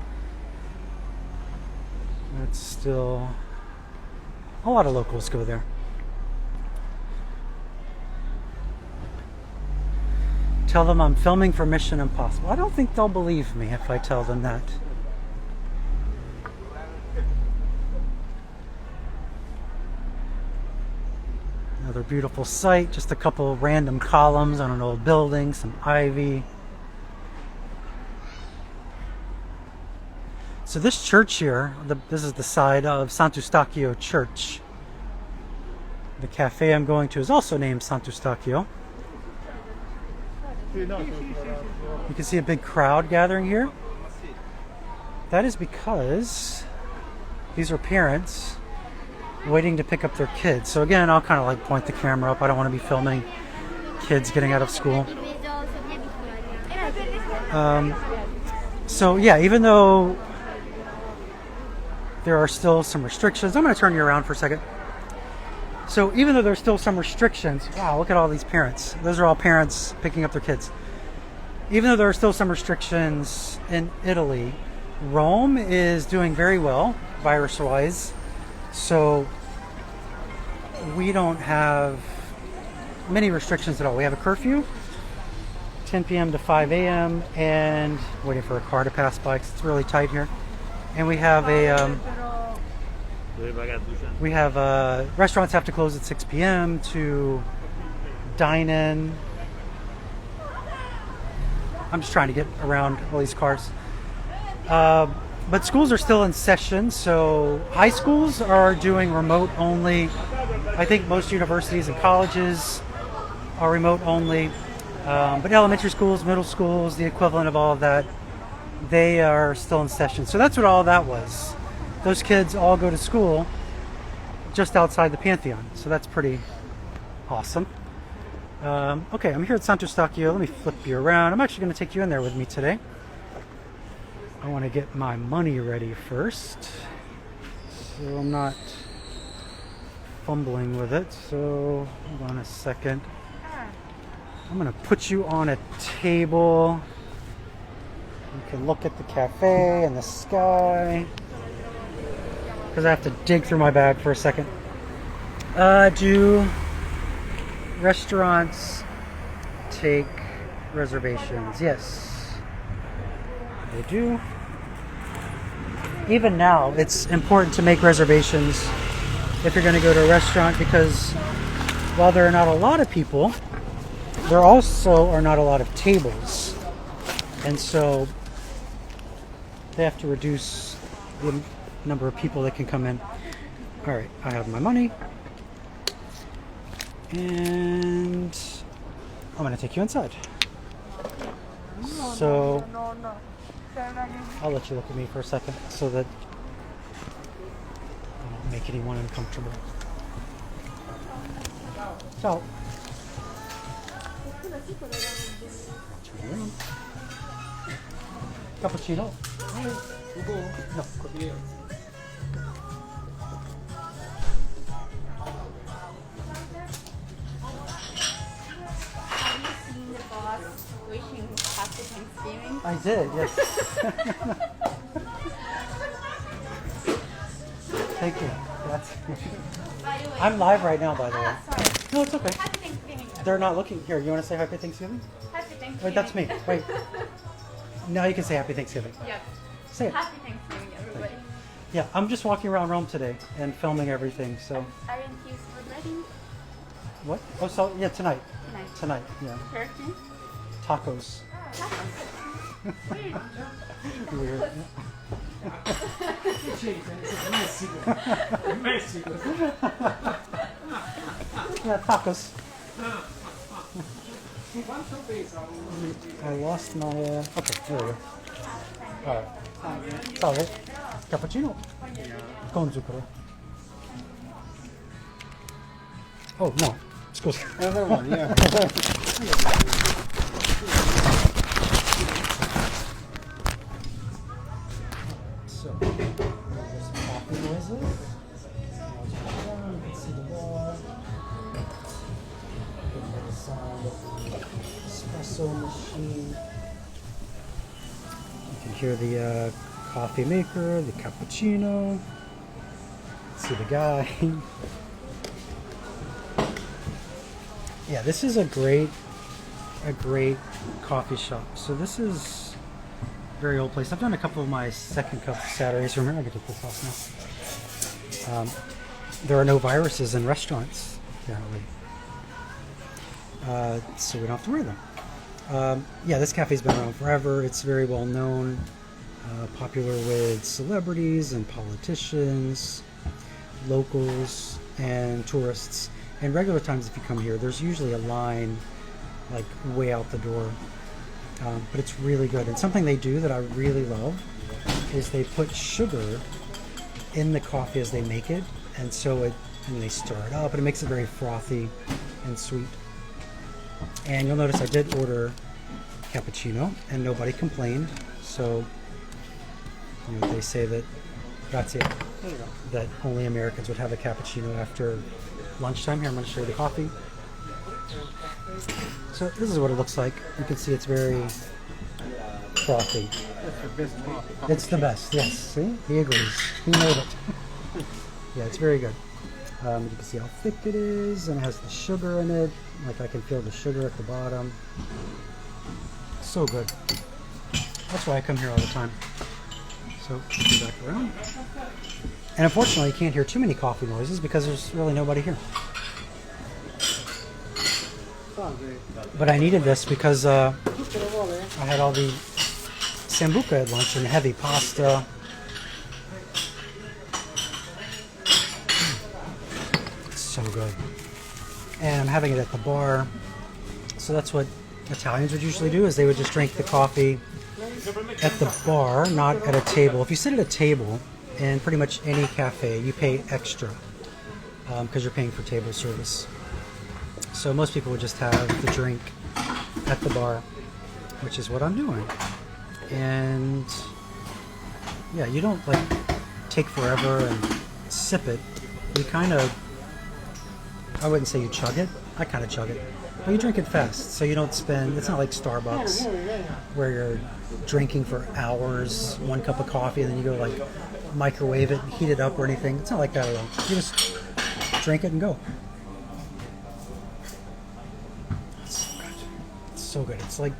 It's still... a lot of locals go there. Tell them I'm filming for Mission Impossible. I don't think they'll believe me if I tell them that. Another beautiful site, just a couple random columns on an old building, some ivy. So this church here, this is the side of Sant'Eustachio Church. The cafe I'm going to is also named Sant'Eustachio. You can see a big crowd gathering here. That is because these are parents waiting to pick up their kids. So again, I'll kind of like point the camera up. I don't want to be filming kids getting out of school. So yeah, even though there are still some restrictions, I'm going to turn you around for a second. So even though there's still some restrictions, wow, look at all these parents. Those are all parents picking up their kids. Even though there are still some restrictions in Italy, Rome is doing very well virus-wise. So we don't have many restrictions at all. We have a curfew, 10 p.m. to 5 a.m. and waiting for a car to pass by because it's really tight here. And we have restaurants have to close at 6 p.m. to dine in. I'm just trying to get around all these cars. But schools are still in session, so high schools are doing remote only. I think most universities and colleges are remote only. But elementary schools, middle schools, the equivalent of all of that, they are still in session. So that's what all that was. Those kids all go to school just outside the Pantheon. So that's pretty awesome. Okay, I'm here at Sant'Eustachio. Let me flip you around. I'm actually going to take you in there with me today. I want to get my money ready first, so I'm not fumbling with it. So hold on a second. I'm going to put you on a table. You can look at the cafe and the sky. Because I have to dig through my bag for a second. Do restaurants take reservations? Yes, they do. Even now, it's important to make reservations if you're going to go to a restaurant, because while there are not a lot of people, there also are not a lot of tables. And so they have to reduce the number of people that can come in. All right, I have my money. And I'm going to take you inside. So I'll let you look at me for a second so that I don't make anyone uncomfortable. So, turn around. Cappuccino? No. Wishing happy Thanksgiving. I did, yes. Thank you. That's By the way, I'm live right now, by the way. sorry. No, it's okay. Happy Thanksgiving. They're not looking. Here, you want to say Happy Thanksgiving? Happy Thanksgiving. Wait, that's me. Wait. Now you can say Happy Thanksgiving. Yes. Say it. Happy Thanksgiving, everybody. Yeah, I'm just walking around Rome today and filming everything, so. Aren't you celebrating What? Oh, so, yeah, tonight. tonight? Tonight, yeah. Turkey? Tacos. Tacos. Weird. Yeah, tacos. I lost my. Okay, there we go. Alright. Salve. Cappuccino. Con zucchero. Oh, no. Scusa. Another one, yeah. So, there's some coffee noises. You can see the wall. You can hear the sound of the espresso machine. You can hear the coffee maker, the cappuccino. See the guy. Yeah, this is a great coffee shop. So this is a very old place. I've done a couple of my second cup Saturdays. Remember, I can take this off now. There are no viruses in restaurants, apparently. So we don't have to worry them. Yeah, this cafe's been around forever. It's very well known, popular with celebrities and politicians, locals, and tourists. And regular times, if you come here, there's usually a line like way out the door. But it's really good. And something they do that I really love is they put sugar in the coffee as they make it, and they stir it up, and it makes it very frothy and sweet. And you'll notice I did order cappuccino, and nobody complained. So, they say that grazie, that only Americans would have a cappuccino after lunchtime. Here, I'm going to show you the coffee. So this is what it looks like. You can see it's very frothy. That's the best coffee. It's the best, yes. See? He agrees. He made it. Yeah, it's very good. You can see how thick it is, and it has the sugar in it. Like, I can feel the sugar at the bottom. So good. That's why I come here all the time. So, go back around. And unfortunately, you can't hear too many coffee noises because there's really nobody here. But I needed this because I had all the sambuca at lunch and heavy pasta. It's so good. And I'm having it at the bar. So that's what Italians would usually do, is they would just drink the coffee at the bar, not at a table. If you sit at a table in pretty much any cafe, you pay extra because you're paying for table service. So most people would just have the drink at the bar, which is what I'm doing. And yeah, you don't like take forever and sip it. You kind of, I wouldn't say you chug it. I kind of chug it. But you drink it fast, so you don't spend, it's not like Starbucks where you're drinking for hours, one cup of coffee, and then you go like microwave it, heat it up or anything. It's not like that at all. You just drink it and go. It's so good. It's like,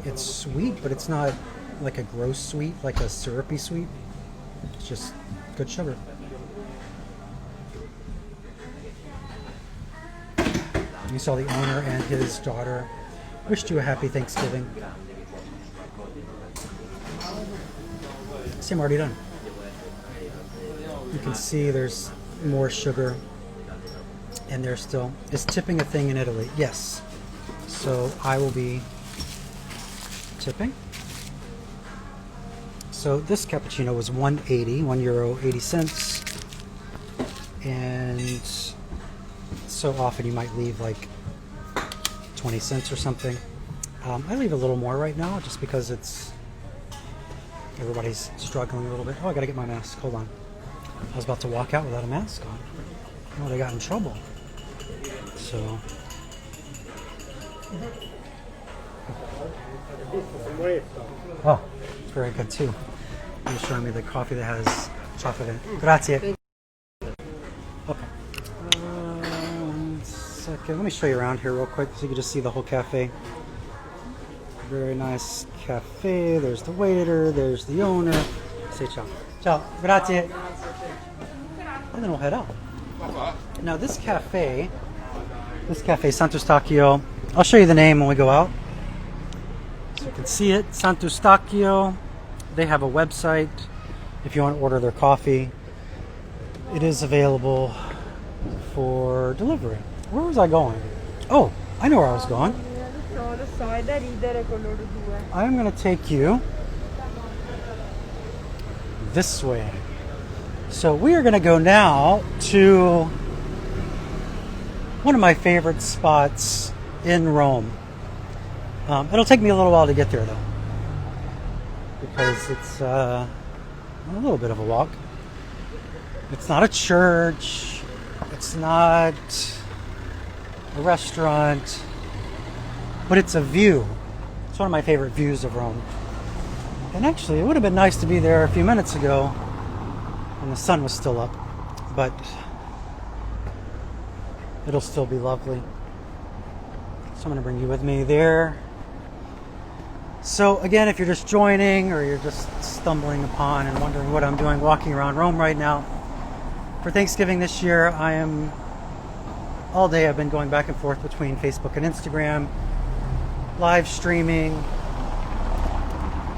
it's sweet, but it's not like a gross sweet, like a syrupy sweet. It's just good sugar. You saw the owner and his daughter wished you a happy Thanksgiving. Same, already done. You can see there's more sugar, and there's still, is tipping a thing in Italy? Yes. So I will be tipping. So this cappuccino was €1.80, and so often you might leave like 20 cents or something. I leave a little more right now just because everybody's struggling a little bit. Oh, I gotta get my mask. Hold on. I was about to walk out without a mask on. Oh, they got in trouble. So. Oh, it's very good too. You're showing me the coffee that has chocolate in it. Grazie. Okay. One second. Let me show you around here real quick so you can just see the whole cafe. Very nice cafe. There's the waiter. There's the owner. Say ciao. Ciao. Grazie. And then we'll head out. Now this cafe Sant'Eustachio, I'll show you the name when we go out. So you can see it, Sant'Eustachio. They have a website if you want to order their coffee. It is available for delivery. Where was I going? Oh, I know where I was going. Lo so, è da ridere con loro due. I'm going to take you this way. So we are going to go now to one of my favorite spots in Rome. It'll take me a little while to get there though, because it's a little bit of a walk. It's not a church, it's not a restaurant, but it's a view. It's one of my favorite views of Rome. And actually, it would have been nice to be there a few minutes ago when the sun was still up, but it'll still be lovely. So I'm going to bring you with me there. So again, if you're just joining or you're just stumbling upon and wondering what I'm doing walking around Rome right now, for Thanksgiving this year, all day I've been going back and forth between Facebook and Instagram, live streaming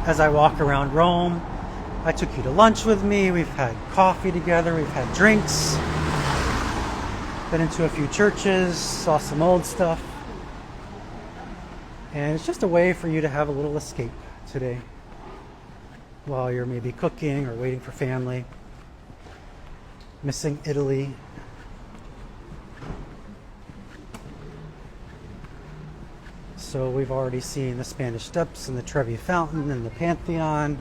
as I walk around Rome. I took you to lunch with me, we've had coffee together, we've had drinks, been into a few churches, saw some old stuff. And it's just a way for you to have a little escape today while you're maybe cooking or waiting for family, missing Italy. So we've already seen the Spanish Steps and the Trevi Fountain and the Pantheon.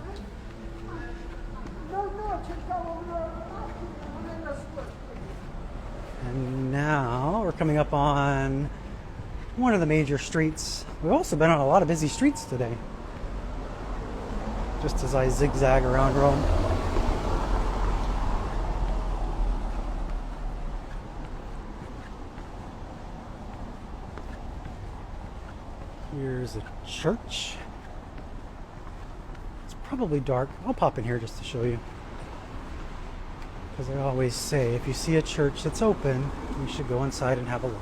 And now we're coming up on one of the major streets. We've also been on a lot of busy streets today, just as I zigzag around Rome. Here's a church. It's probably dark. I'll pop in here just to show you, because I always say if you see a church that's open, you should go inside and have a look.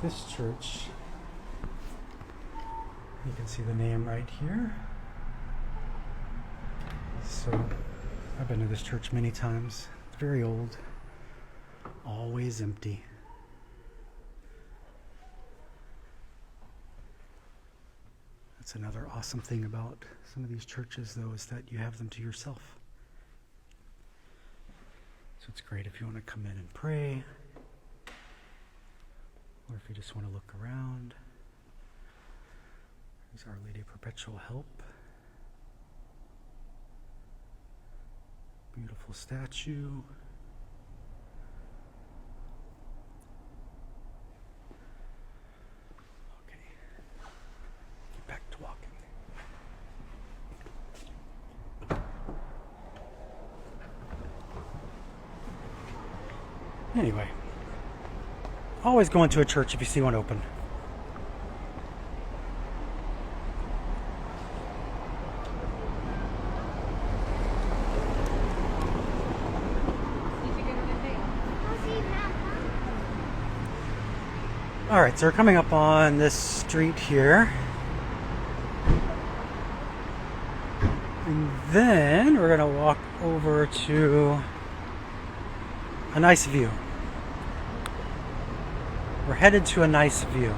This church, you can see the name right here. So I've been to this church many times. It's very old, always empty. That's another awesome thing about some of these churches, though, is that you have them to yourself. So it's great if you want to come in and pray, or if you just want to look around. There's Our Lady of Perpetual Help. Beautiful statue. Okay, get back to walking. Anyway, always go into a church if you see one open. All right, so we're coming up on this street here. And then we're going to walk over to a nice view. We're headed to a nice view.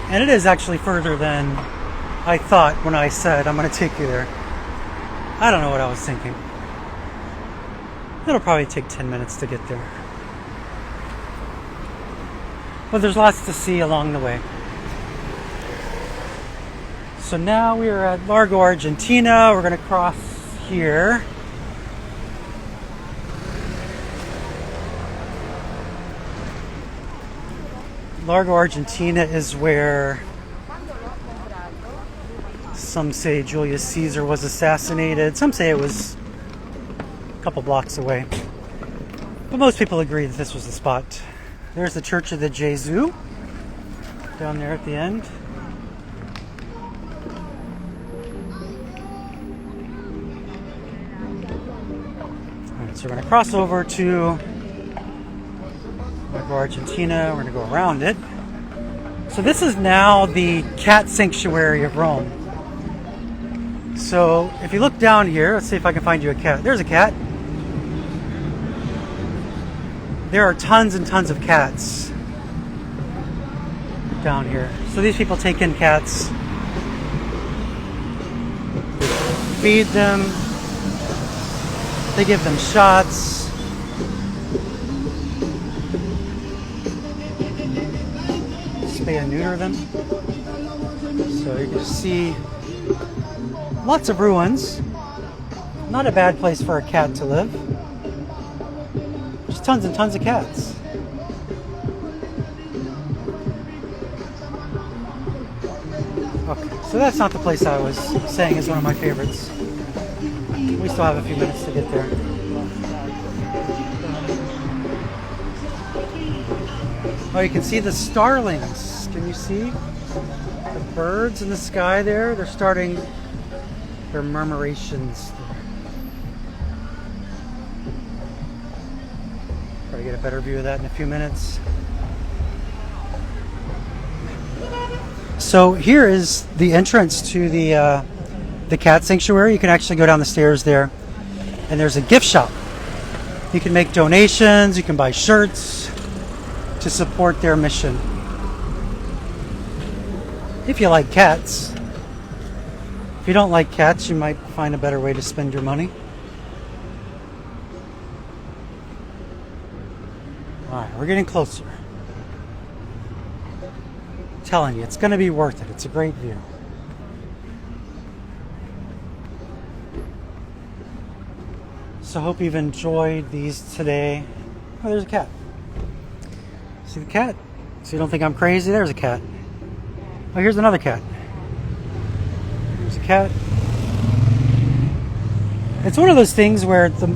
And it is actually further than I thought when I said I'm going to take you there. I don't know what I was thinking. It'll probably take 10 minutes to get there. But there's lots to see along the way. So now we are at Largo Argentina. We're going to cross here. Largo Argentina is where some say Julius Caesar was assassinated. Some say it was a couple blocks away. But most people agree that this was the spot. There's the Church of the Gesù down there at the end. Alright, so So we're going to cross over to Argentina. We're going to go around it. So this is now the cat sanctuary of Rome. So if you look down here, let's see if I can find you a cat. There's a cat. There are tons and tons of cats down here. So these people take in cats, feed them, they give them shots. Spay and neuter them. So you can see lots of ruins. Not a bad place for a cat to live. Just tons and tons of cats. Okay, so that's not the place I was saying is one of my favorites. We still have a few minutes to get there. Oh, you can see the starlings. Can you see the birds in the sky there? They're starting their murmurations. Try to get a better view of that in a few minutes. So here is the entrance to the cat sanctuary. You can actually go down the stairs there, and there's a gift shop. You can make donations, you can buy shirts to support their mission. If you like cats. If you don't like cats, you might find a better way to spend your money. Alright, we're getting closer. I'm telling you, it's going to be worth it. It's a great view. So I hope you've enjoyed these today. Oh, there's a cat. See the cat? So you don't think I'm crazy? There's a cat. Oh, here's another cat. There's a cat. It's one of those things where the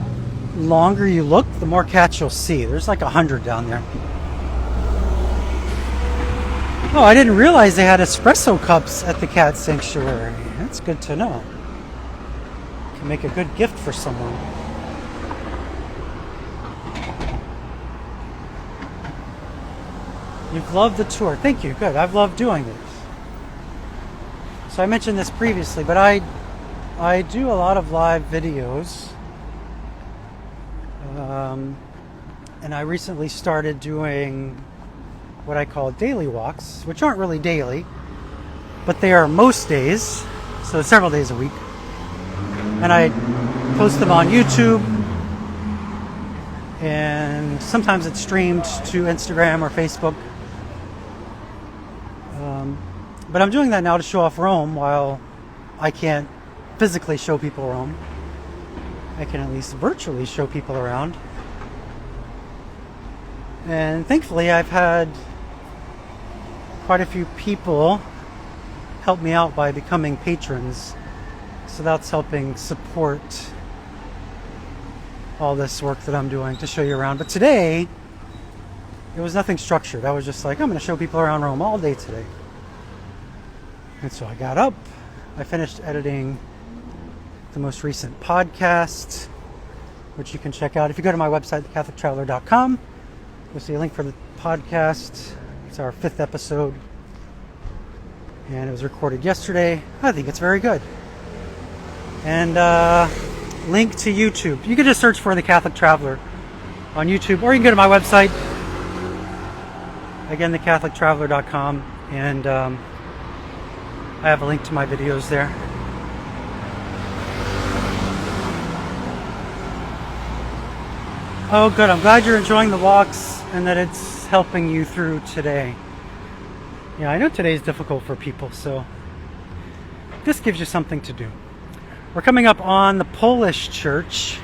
longer you look, the more cats you'll see. There's like 100 down there. Oh, I didn't realize they had espresso cups at the cat sanctuary. That's good to know. Can make a good gift for someone. You've loved the tour. Thank you. Good. I've loved doing this. So I mentioned this previously, but I do a lot of live videos. And I recently started doing what I call daily walks, which aren't really daily, but they are most days, so several days a week. And I post them on YouTube, and sometimes it's streamed to Instagram or Facebook. But I'm doing that now to show off Rome while I can't physically show people Rome. I can at least virtually show people around. And thankfully I've had quite a few people help me out by becoming patrons. So that's helping support all this work that I'm doing to show you around. But today, it was nothing structured. I was just like, I'm going to show people around Rome all day today. And so I got up, I finished editing the most recent podcast, which you can check out. If you go to my website, thecatholictraveler.com, you'll see a link for the podcast. It's our 5th episode, and it was recorded yesterday. I think it's very good. And link to YouTube. You can just search for The Catholic Traveler on YouTube, or you can go to my website, again, thecatholictraveler.com, and I have a link to my videos there. Oh, good. I'm glad you're enjoying the walks and that it's helping you through today. Yeah, I know today's difficult for people, so this gives you something to do. We're coming up on the Polish church.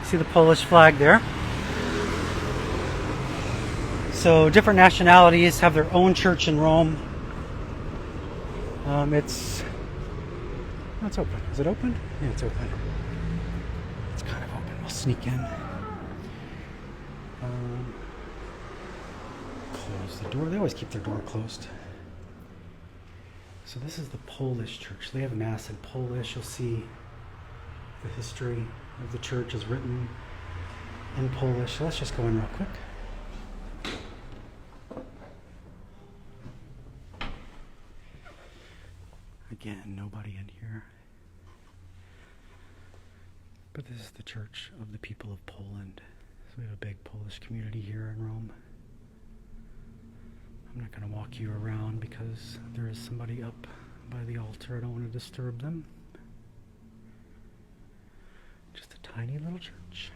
See the Polish flag there? So different nationalities have their own church in Rome. It's open. Is it open? Yeah, it's open. It's kind of open. We'll sneak in. Close the door. They always keep their door closed. So this is the Polish church. They have Mass in Polish. You'll see the history of the church is written in Polish. So let's just go in real quick. Again, nobody in here. But this is the Church of the People of Poland. So we have a big Polish community here in Rome. I'm not going to walk you around because there is somebody up by the altar. I don't want to disturb them. Just a tiny little church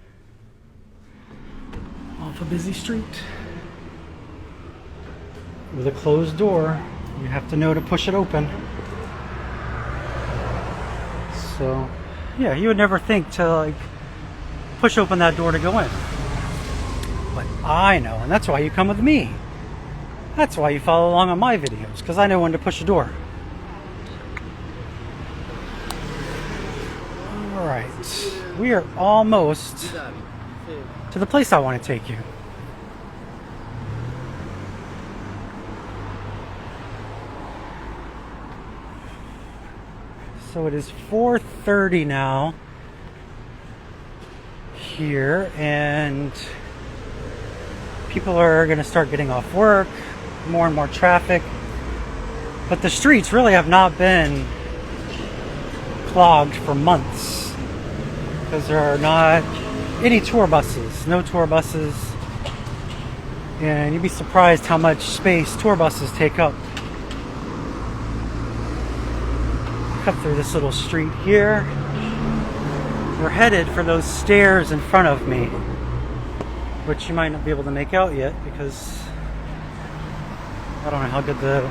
off a busy street with a closed door. You have to know to push it open. So, yeah, you would never think to like push open that door to go in. But I know, and that's why you come with me. That's why you follow along on my videos, because I know when to push a door. Alright, we are almost to the place I want to take you. So it is 4:30 now here, and people are going to start getting off work, more and more traffic. But the streets really have not been clogged for months because there are not any tour buses, no tour buses. And you'd be surprised how much space tour buses take up. Up through this little street here. We're headed for those stairs in front of me, which you might not be able to make out yet because I don't know how good the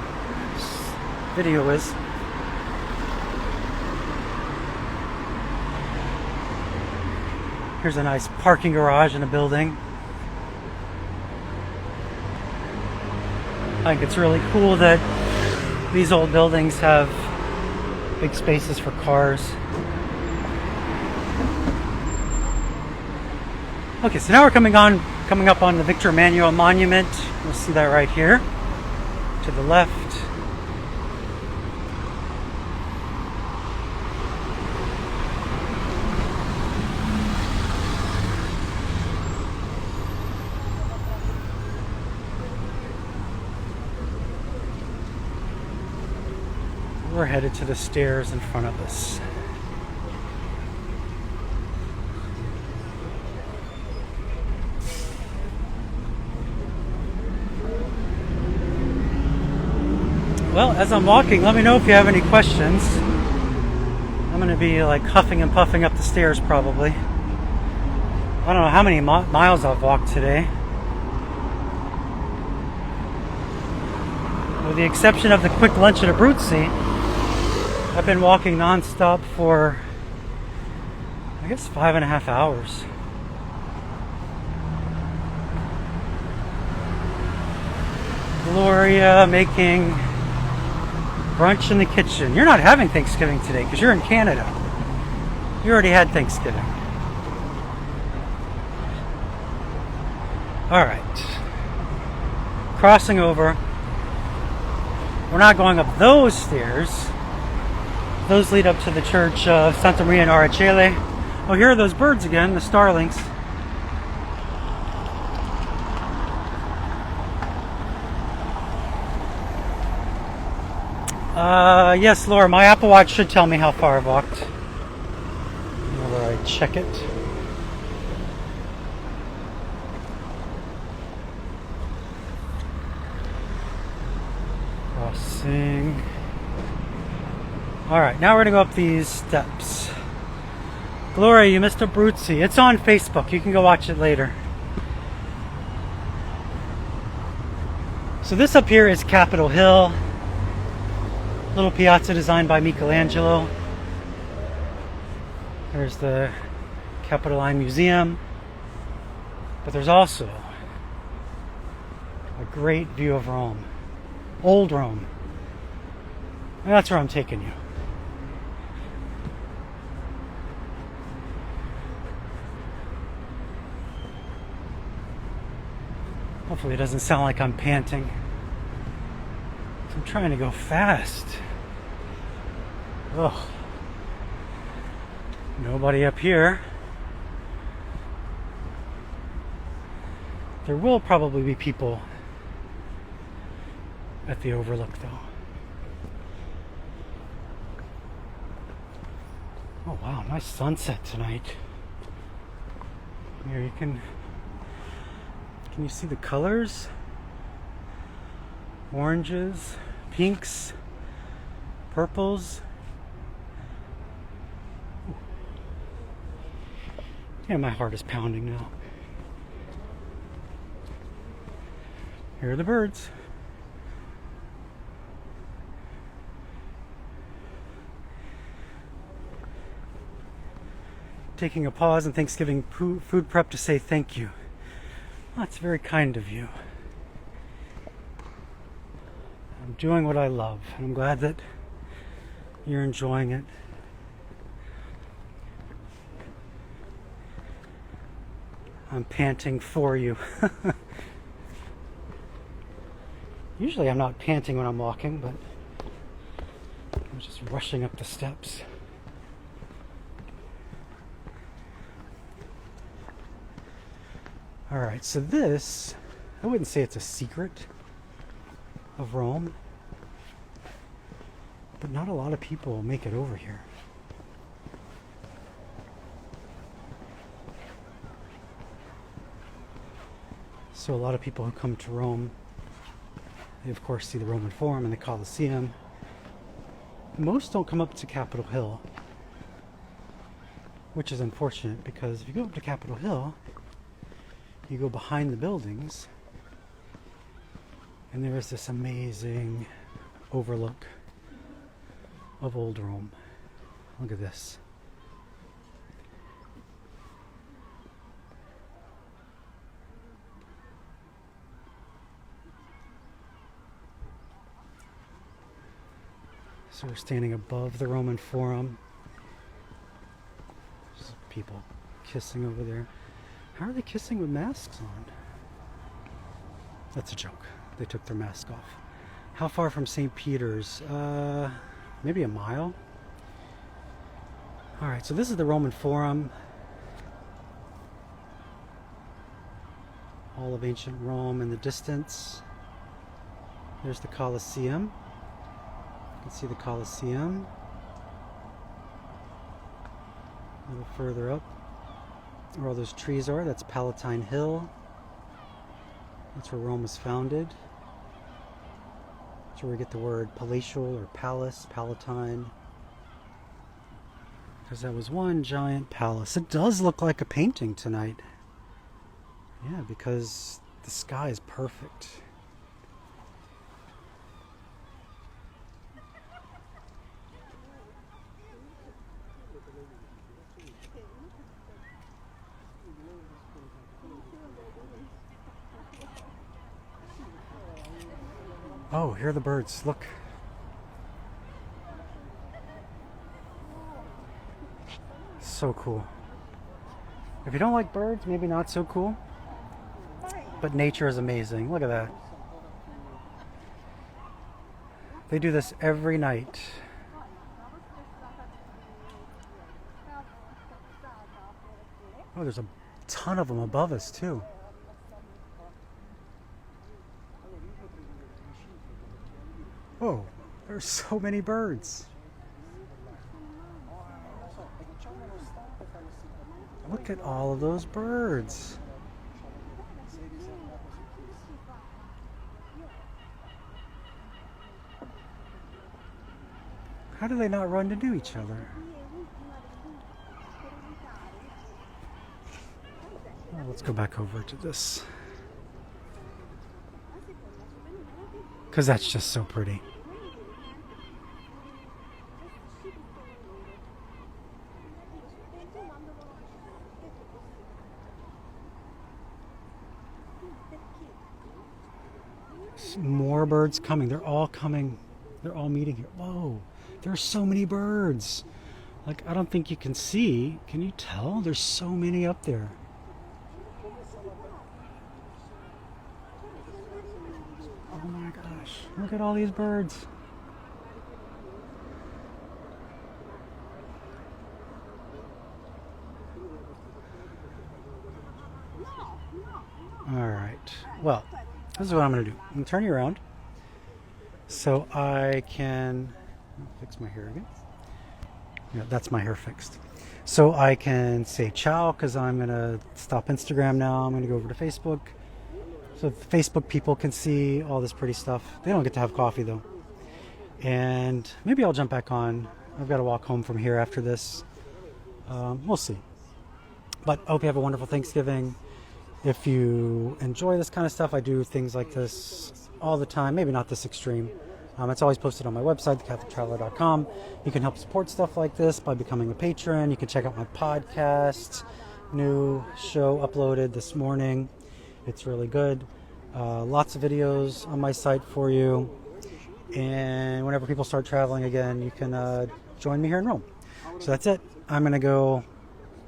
video is. Here's a nice parking garage in a building. I think it's really cool that these old buildings have big spaces for cars. Okay, so now we're coming up on the Victor Emmanuel Monument. You'll see that right here to the left. We're headed to the stairs in front of us. Well, as I'm walking, let me know if you have any questions. I'm going to be like huffing and puffing up the stairs probably. I don't know how many miles I've walked today. With the exception of the quick lunch at Abruzzi, I've been walking non-stop for, I guess, 5.5 hours. Gloria making brunch in the kitchen. You're not having Thanksgiving today because you're in Canada. You already had Thanksgiving. All right. Crossing over. We're not going up those stairs. Those lead up to the church of Santa Maria in Araceli. Oh, here are those birds again, the starlings. Yes, Laura, my Apple Watch should tell me how far I've walked. Whenever I check it. Crossing. Alright, now we're going to go up these steps. Gloria, you missed Abruzzi. It's on Facebook. You can go watch it later. So this up here is Capitol Hill. Little piazza designed by Michelangelo. There's the Capitoline Museum. But there's also a great view of Rome. Old Rome. And that's where I'm taking you. Hopefully it doesn't sound like I'm panting. I'm trying to go fast. Ugh. Nobody up here. There will probably be people at the overlook though. Oh wow, nice sunset tonight. Here you can you see the colors? Oranges, pinks, purples. Yeah, my heart is pounding now. Here are the birds. Taking a pause in Thanksgiving food prep to say thank you. Well, that's very kind of you. I'm doing what I love, and I'm glad that you're enjoying it. I'm panting for you. Usually I'm not panting when I'm walking, but I'm just rushing up the steps. Alright, so this, I wouldn't say it's a secret of Rome, but not a lot of people make it over here. So a lot of people who come to Rome, they of course see the Roman Forum and the Colosseum. Most don't come up to Capitol Hill, which is unfortunate because if you go up to Capitol Hill, you go behind the buildings and there is this amazing overlook of old Rome. Look at this. So we're standing above the Roman Forum. There's people kissing over there. How are they kissing with masks on? That's a joke. They took their mask off. How far from St. Peter's? Maybe a mile? Alright, so this is the Roman Forum. All of ancient Rome in the distance. There's the Colosseum. You can see the Colosseum. A little further up, where all those trees are, that's Palatine Hill. That's where Rome was founded. That's where we get the word palatial or palace, Palatine. Because that was one giant palace. It does look like a painting tonight. Yeah, because the sky is perfect. Oh, here are the birds. Look. So cool. If you don't like birds, maybe not so cool. But nature is amazing. Look at that. They do this every night. Oh, there's a ton of them above us, too. Oh, there's so many birds. Look at all of those birds. How do they not run to do each other? Well, let's go back over to this. Because that's just so pretty. More birds coming. They're all coming. They're all meeting here. Whoa, there's so many birds. Like, I don't think you can see. Can you tell? There's so many up there. Oh my gosh, look at all these birds. All right. Well, this is what I'm going to do. I'm going to turn you around so I can fix my hair again. Yeah, that's my hair fixed. So I can say ciao because I'm going to stop Instagram now. I'm going to go over to Facebook. So the Facebook people can see all this pretty stuff. They don't get to have coffee though. And maybe I'll jump back on. I've got to walk home from here after this. We'll see. But I hope you have a wonderful Thanksgiving. If you enjoy this kind of stuff, I do things like this all the time. Maybe not this extreme. It's always posted on my website, thecatholictraveler.com. You can help support stuff like this by becoming a patron. You can check out my podcast. New show uploaded this morning. It's really good. Lots of videos on my site for you. And whenever people start traveling again, you can join me here in Rome. So that's it. I'm going to go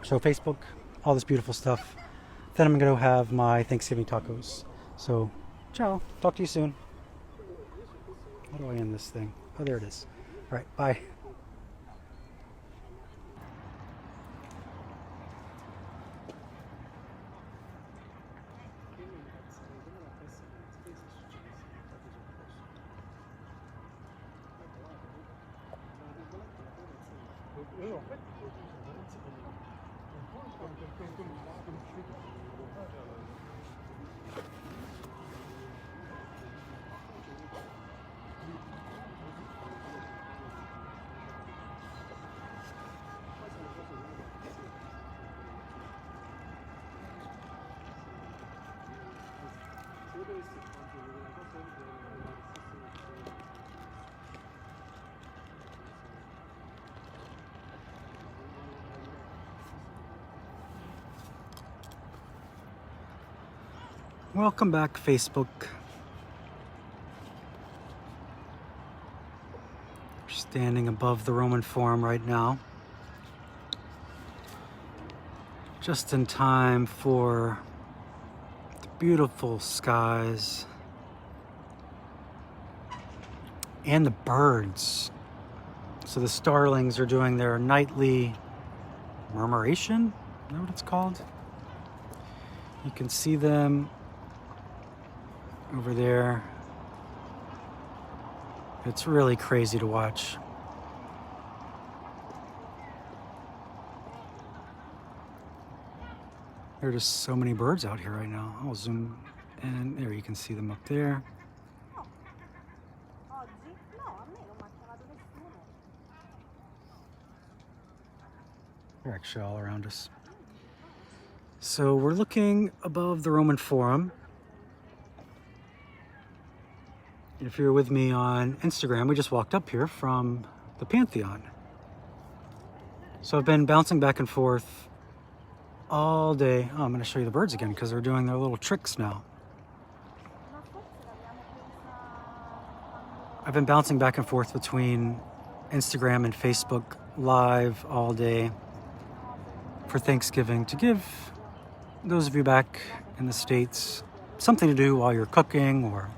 show Facebook all this beautiful stuff. Then I'm going to have my Thanksgiving tacos. So, ciao. Talk to you soon. How do I end this thing? Oh, there it is. All right, bye. Welcome back, Facebook. We're standing above the Roman Forum right now. Just in time for the beautiful skies and the birds. So the starlings are doing their nightly murmuration. Is that what it's called? You can see them over there. It's really crazy to watch. There are just so many birds out here right now. I'll zoom in. There you can see them up there. They're actually all around us. So we're looking above the Roman Forum. If you're with me on Instagram, we just walked up here from the Pantheon. So I've been bouncing back and forth all day. Oh, I'm going to show you the birds again because they're doing their little tricks now. I've been bouncing back and forth between Instagram and Facebook Live all day for Thanksgiving to give those of you back in the States something to do while you're cooking or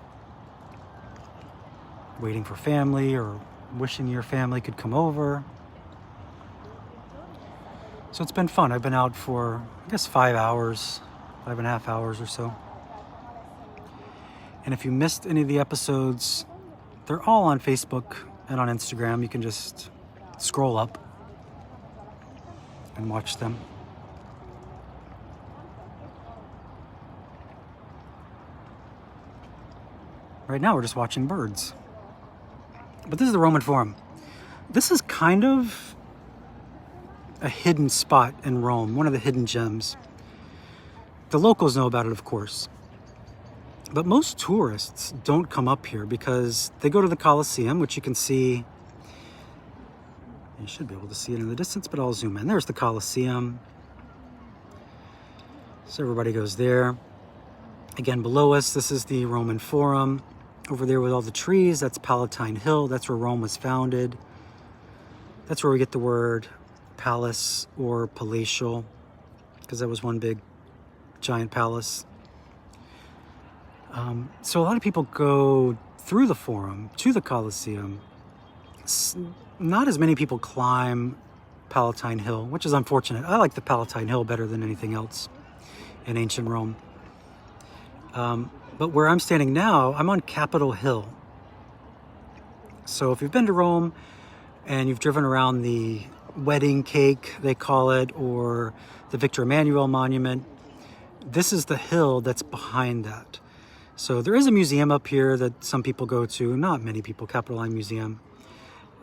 waiting for family or wishing your family could come over. So it's been fun. I've been out for, I guess, 5 hours, 5.5 hours or so. And if you missed any of the episodes, they're all on Facebook and on Instagram. You can just scroll up and watch them. Right now we're just watching birds. But this is the Roman Forum. This is kind of a hidden spot in Rome, one of the hidden gems. The locals know about it, of course. But most tourists don't come up here because they go to the Colosseum, which you can see. You should be able to see it in the distance, but I'll zoom in. There's the Colosseum. So everybody goes there. Again, below us, this is the Roman Forum. Over there with all the trees, that's Palatine Hill. That's where Rome was founded. That's where we get the word palace or palatial, because that was one big giant palace. So a lot of people go through the Forum to the Colosseum. Not as many people climb Palatine Hill, which is unfortunate. I like the Palatine Hill better than anything else in ancient Rome. But where I'm standing now, I'm on Capitol Hill. So if you've been to Rome and you've driven around the wedding cake, they call it, or the Victor Emmanuel Monument, this is the hill that's behind that. So there is a museum up here that some people go to, not many people, Capitoline Museum.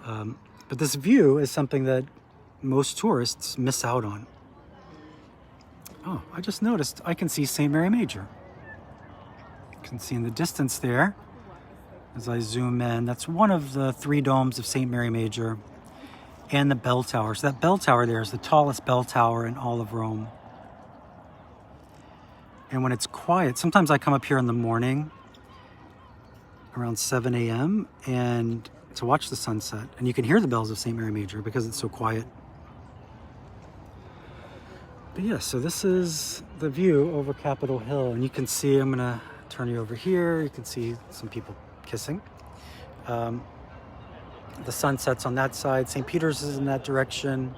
But this view is something that most tourists miss out on. Oh, I just noticed I can see St. Mary Major. You can see in the distance there, as I zoom in, that's one of the 3 domes of St. Mary Major, and the bell tower. So that bell tower there is the tallest bell tower in all of Rome. And when it's quiet, sometimes I come up here in the morning around 7 a.m. and to watch the sunset, and you can hear the bells of St. Mary Major because it's so quiet. But yeah, so this is the view over Capitol Hill, and you can see, I'm gonna turn you over here, you can see some people kissing. The sunset's on that side, St. Peter's is in that direction.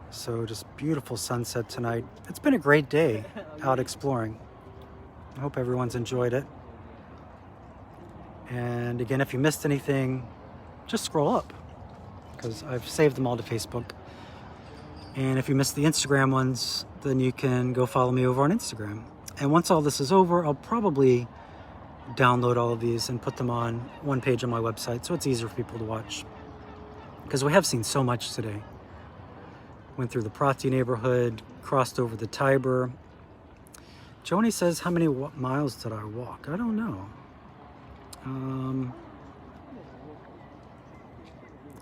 So just beautiful sunset tonight. It's been a great day out exploring. I hope everyone's enjoyed it. And again, if you missed anything, just scroll up because I've saved them all to Facebook. And if you missed the Instagram ones, then you can go follow me over on Instagram. And once all this is over, I'll probably download all of these and put them on one page on my website so it's easier for people to watch. Because we have seen so much today. Went through the Prati neighborhood, crossed over the Tiber. Joni says, how many miles did I walk? I don't know.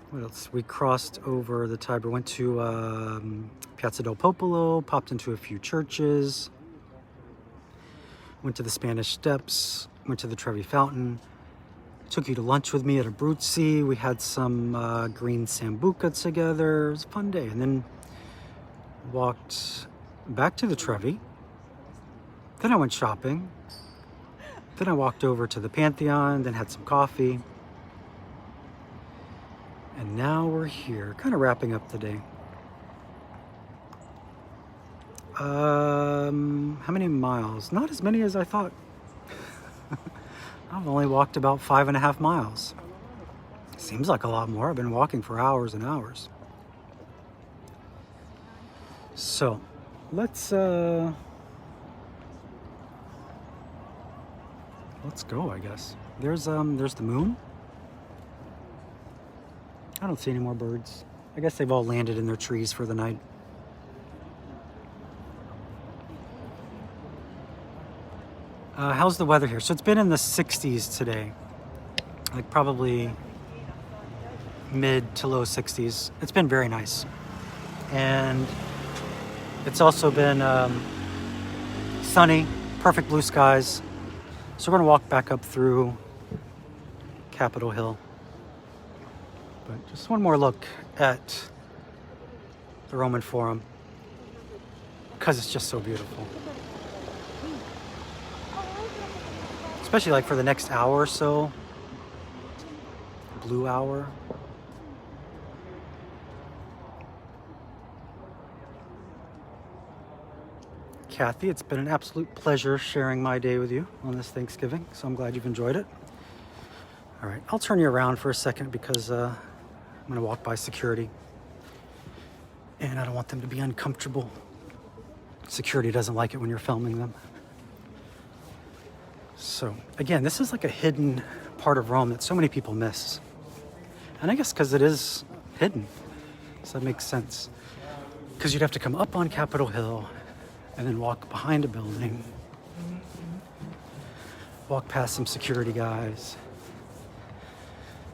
What else? We crossed over the Tiber, went to Piazza del Popolo, popped into a few churches, went to the Spanish Steps, went to the Trevi Fountain, took you to lunch with me at Abruzzi. We had some green sambuca together. It was a fun day. And then walked back to the Trevi. Then I went shopping. Then I walked over to the Pantheon, then had some coffee. And now we're here, kind of wrapping up the day. How many miles? Not as many as I thought. I've only walked about 5.5 miles. Seems like a lot more. I've been walking for hours and hours. So, let's go, I guess. There's the moon. I don't see any more birds. I guess they've all landed in their trees for the night. How's the weather here? So it's been in the 60s today. Like probably mid to low 60s. It's been very nice. And it's also been sunny, perfect blue skies. So we're gonna walk back up through Capitol Hill. But just one more look at the Roman Forum because it's just so beautiful. Especially like for the next hour or so, blue hour. Kathy, it's been an absolute pleasure sharing my day with you on this Thanksgiving, so I'm glad you've enjoyed it. All right, I'll turn you around for a second because I'm gonna walk by security and I don't want them to be uncomfortable. Security doesn't like it when you're filming them. So again, this is like a hidden part of Rome that so many people miss. And I guess because it is hidden, so that makes sense. Because you'd have to come up on Capitol Hill and then walk behind a building, walk past some security guys,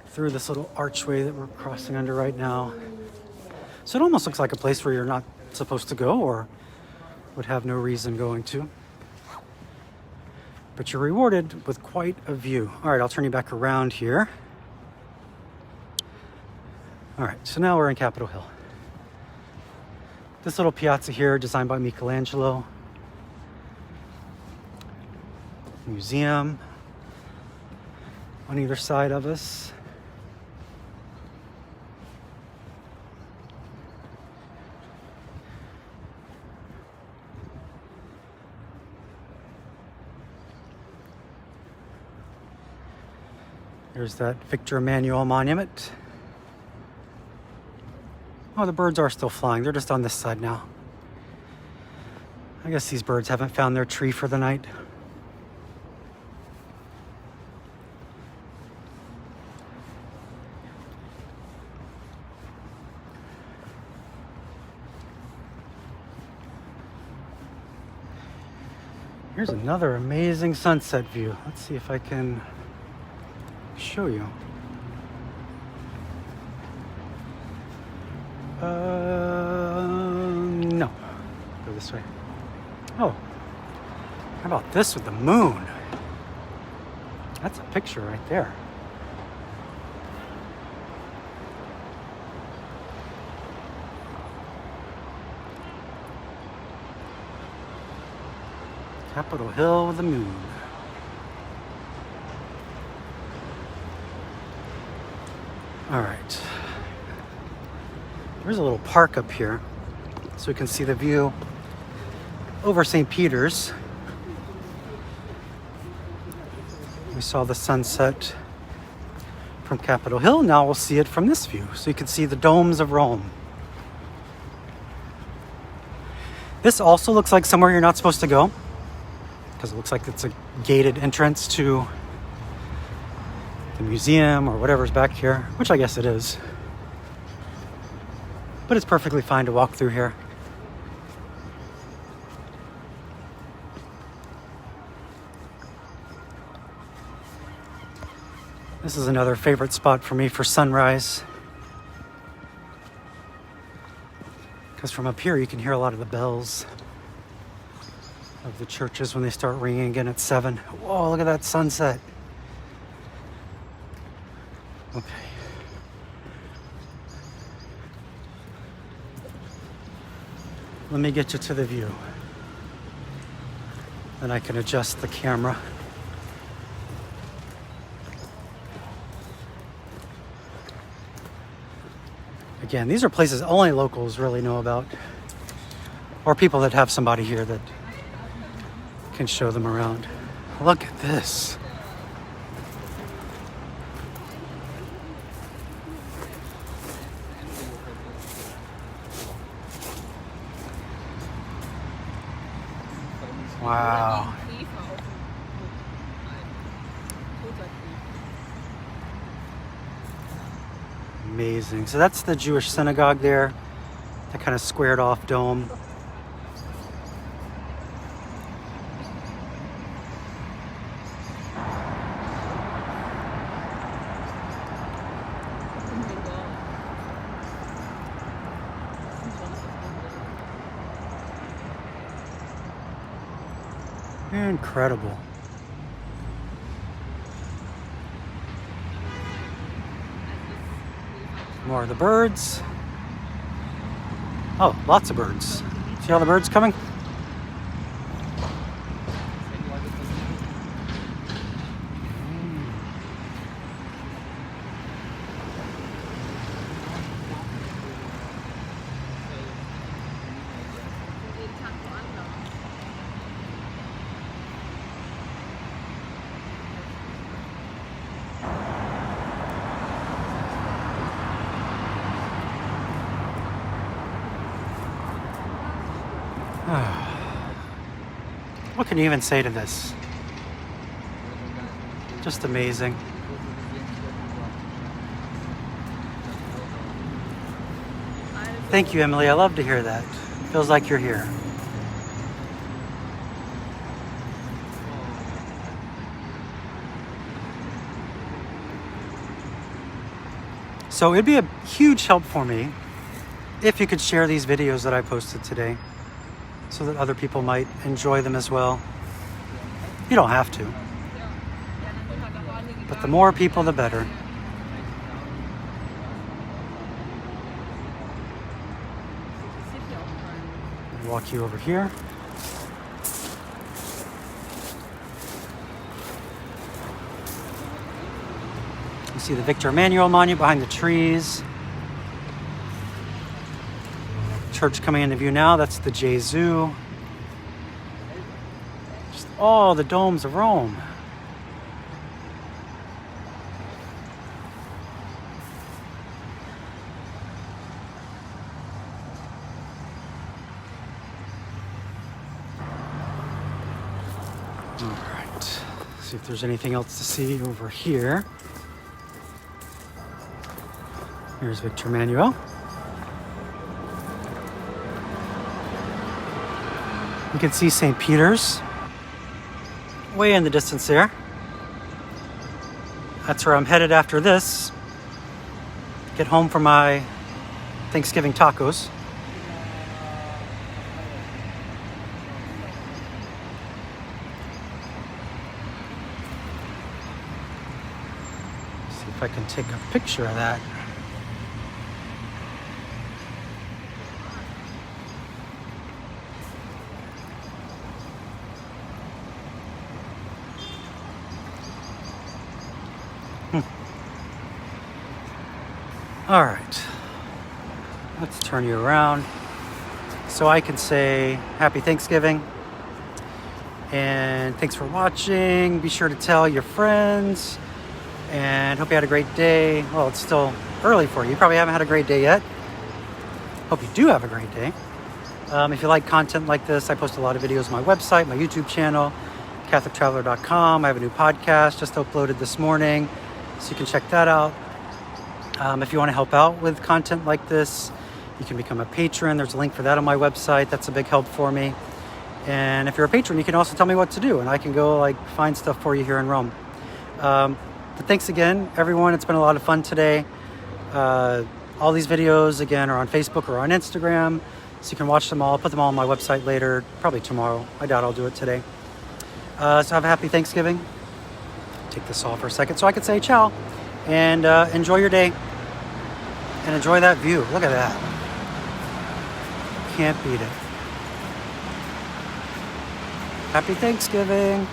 through this little archway that we're crossing under right now. So it almost looks like a place where you're not supposed to go or would have no reason going to. But you're rewarded with quite a view. All right, I'll turn you back around here. All right, so now we're in Capitol Hill. This little piazza here, designed by Michelangelo. Museum on either side of us. There's that Victor Emmanuel monument. Oh, the birds are still flying. They're just on this side now. I guess these birds haven't found their tree for the night. Here's another amazing sunset view. Let's see if I can show you. No. Go this way. Oh, how about this with the moon? That's a picture right there. Capitol Hill with the moon. All right. There's a little park up here, so we can see the view over St. Peter's. We saw the sunset from Capitol Hill. Now we'll see it from this view, so you can see the domes of Rome. This also looks like somewhere you're not supposed to go, because it looks like it's a gated entrance to the museum or whatever's back here, which I guess it is. But it's perfectly fine to walk through here. This is another favorite spot for me for sunrise, because from up here you can hear a lot of the bells of the churches when they start ringing again at 7. Whoa, look at that sunset. Okay. Let me get you to the view. Then I can adjust the camera. Again, these are places only locals really know about, or people that have somebody here that can show them around. Look at this. Wow. Amazing. So that's the Jewish synagogue there, that kind of squared off dome. Incredible. More of the birds. Oh, lots of birds. See all the birds coming? What can you even say to this? Just amazing. Thank you, Emily. I love to hear that. Feels like you're here. So it'd be a huge help for me if you could share these videos that I posted today, so that other people might enjoy them as well. You don't have to, but the more people, the better. I'll walk you over here. You see the Victor Emmanuel monument behind the trees. Church coming into view now. That's the Gesù. Just all the domes of Rome. All right. See if there's anything else to see over here. Here's Victor Emmanuel. You can see St. Peter's way in the distance there. That's where I'm headed after this. Get home for my Thanksgiving tacos. See if I can take a picture of that. All right, let's turn you around so I can say Happy Thanksgiving and thanks for watching. Be sure to tell your friends and hope you had a great day. Well, it's still early for you. You probably haven't had a great day yet. Hope you do have a great day. If you like content like this, I post a lot of videos on my website, my YouTube channel, CatholicTraveler.com. I have a new podcast just uploaded this morning, so you can check that out. If you want to help out with content like this, you can become a patron. There's a link for that on my website. That's a big help for me. And if you're a patron, you can also tell me what to do, and I can go find stuff for you here in Rome. But thanks again, everyone. It's been a lot of fun today. All these videos, again, are on Facebook or on Instagram, so you can watch them all. I'll put them all on my website later, probably tomorrow. I doubt I'll do it today. So have a happy Thanksgiving. Take this off for a second so I can say ciao. And enjoy your day. And enjoy that view. Look at that. Can't beat it. Happy Thanksgiving.